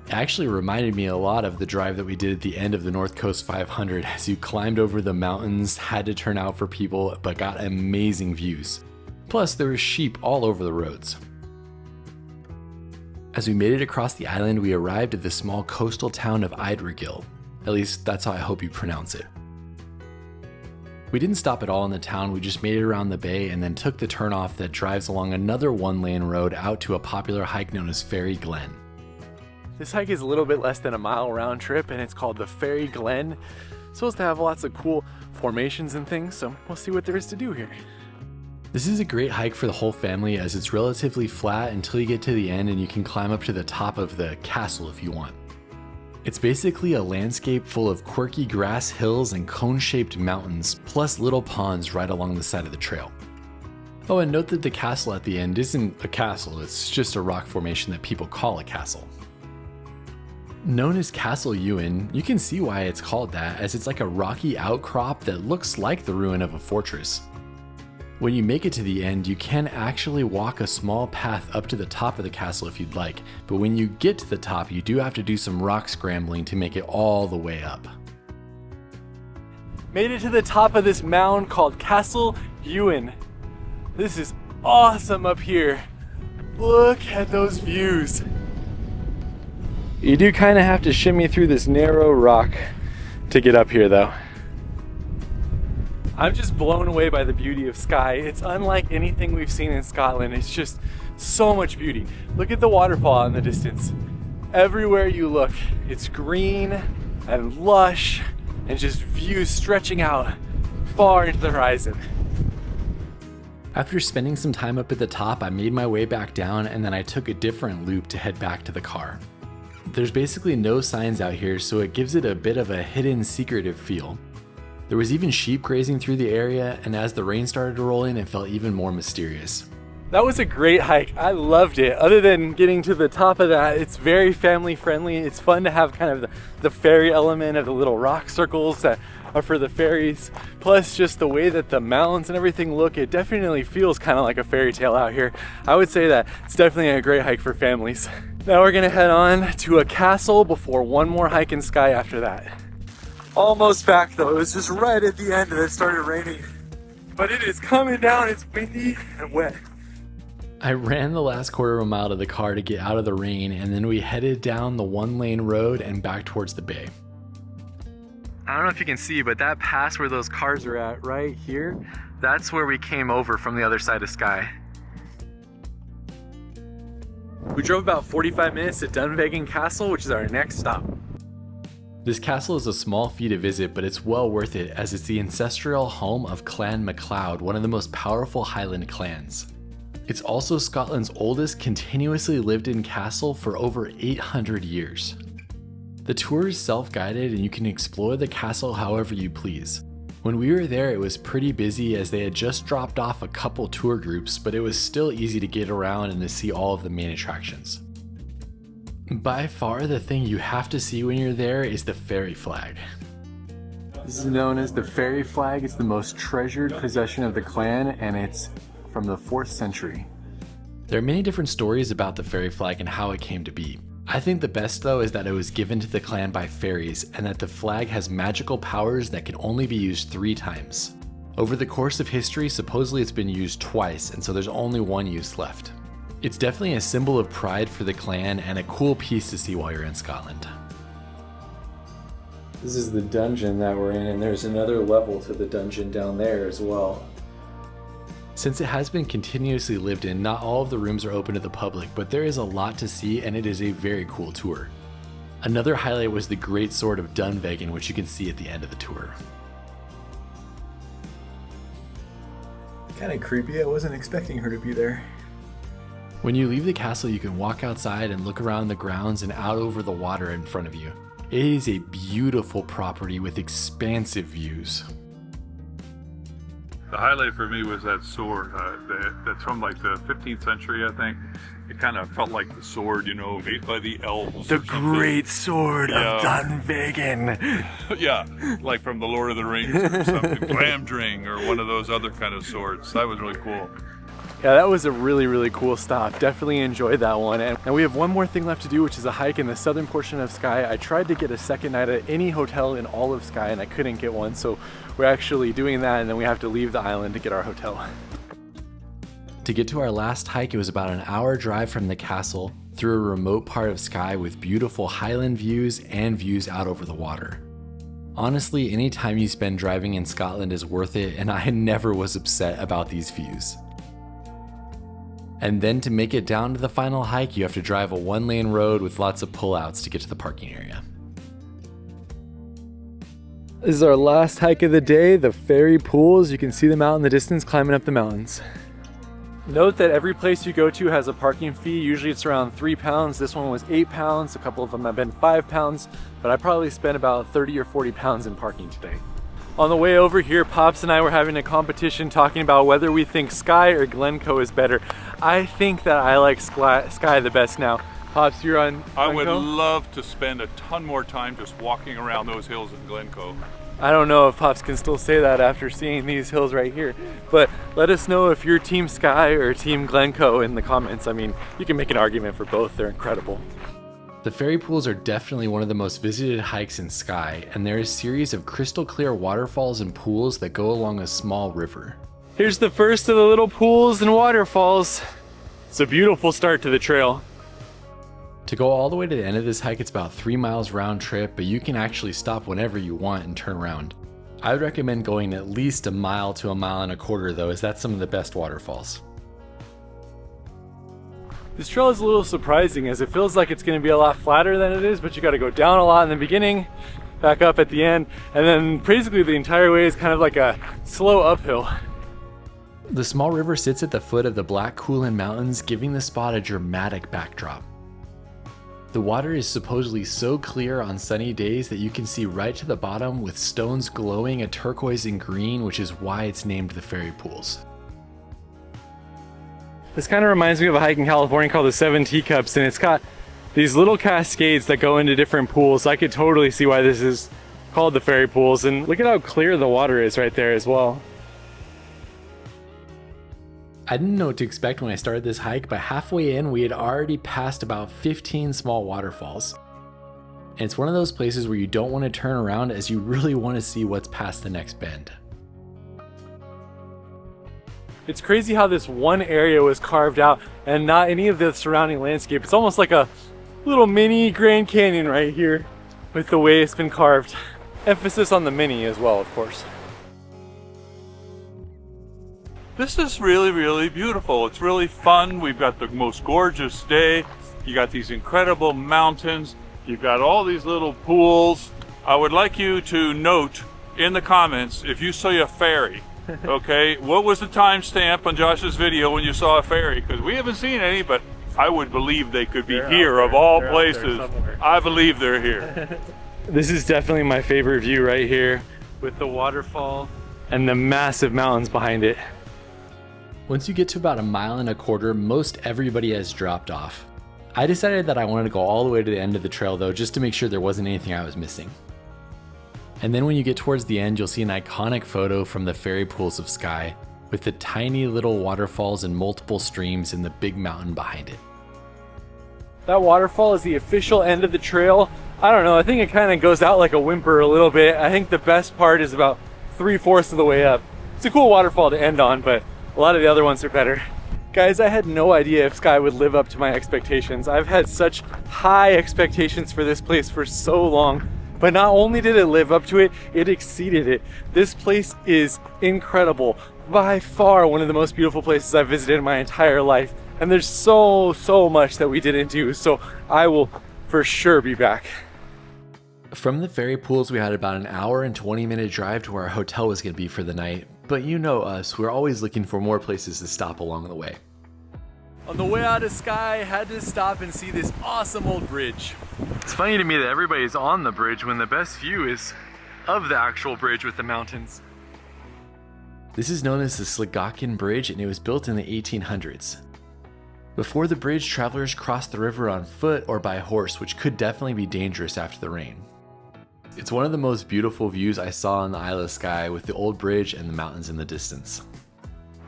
It actually reminded me a lot of the drive that we did at the end of the North Coast 500 as you climbed over the mountains, had to turn out for people, but got amazing views. Plus there were sheep all over the roads. As we made it across the island, we arrived at the small coastal town of Idregill. At least that's how I hope you pronounce it. We didn't stop at all in the town, we just made it around the bay and then took the turnoff that drives along another 1-lane road out to a popular hike known as Ferry Glen. This hike is a little bit less than a mile round trip and it's called the Ferry Glen. It's supposed to have lots of cool formations and things, so we'll see what there is to do here. This is a great hike for the whole family as it's relatively flat until you get to the end and you can climb up to the top of the castle if you want. It's basically a landscape full of quirky grass hills and cone-shaped mountains, plus little ponds right along the side of the trail. Oh, and note that the castle at the end isn't a castle, it's just a rock formation that people call a castle. Known as Castle Ewan, you can see why it's called that, as it's like a rocky outcrop that looks like the ruin of a fortress. When you make it to the end, you can actually walk a small path up to the top of the castle if you'd like, but when you get to the top, you do have to do some rock scrambling to make it all the way up. Made it to the top of this mound called Castle Ewan. This is awesome up here. Look at those views. You do kind of have to shimmy through this narrow rock to get up here though. I'm just blown away by the beauty of Skye. It's unlike anything we've seen in Scotland. It's just so much beauty. Look at the waterfall in the distance. Everywhere you look, it's green and lush and just views stretching out far into the horizon. After spending some time up at the top, I made my way back down and then I took a different loop to head back to the car. There's basically no signs out here, so it gives it a bit of a hidden, secretive feel. There was even sheep grazing through the area, and as the rain started to roll in, it felt even more mysterious. That was a great hike. I loved it. Other than getting to the top of that, it's very family friendly. It's fun to have kind of the ferry element of the little rock circles that are for the ferries. Plus just the way that the mountains and everything look, it definitely feels kind of like a fairy tale out here. I would say that it's definitely a great hike for families. Now we're gonna head on to a castle before one more hike in Skye after that. Almost back though. It was just right at the end that it started raining. But it is coming down, it's windy and wet. I ran the last quarter of a mile to the car to get out of the rain, and then we headed down the one-lane road and back towards the bay. I don't know if you can see, but that pass where those cars are at right here, that's where we came over from the other side of Skye. We drove about 45 minutes to Dunvegan Castle, which is our next stop. This castle is a small fee to visit, but it's well worth it as it's the ancestral home of Clan MacLeod, one of the most powerful Highland clans. It's also Scotland's oldest continuously lived-in castle for over 800 years. The tour is self-guided and you can explore the castle however you please. When we were there, it was pretty busy as they had just dropped off a couple tour groups, but it was still easy to get around and to see all of the main attractions. By far, the thing you have to see when you're there is the ferry flag. This is known as the ferry flag. It's the most treasured possession of the clan, and it's from the 4th century. There are many different stories about the ferry flag and how it came to be. I think the best though is that it was given to the clan by fairies, and that the flag has magical powers that can only be used 3 times. Over the course of history, supposedly it's been used twice, and so there's only one use left. It's definitely a symbol of pride for the clan and a cool piece to see while you're in Scotland. This is the dungeon that we're in, and there's another level to the dungeon down there as well. Since it has been continuously lived in, not all of the rooms are open to the public, but there is a lot to see and it is a very cool tour. Another highlight was the Great Sword of Dunvegan, which you can see at the end of the tour. Kind of creepy. I wasn't expecting her to be there. When you leave the castle, you can walk outside and look around the grounds and out over the water in front of you. It is a beautiful property with expansive views. The highlight for me was that sword. That's from like the 15th century, I think. It kind of felt like the sword, you know, made by the elves. The Great Sword of Dunvegan. Yeah, like from the Lord of the Rings or something. Glamdring or one of those other kind of swords. That was really cool. Yeah, that was a really, really cool stop. Definitely enjoyed that one. And we have one more thing left to do, which is a hike in the southern portion of Skye. I tried to get a second night at any hotel in all of Skye and I couldn't get one. So we're actually doing that, and then we have to leave the island to get our hotel. To get to our last hike, it was about an hour drive from the castle through a remote part of Skye with beautiful Highland views and views out over the water. Honestly, any time you spend driving in Scotland is worth it, and I never was upset about these views. And then to make it down to the final hike, you have to drive a 1-lane road with lots of pullouts to get to the parking area. This is our last hike of the day, the ferry pools. You can see them out in the distance climbing up the mountains. Note that every place you go to has a parking fee. Usually it's around £3. This one was £8. A couple of them have been £5, but I probably spent about 30 or 40 pounds in parking today. On the way over here, Pops and I were having a competition talking about whether we think Skye or Glencoe is better. I think that I like Skye the best now. Pops, you're on Glencoe? I would love to spend a ton more time just walking around those hills in Glencoe. I don't know if Pops can still say that after seeing these hills right here, but let us know if you're Team Skye or Team Glencoe in the comments. I mean, you can make an argument for both. They're incredible. The ferry pools are definitely one of the most visited hikes in Skye, and there is a series of crystal clear waterfalls and pools that go along a small river. Here's the first of the little pools and waterfalls. It's a beautiful start to the trail. To go all the way to the end of this hike, it's about 3 miles round trip, but you can actually stop whenever you want and turn around. I would recommend going at least 1 mile to 1.25 miles though, as that's some of the best waterfalls. This trail is a little surprising as it feels like it's going to be a lot flatter than it is, but you got to go down a lot in the beginning, back up at the end, and then basically the entire way is kind of like a slow uphill. The small river sits at the foot of the Black Coolin Mountains, giving the spot a dramatic backdrop. The water is supposedly so clear on sunny days that you can see right to the bottom with stones glowing a turquoise and green, which is why it's named the Fairy Pools. This kind of reminds me of a hike in California called the Seven Teacups, and it's got these little cascades that go into different pools. So I could totally see why this is called the Fairy Pools, and look at how clear the water is right there as well. I didn't know what to expect when I started this hike, but halfway in we had already passed about 15 small waterfalls. And it's one of those places where you don't want to turn around as you really want to see what's past the next bend. It's crazy how this one area was carved out and not any of the surrounding landscape. It's almost like a little mini Grand Canyon right here with the way it's been carved. Emphasis on the mini as well, of course. This is really, really beautiful. It's really fun. We've got the most gorgeous day. You got these incredible mountains. You've got all these little pools. I would like you to note in the comments if you see a ferry. Okay, what was the timestamp on Josh's video when you saw a ferry? Because we haven't seen any, but I would believe they could be here of all places. I believe they're here. This is definitely my favorite view right here with the waterfall and the massive mountains behind it. Once you get to about 1.25 miles, most everybody has dropped off. I decided that I wanted to go all the way to the end of the trail though, just to make sure there wasn't anything I was missing. And then when you get towards the end, you'll see an iconic photo from the Fairy Pools of Skye with the tiny little waterfalls and multiple streams and the big mountain behind it. That waterfall is the official end of the trail. I don't know, I think it kind of goes out like a whimper a little bit. I think the best part is about 3/4 of the way up. It's a cool waterfall to end on, but a lot of the other ones are better. Guys, I had no idea if Skye would live up to my expectations. I've had such high expectations for this place for so long, but not only did it live up to it, it exceeded it. This place is incredible. By far one of the most beautiful places I've visited in my entire life. And there's so much that we didn't do, so I will for sure be back. From the Fairy Pools, we had about an 1 and 20-minute drive to where our hotel was going to be for the night. But you know us, we're always looking for more places to stop along the way. On the way out of Skye, I had to stop and see this awesome old bridge. It's funny to me that everybody's on the bridge when the best view is of the actual bridge with the mountains. This is known as the Sligachen Bridge, and it was built in the 1800s. Before the bridge, travelers crossed the river on foot or by horse, which could definitely be dangerous after the rain. It's one of the most beautiful views I saw on the Isle of Skye, with the old bridge and the mountains in the distance.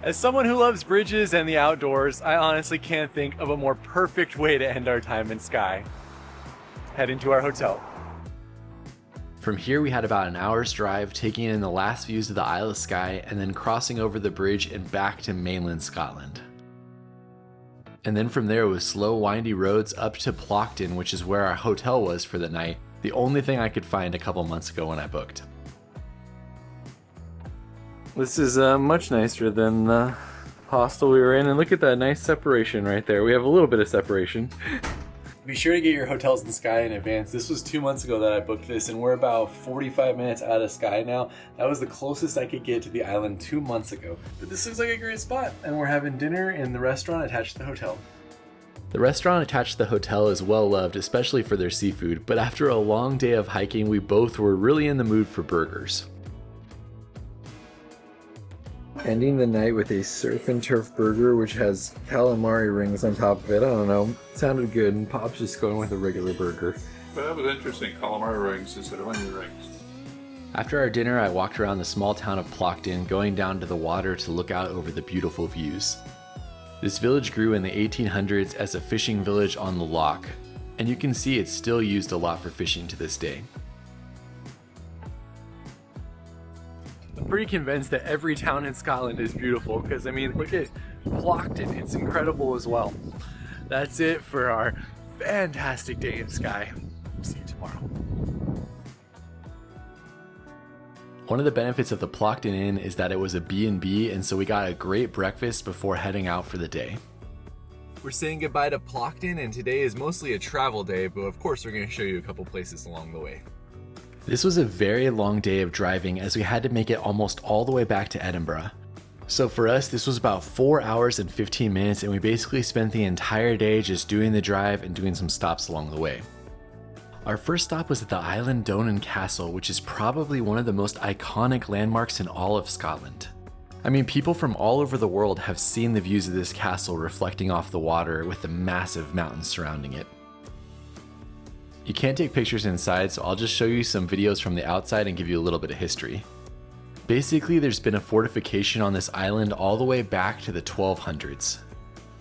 As someone who loves bridges and the outdoors, I honestly can't think of a more perfect way to end our time in Skye. Head into our hotel. From here we had about an hour's drive, taking in the last views of the Isle of Skye and then crossing over the bridge and back to mainland Scotland. And then from there it was slow windy roads up to Plockton, which is where our hotel was for the night, the only thing I could find a couple months ago when I booked. This is much nicer than the hostel we were in, and look at that nice separation right there. We have a little bit of separation. Be sure to get your hotels in Skye in advance. This was 2 months ago that I booked this, and we're about 45 minutes out of Skye now. That was the closest I could get to the island 2 months ago. But this looks like a great spot, and we're having dinner in the restaurant attached to the hotel. The restaurant attached to the hotel is well loved, especially for their seafood, but after a long day of hiking, we both were really in the mood for burgers. Ending the night with a surf and turf burger, which has calamari rings on top of it. I don't know. Sounded good, and Pop's just going with a regular burger. But that was interesting, calamari rings instead of onion rings. After our dinner, I walked around the small town of Plockton, going down to the water to look out over the beautiful views. This village grew in the 1800s as a fishing village on the loch, and you can see it's still used a lot for fishing to this day. I'm pretty convinced that every town in Scotland is beautiful, because I mean, look at Plockton, it's incredible as well. That's it for our fantastic day in Skye. See you tomorrow. One of the benefits of the Plockton Inn is that it was a B&B, and so we got a great breakfast before heading out for the day. We're saying goodbye to Plockton, and today is mostly a travel day, but of course we're going to show you a couple places along the way. This was a very long day of driving as we had to make it almost all the way back to Edinburgh. So for us, this was about 4 hours and 15 minutes, and we basically spent the entire day just doing the drive and doing some stops along the way. Our first stop was at the Island Donan Castle, which is probably one of the most iconic landmarks in all of Scotland. I mean, people from all over the world have seen the views of this castle reflecting off the water with the massive mountains surrounding it. You can't take pictures inside, so I'll just show you some videos from the outside and give you a little bit of history. Basically, there's been a fortification on this island all the way back to the 1200s.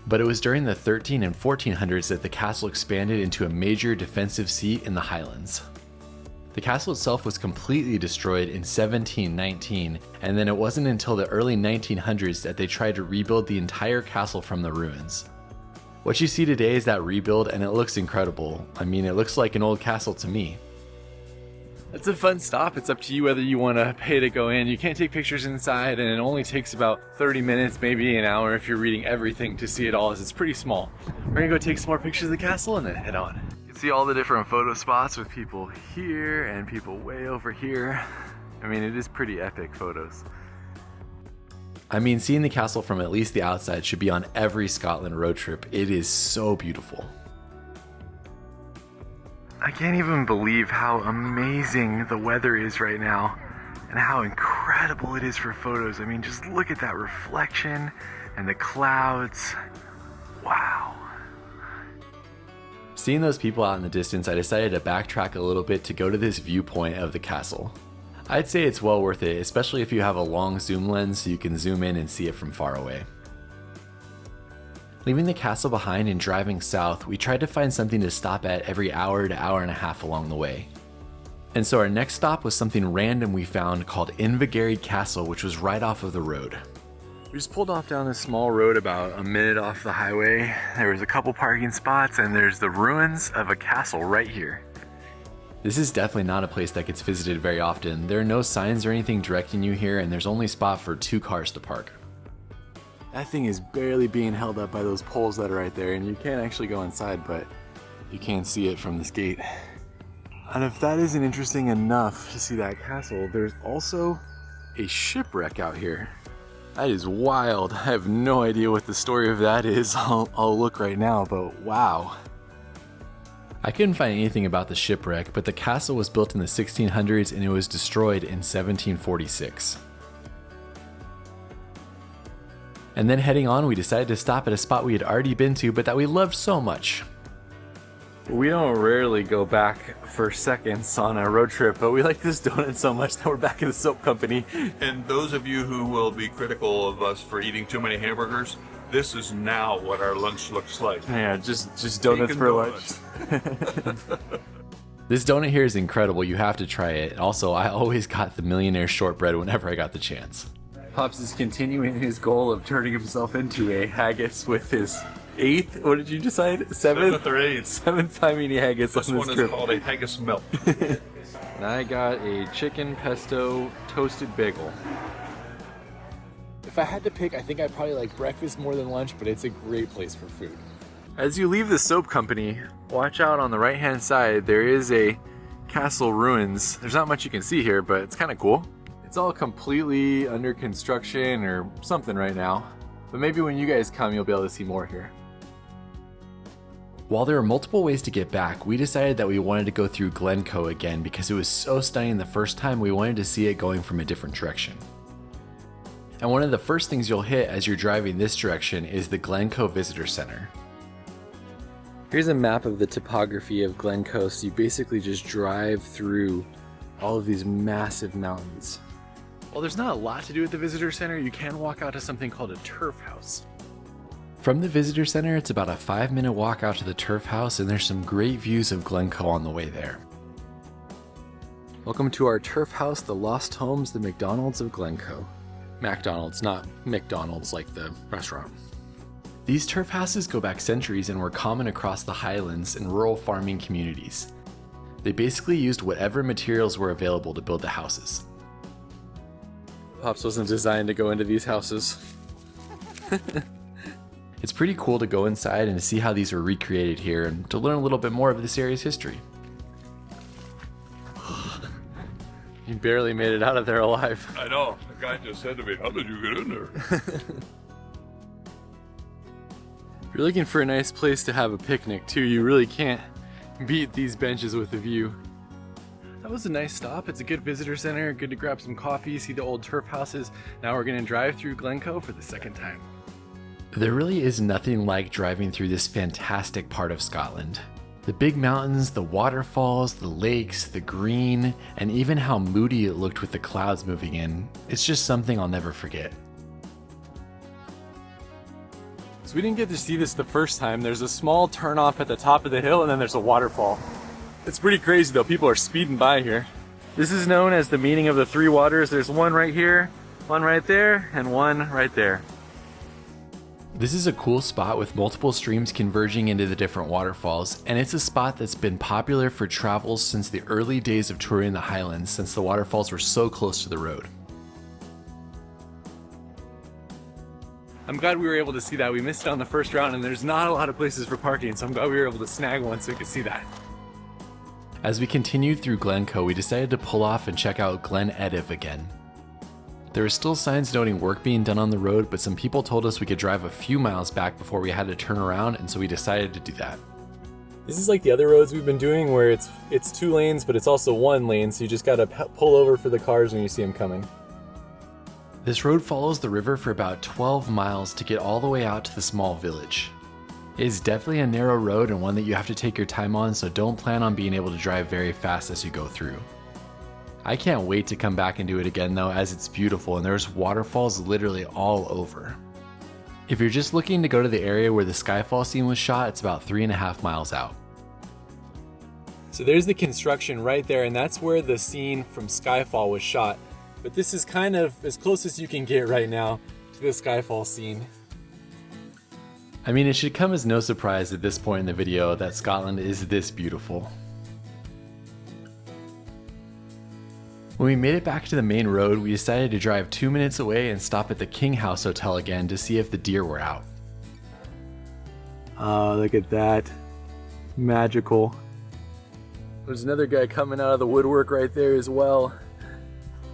But it was during the 13 and 1400s that the castle expanded into a major defensive seat in the Highlands. The castle itself was completely destroyed in 1719, and then it wasn't until the early 1900s that they tried to rebuild the entire castle from the ruins. What you see today is that rebuild, and it looks incredible. I mean, it looks like an old castle to me. It's a fun stop. It's up to you whether you want to pay to go in. You can't take pictures inside, and it only takes about 30 minutes, maybe an hour if you're reading everything to see it all, as it's pretty small. We're gonna go take some more pictures of the castle and then head on. You can see all the different photo spots with people here and people way over here. I mean, it is pretty epic photos. I mean, seeing the castle from at least the outside should be on every Scotland road trip. It is so beautiful. I can't even believe how amazing the weather is right now and how incredible it is for photos. I mean, just look at that reflection and the clouds. Wow. Seeing those people out in the distance, I decided to backtrack a little bit to go to this viewpoint of the castle. I'd say it's well worth it, especially if you have a long zoom lens so you can zoom in and see it from far away. Leaving the castle behind and driving south, we tried to find something to stop at every hour to hour and a half along the way. And so our next stop was something random we found called Inverness Castle, which was right off of the road. We just pulled off down this small road about a minute off the highway. There was a couple parking spots, and there's the ruins of a castle right here. This is definitely not a place that gets visited very often. There are no signs or anything directing you here, and there's only spot for 2 cars to park. That thing is barely being held up by those poles that are right there, and you can't actually go inside, but you can see it from this gate. And if that isn't interesting enough to see that castle, there's also a shipwreck out here. That is wild. I have no idea what the story of that is. I'll look right now, but wow. I couldn't find anything about the shipwreck, but the castle was built in the 1600s and it was destroyed in 1746. And then heading on, we decided to stop at a spot we had already been to, but that we loved so much. We don't rarely go back for seconds on a road trip, but we like this donut so much that we're back in the soap company. And those of you who will be critical of us for eating too many hamburgers, this is now what our lunch looks like. Yeah, just donuts for lunch. This donut here is incredible. You have to try it. Also, I always got the millionaire shortbread whenever I got the chance. Pops is continuing his goal of turning himself into a haggis with his 8th, what did you decide? 7th or 8th. 7th time eating haggis This on this one trip. is called a haggis melt. And I got a chicken pesto toasted bagel. If I had to pick, I think I'd probably like breakfast more than lunch, but it's a great place for food. As you leave the soap company, watch out on the right hand side. There is a castle ruins. There's not much you can see here, but it's kind of cool. It's all completely under construction or something right now, but maybe when you guys come, you'll be able to see more here. While there are multiple ways to get back, we decided that we wanted to go through Glencoe again because it was so stunning the first time. We wanted to see it going from a different direction. And one of the first things you'll hit as you're driving this direction is the Glencoe Visitor Center. Here's a map of the topography of Glencoe, so you basically just drive through all of these massive mountains. While there's not a lot to do at the visitor center, you can walk out to something called a turf house. From the visitor center, it's about a 5-minute walk out to the turf house, and there's some great views of Glencoe on the way there. Welcome to our turf house, the Lost Homes, the McDonald's of Glencoe. McDonald's, not McDonald's like the restaurant. These turf houses go back centuries and were common across the Highlands and rural farming communities. They basically used whatever materials were available to build the houses. Pops wasn't designed to go into these houses. It's pretty cool to go inside and to see how these were recreated here and to learn a little bit more of this area's history. You barely made it out of there alive. I know. The guy just said to me, "How did you get in there?" If you're looking for a nice place to have a picnic too, you really can't beat these benches with a view. That was a nice stop. It's a good visitor center, good to grab some coffee, see the old turf houses. Now we're gonna drive through Glencoe for the second time. There really is nothing like driving through this fantastic part of Scotland. The big mountains, the waterfalls, the lakes, the green, and even how moody it looked with the clouds moving in. It's just something I'll never forget. So we didn't get to see this the first time. There's a small turnoff at the top of the hill and then there's a waterfall. It's pretty crazy though, people are speeding by here. This is known as the meeting of the three waters. There's one right here, one right there, and one right there. This is a cool spot with multiple streams converging into the different waterfalls, and it's a spot that's been popular for travels since the early days of touring the Highlands, since the waterfalls were so close to the road. I'm glad we were able to see that. We missed it on the first round and there's not a lot of places for parking, so I'm glad we were able to snag one so we could see that. As we continued through Glencoe, we decided to pull off and check out Glen Ediniburgh again. There were still signs noting work being done on the road, but some people told us we could drive a few miles back before we had to turn around, and so we decided to do that. This is like the other roads we've been doing where it's 2 lanes, but it's also 1 lane, so you just gotta pull over for the cars when you see them coming. This road follows the river for about 12 miles to get all the way out to the small village. It is definitely a narrow road and one that you have to take your time on, so don't plan on being able to drive very fast as you go through. I can't wait to come back and do it again though, as it's beautiful and there's waterfalls literally all over. If you're just looking to go to the area where the Skyfall scene was shot, it's about 3.5 miles out. So there's the construction right there, and that's where the scene from Skyfall was shot. But this is kind of as close as you can get right now to the Skyfall scene. I mean, it should come as no surprise at this point in the video that Scotland is this beautiful. When we made it back to the main road, we decided to drive 2 minutes away and stop at the King House Hotel again to see if the deer were out. Oh, look at that. Magical. There's another guy coming out of the woodwork right there as well.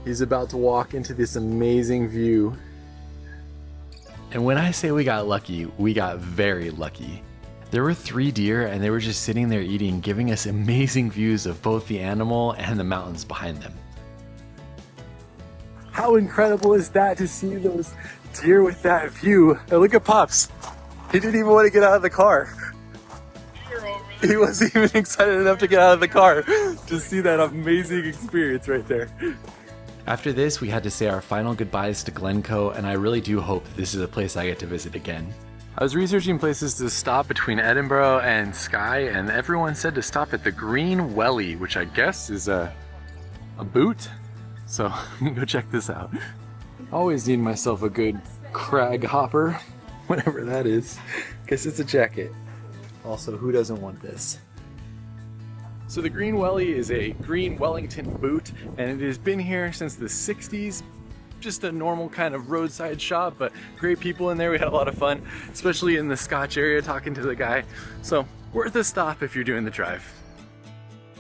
He's about to walk into this amazing view. And when I say we got lucky, we got very lucky. There were 3 deer and they were just sitting there eating, giving us amazing views of both the animal and the mountains behind them. How incredible is that to see those deer with that view? And look at Pops. He didn't even want to get out of the car. He wasn't even excited enough to get out of the car to see that amazing experience right there. After this, we had to say our final goodbyes to Glencoe, and I really do hope that this is a place I get to visit again. I was researching places to stop between Edinburgh and Skye, and everyone said to stop at the Green Welly, which I guess is a boot. So I'm gonna go check this out. Always need myself a good crag hopper, whatever that is. Guess it's a jacket. Also, who doesn't want this? So the Green Welly is a green Wellington boot, and it has been here since the 60s. Just a normal kind of roadside shop, but great people in there. We had a lot of fun, especially in the Scotch area talking to the guy. So worth a stop if you're doing the drive.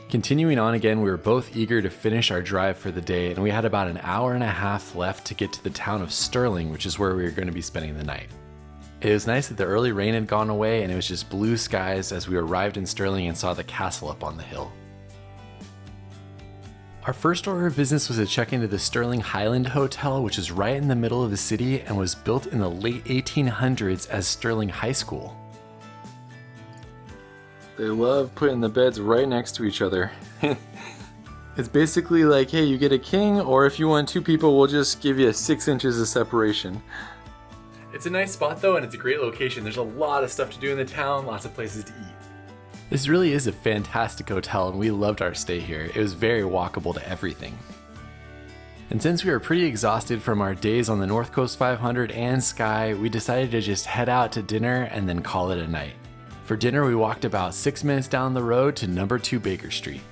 Continuing on again, we were both eager to finish our drive for the day, and we had about 1.5 hours left to get to the town of Stirling, which is where we were going to be spending the night. It was nice that the early rain had gone away and it was just blue skies as we arrived in Stirling and saw the castle up on the hill. Our first order of business was to check into the Stirling Highland Hotel, which is right in the middle of the city and was built in the late 1800s as Stirling High School. They love putting the beds right next to each other. It's basically like, hey, you get a king, or if you want 2 people, we'll just give you 6 inches of separation. It's a nice spot though, and it's a great location. There's a lot of stuff to do in the town, lots of places to eat. This really is a fantastic hotel, and we loved our stay here. It was very walkable to everything. And since we were pretty exhausted from our days on the North Coast 500 and Skye, we decided to just head out to dinner and then call it a night. For dinner, we walked about 6 minutes down the road to number 2 Baker Street.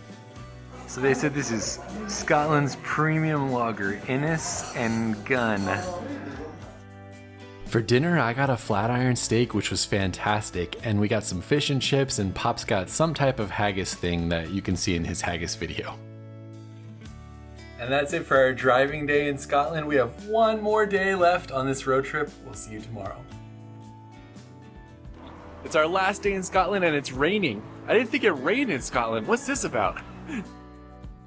So they said this is Scotland's premium lager, Innis and Gun. For dinner, I got a flat iron steak, which was fantastic, and we got some fish and chips, and Pop's got some type of haggis thing that you can see in his haggis video. And that's it for our driving day in Scotland. We have one more day left on this road trip. We'll see you tomorrow. It's our last day in Scotland and it's raining. I didn't think it rained in Scotland. What's this about?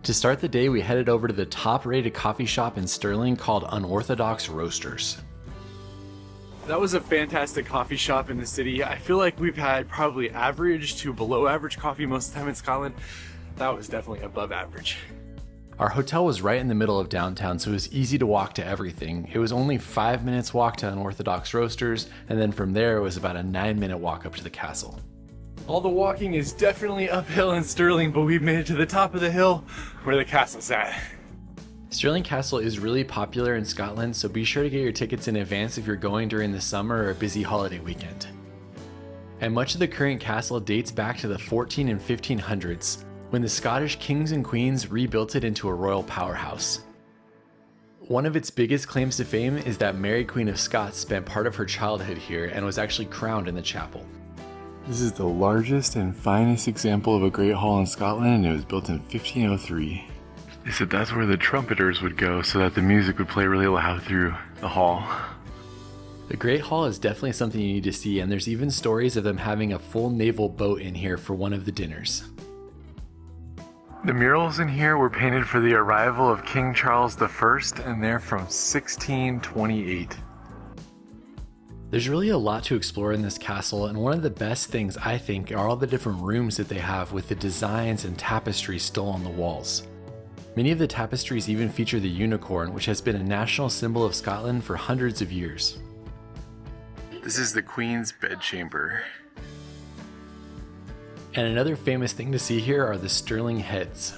To start the day, we headed over to the top-rated coffee shop in Stirling called Unorthodox Roasters. That was a fantastic coffee shop in the city. I feel like we've had probably average to below average coffee most of the time in Scotland. That was definitely above average. Our hotel was right in the middle of downtown, so it was easy to walk to everything. It was only 5 minutes walk to Unorthodox Roasters, and then from there it was about a 9-minute walk up to the castle. All the walking is definitely uphill in Stirling, but we've made it to the top of the hill where the castle's at. Stirling Castle is really popular in Scotland, so be sure to get your tickets in advance if you're going during the summer or a busy holiday weekend. And much of the current castle dates back to the 14 and 1500s, when the Scottish kings and queens rebuilt it into a royal powerhouse. One of its biggest claims to fame is that Mary Queen of Scots spent part of her childhood here and was actually crowned in the chapel. This is the largest and finest example of a great hall in Scotland, and it was built in 1503. They said that's where the trumpeters would go so that the music would play really loud through the hall. The Great Hall is definitely something you need to see, and there's even stories of them having a full naval boat in here for one of the dinners. The murals in here were painted for the arrival of King Charles I, and they're from 1628. There's really a lot to explore in this castle, and one of the best things I think are all the different rooms that they have with the designs and tapestries still on the walls. Many of the tapestries even feature the unicorn, which has been a national symbol of Scotland for hundreds of years. This is the Queen's bedchamber. And another famous thing to see here are the Stirling heads.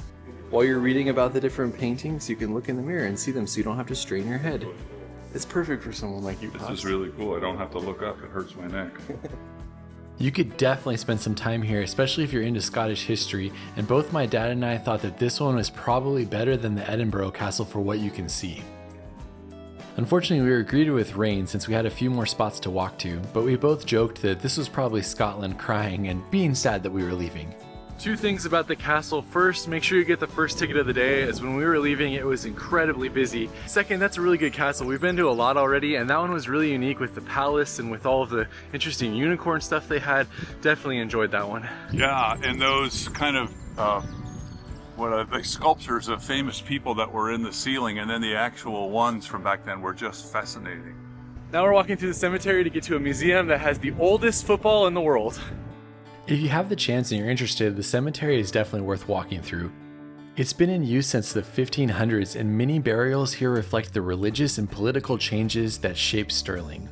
While you're reading about the different paintings, you can look in the mirror and see them so you don't have to strain your head. It's perfect for someone like you, Pops. This is really cool. I don't have to look up. It hurts my neck. You could definitely spend some time here, especially if you're into Scottish history, and both my dad and I thought that this one was probably better than the Edinburgh castle for what you can see. Unfortunately, we were greeted with rain since we had a few more spots to walk to, but we both joked that this was probably Scotland crying and being sad that we were leaving. Two things about the castle. First, make sure you get the first ticket of the day, as when we were leaving it was incredibly busy. Second, that's a really good castle. We've been to a lot already, and that one was really unique with the palace and with all of the interesting unicorn stuff they had. Definitely enjoyed that one. Yeah, and those kind of sculptures of famous people that were in the ceiling, and then the actual ones from back then were just fascinating. Now we're walking through the cemetery to get to a museum that has the oldest football in the world. If you have the chance and you're interested, the cemetery is definitely worth walking through. It's been in use since the 1500s, and many burials here reflect the religious and political changes that shaped Stirling.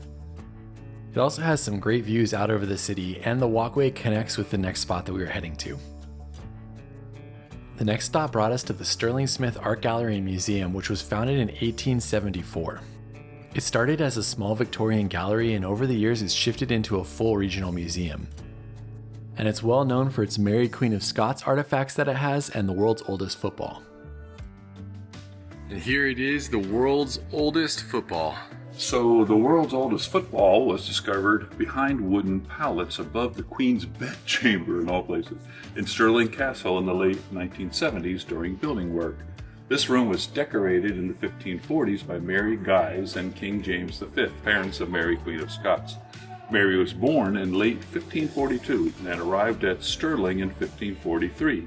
It also has some great views out over the city, and the walkway connects with the next spot that we were heading to. The next stop brought us to the Stirling Smith Art Gallery and Museum, which was founded in 1874. It started as a small Victorian gallery, and over the years it's shifted into a full regional museum. And it's well known for its Mary Queen of Scots artifacts that it has and the world's oldest football. And here it is, the world's oldest football. So the world's oldest football was discovered behind wooden pallets above the Queen's bedchamber, in all places, in Stirling Castle in the late 1970s during building work. This room was decorated in the 1540s by Mary Guise and King James V, parents of Mary Queen of Scots. Mary was born in late 1542 and arrived at Stirling in 1543.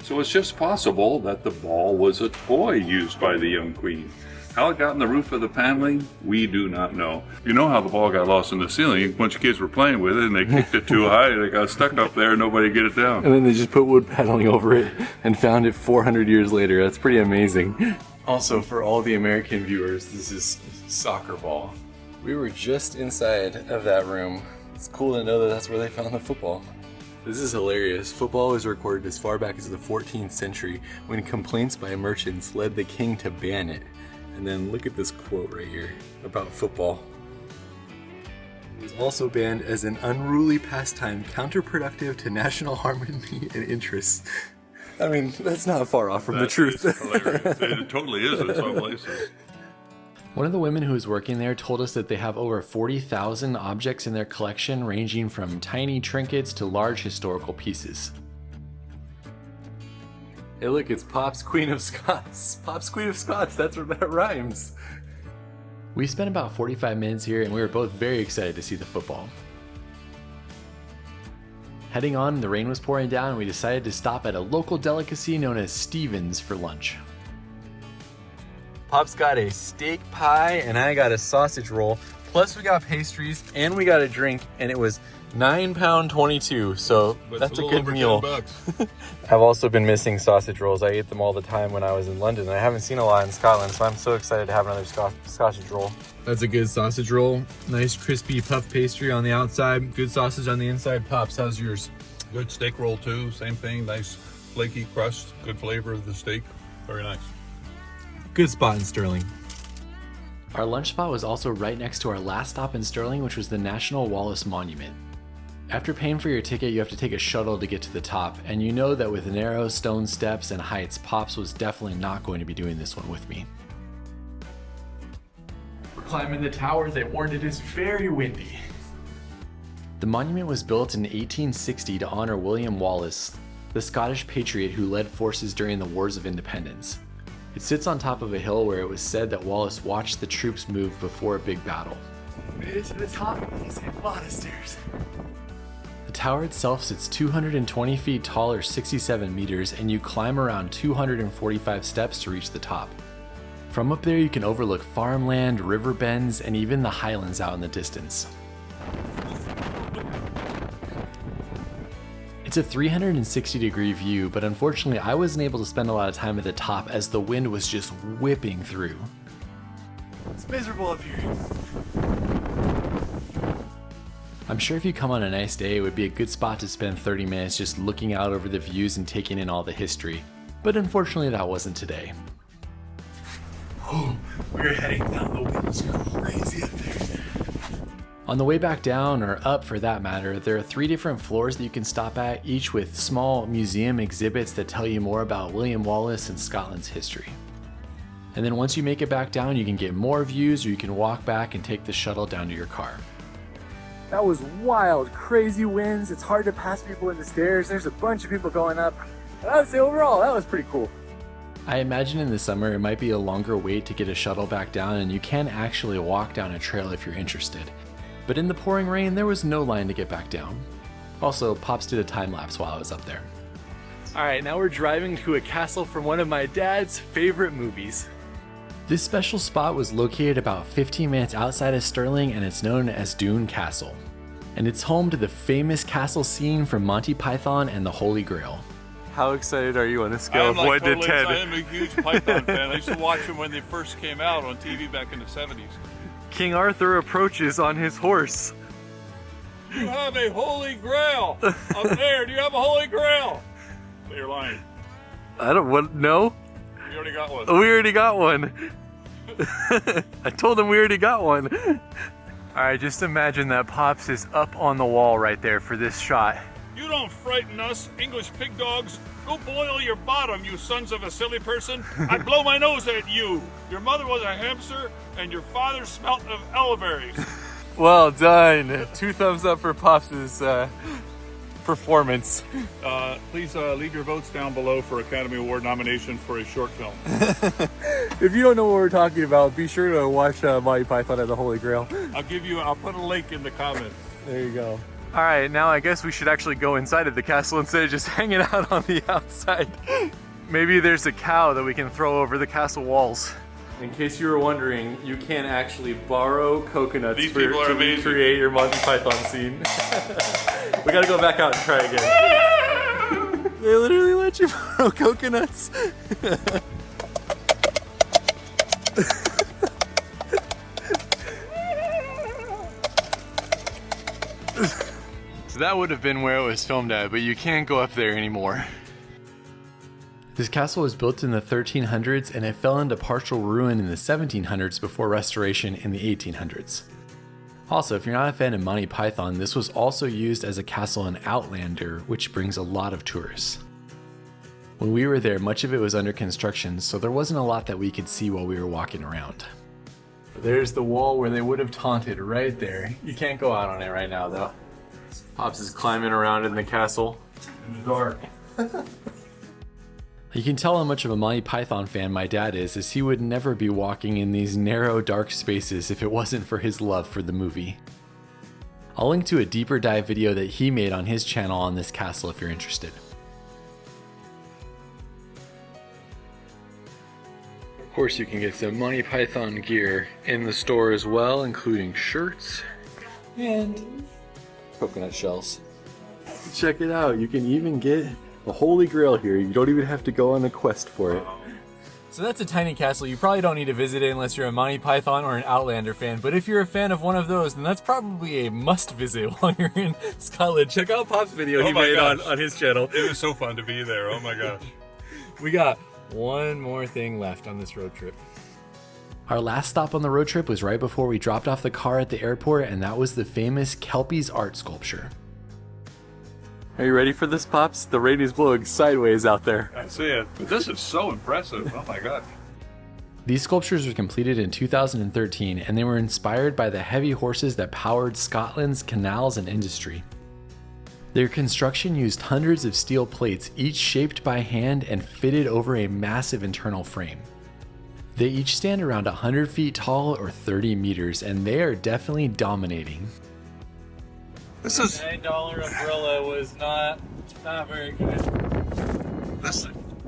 So it's just possible that the ball was a toy used by the young queen. How it got in the roof of the paneling, we do not know. You know how the ball got lost in the ceiling. A bunch of kids were playing with it and they kicked it too high and it got stuck up there and nobody get it down. And then they just put wood paneling over it and found it 400 years later. That's pretty amazing. Also, for all the American viewers, this is soccer ball. We were just inside of that room. It's cool to know that that's where they found the football. This is hilarious. Football was recorded as far back as the 14th century when complaints by merchants led the king to ban it. And then look at this quote right here about football. It was also banned as an unruly pastime counterproductive to national harmony and interests. I mean, that's not far off from the truth. Hilarious. It totally is in some places. One of the women who was working there told us that they have over 40,000 objects in their collection, ranging from tiny trinkets to large historical pieces. Hey look, it's Pop's Queen of Scots. Pop's Queen of Scots, that's where that rhymes. We spent about 45 minutes here and we were both very excited to see the football. Heading on, the rain was pouring down and we decided to stop at a local delicacy known as Stevens for lunch. Pop's got a steak pie and I got a sausage roll. Plus we got pastries and we got a drink, and it was £9.22, so that's a good meal. I've also been missing sausage rolls. I ate them all the time when I was in London. I haven't seen a lot in Scotland, so I'm so excited to have another sausage roll. That's a good sausage roll. Nice crispy puff pastry on the outside, good sausage on the inside. Pops, how's yours? Good steak roll too, same thing, nice flaky crust, good flavor of the steak, very nice. Good spot in Stirling. Our lunch spot was also right next to our last stop in Stirling, which was the National Wallace Monument. After paying for your ticket, you have to take a shuttle to get to the top, and you know that with narrow stone steps and heights, Pops was definitely not going to be doing this one with me. We're climbing the tower. They warned it is very windy. The monument was built in 1860 to honor William Wallace, the Scottish patriot who led forces during the Wars of Independence. It sits on top of a hill where it was said that Wallace watched the troops move before a big battle. Made it to the top. It's a lot of stairs. The tower itself sits 220 feet tall or 67 meters, and you climb around 245 steps to reach the top. From up there you can overlook farmland, river bends, and even the Highlands out in the distance. It's a 360-degree view, but unfortunately I wasn't able to spend a lot of time at the top as the wind was just whipping through. It's miserable up here. I'm sure if you come on a nice day, it would be a good spot to spend 30 minutes just looking out over the views and taking in all the history. But unfortunately that wasn't today. Oh, we're heading down. The wind is crazy up there. On the way back down, or up for that matter, there are 3 different floors that you can stop at, each with small museum exhibits that tell you more about William Wallace and Scotland's history. And then once you make it back down, you can get more views, or you can walk back and take the shuttle down to your car. That was wild, crazy winds. It's hard to pass people in the stairs. There's a bunch of people going up. And I would say overall, that was pretty cool. I imagine in the summer it might be a longer wait to get a shuttle back down, and you can actually walk down a trail if you're interested. But in the pouring rain, there was no line to get back down. Also, Pops did a time lapse while I was up there. All right, now we're driving to a castle from one of my dad's favorite movies. This special spot was located about 15 minutes outside of Stirling, and it's known as Doune Castle. And it's home to the famous castle scene from Monty Python and the Holy Grail. How excited are you on a scale of 1 to 10? I am a huge Python fan. I used to watch them when they first came out on TV back in the 70s. King Arthur approaches on his horse. You have a holy grail up there. Do you have a holy grail? You're lying. I don't want, no? We already got one. We already got one. I told him we already got one. All right, just imagine that Pops is up on the wall right there for this shot. You don't frighten us, English pig dogs. Go boil your bottom, you sons of a silly person. I'd blow my nose at you. Your mother was a hamster, and your father smelt of elderberries. Well done. 2 thumbs up for Pops' performance. Please leave your votes down below for Academy Award nomination for a short film. If you don't know what we're talking about, be sure to watch Monty Python and the Holy Grail. I'll put a link in the comments. There you go. All right, now I guess we should actually go inside of the castle instead of just hanging out on the outside. Maybe there's a cow that we can throw over the castle walls. In case you were wondering, you can actually borrow coconuts to recreate your Monty Python scene. We gotta go back out and try again. They literally let you borrow coconuts. So that would have been where it was filmed at, but you can't go up there anymore. This castle was built in the 1300s and it fell into partial ruin in the 1700s before restoration in the 1800s. Also, if you're not a fan of Monty Python, this was also used as a castle in Outlander, which brings a lot of tourists. When we were there, much of it was under construction, so there wasn't a lot that we could see while we were walking around. There's the wall where they would have taunted right there. You can't go out on it right now though. Pops is climbing around in the castle. In the dark. You can tell how much of a Monty Python fan my dad is, as he would never be walking in these narrow, dark spaces if it wasn't for his love for the movie. I'll link to a deeper dive video that he made on his channel on this castle if you're interested. Of course, you can get some Monty Python gear in the store as well, including shirts and coconut shells. Check it out, you can even get the Holy Grail here. You don't even have to go on a quest for it. So that's a tiny castle. You probably don't need to visit it unless you're a Monty Python or an Outlander fan, but if you're a fan of one of those, then that's probably a must visit while you're in Scotland. Check out Pop's video he made on his channel. It was so fun to be there, oh my gosh. We got one more thing left on this road trip. Our last stop on the road trip was right before we dropped off the car at the airport, and that was the famous Kelpies art sculpture. Are you ready for this, Pops? The rain is blowing sideways out there. I see it. This is so impressive. Oh my God. These sculptures were completed in 2013, and they were inspired by the heavy horses that powered Scotland's canals and industry. Their construction used hundreds of steel plates, each shaped by hand and fitted over a massive internal frame. They each stand around 100 feet tall or 30 meters, and they are definitely dominating. This is $9 umbrella was not very good.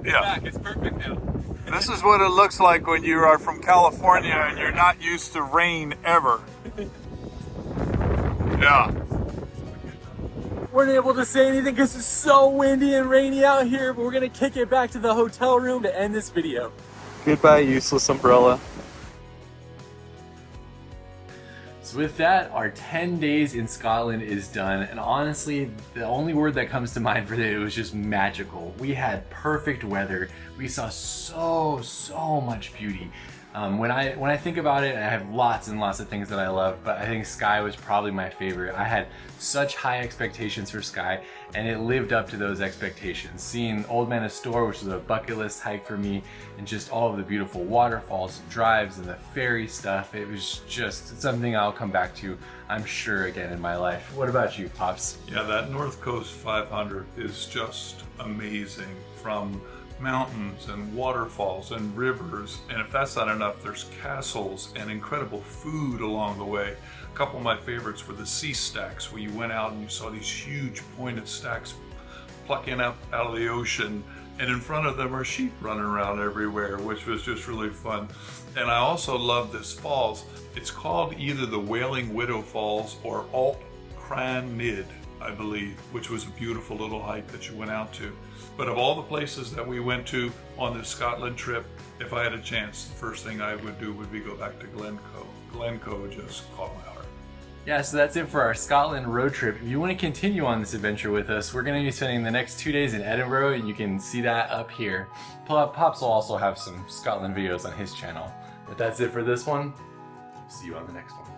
yeah. It's perfect now. This is what it looks like when you are from California and you're not used to rain ever. Yeah. Weren't able to say anything because it's so windy and rainy out here, but we're gonna kick it back to the hotel room to end this video. Goodbye, useless umbrella. So with that, our 10 days in Scotland is done, and honestly, the only word that comes to mind for it was just magical. We had perfect weather. We saw so much beauty. When I think about it, I have lots and lots of things that I love, but I think Skye was probably my favorite. I had such high expectations for Skye, and it lived up to those expectations. Seeing Old Man of Store, which was a bucket list hike for me, and just all of the beautiful waterfalls and drives and the ferry stuff, it was just something I'll come back to, I'm sure, again in my life. What about you, Pops? Yeah, that North Coast 500 is just amazing, from mountains and waterfalls and rivers, and if that's not enough, there's castles and incredible food along the way. A couple of my favorites were the sea stacks, where you went out and you saw these huge pointed stacks plucking up out of the ocean, and in front of them are sheep running around everywhere, which was just really fun. And I also love this falls. It's called either the Wailing Widow Falls or Alt Cran Nid, I believe, which was a beautiful little hike that you went out to. But of all the places that we went to on this Scotland trip, if I had a chance, the first thing I would do would be go back to Glencoe. Glencoe just caught my heart. Yeah, so that's it for our Scotland road trip. If you want to continue on this adventure with us, we're going to be spending the next 2 days in Edinburgh, and you can see that up here. Pops will also have some Scotland videos on his channel. But that's it for this one. See you on the next one.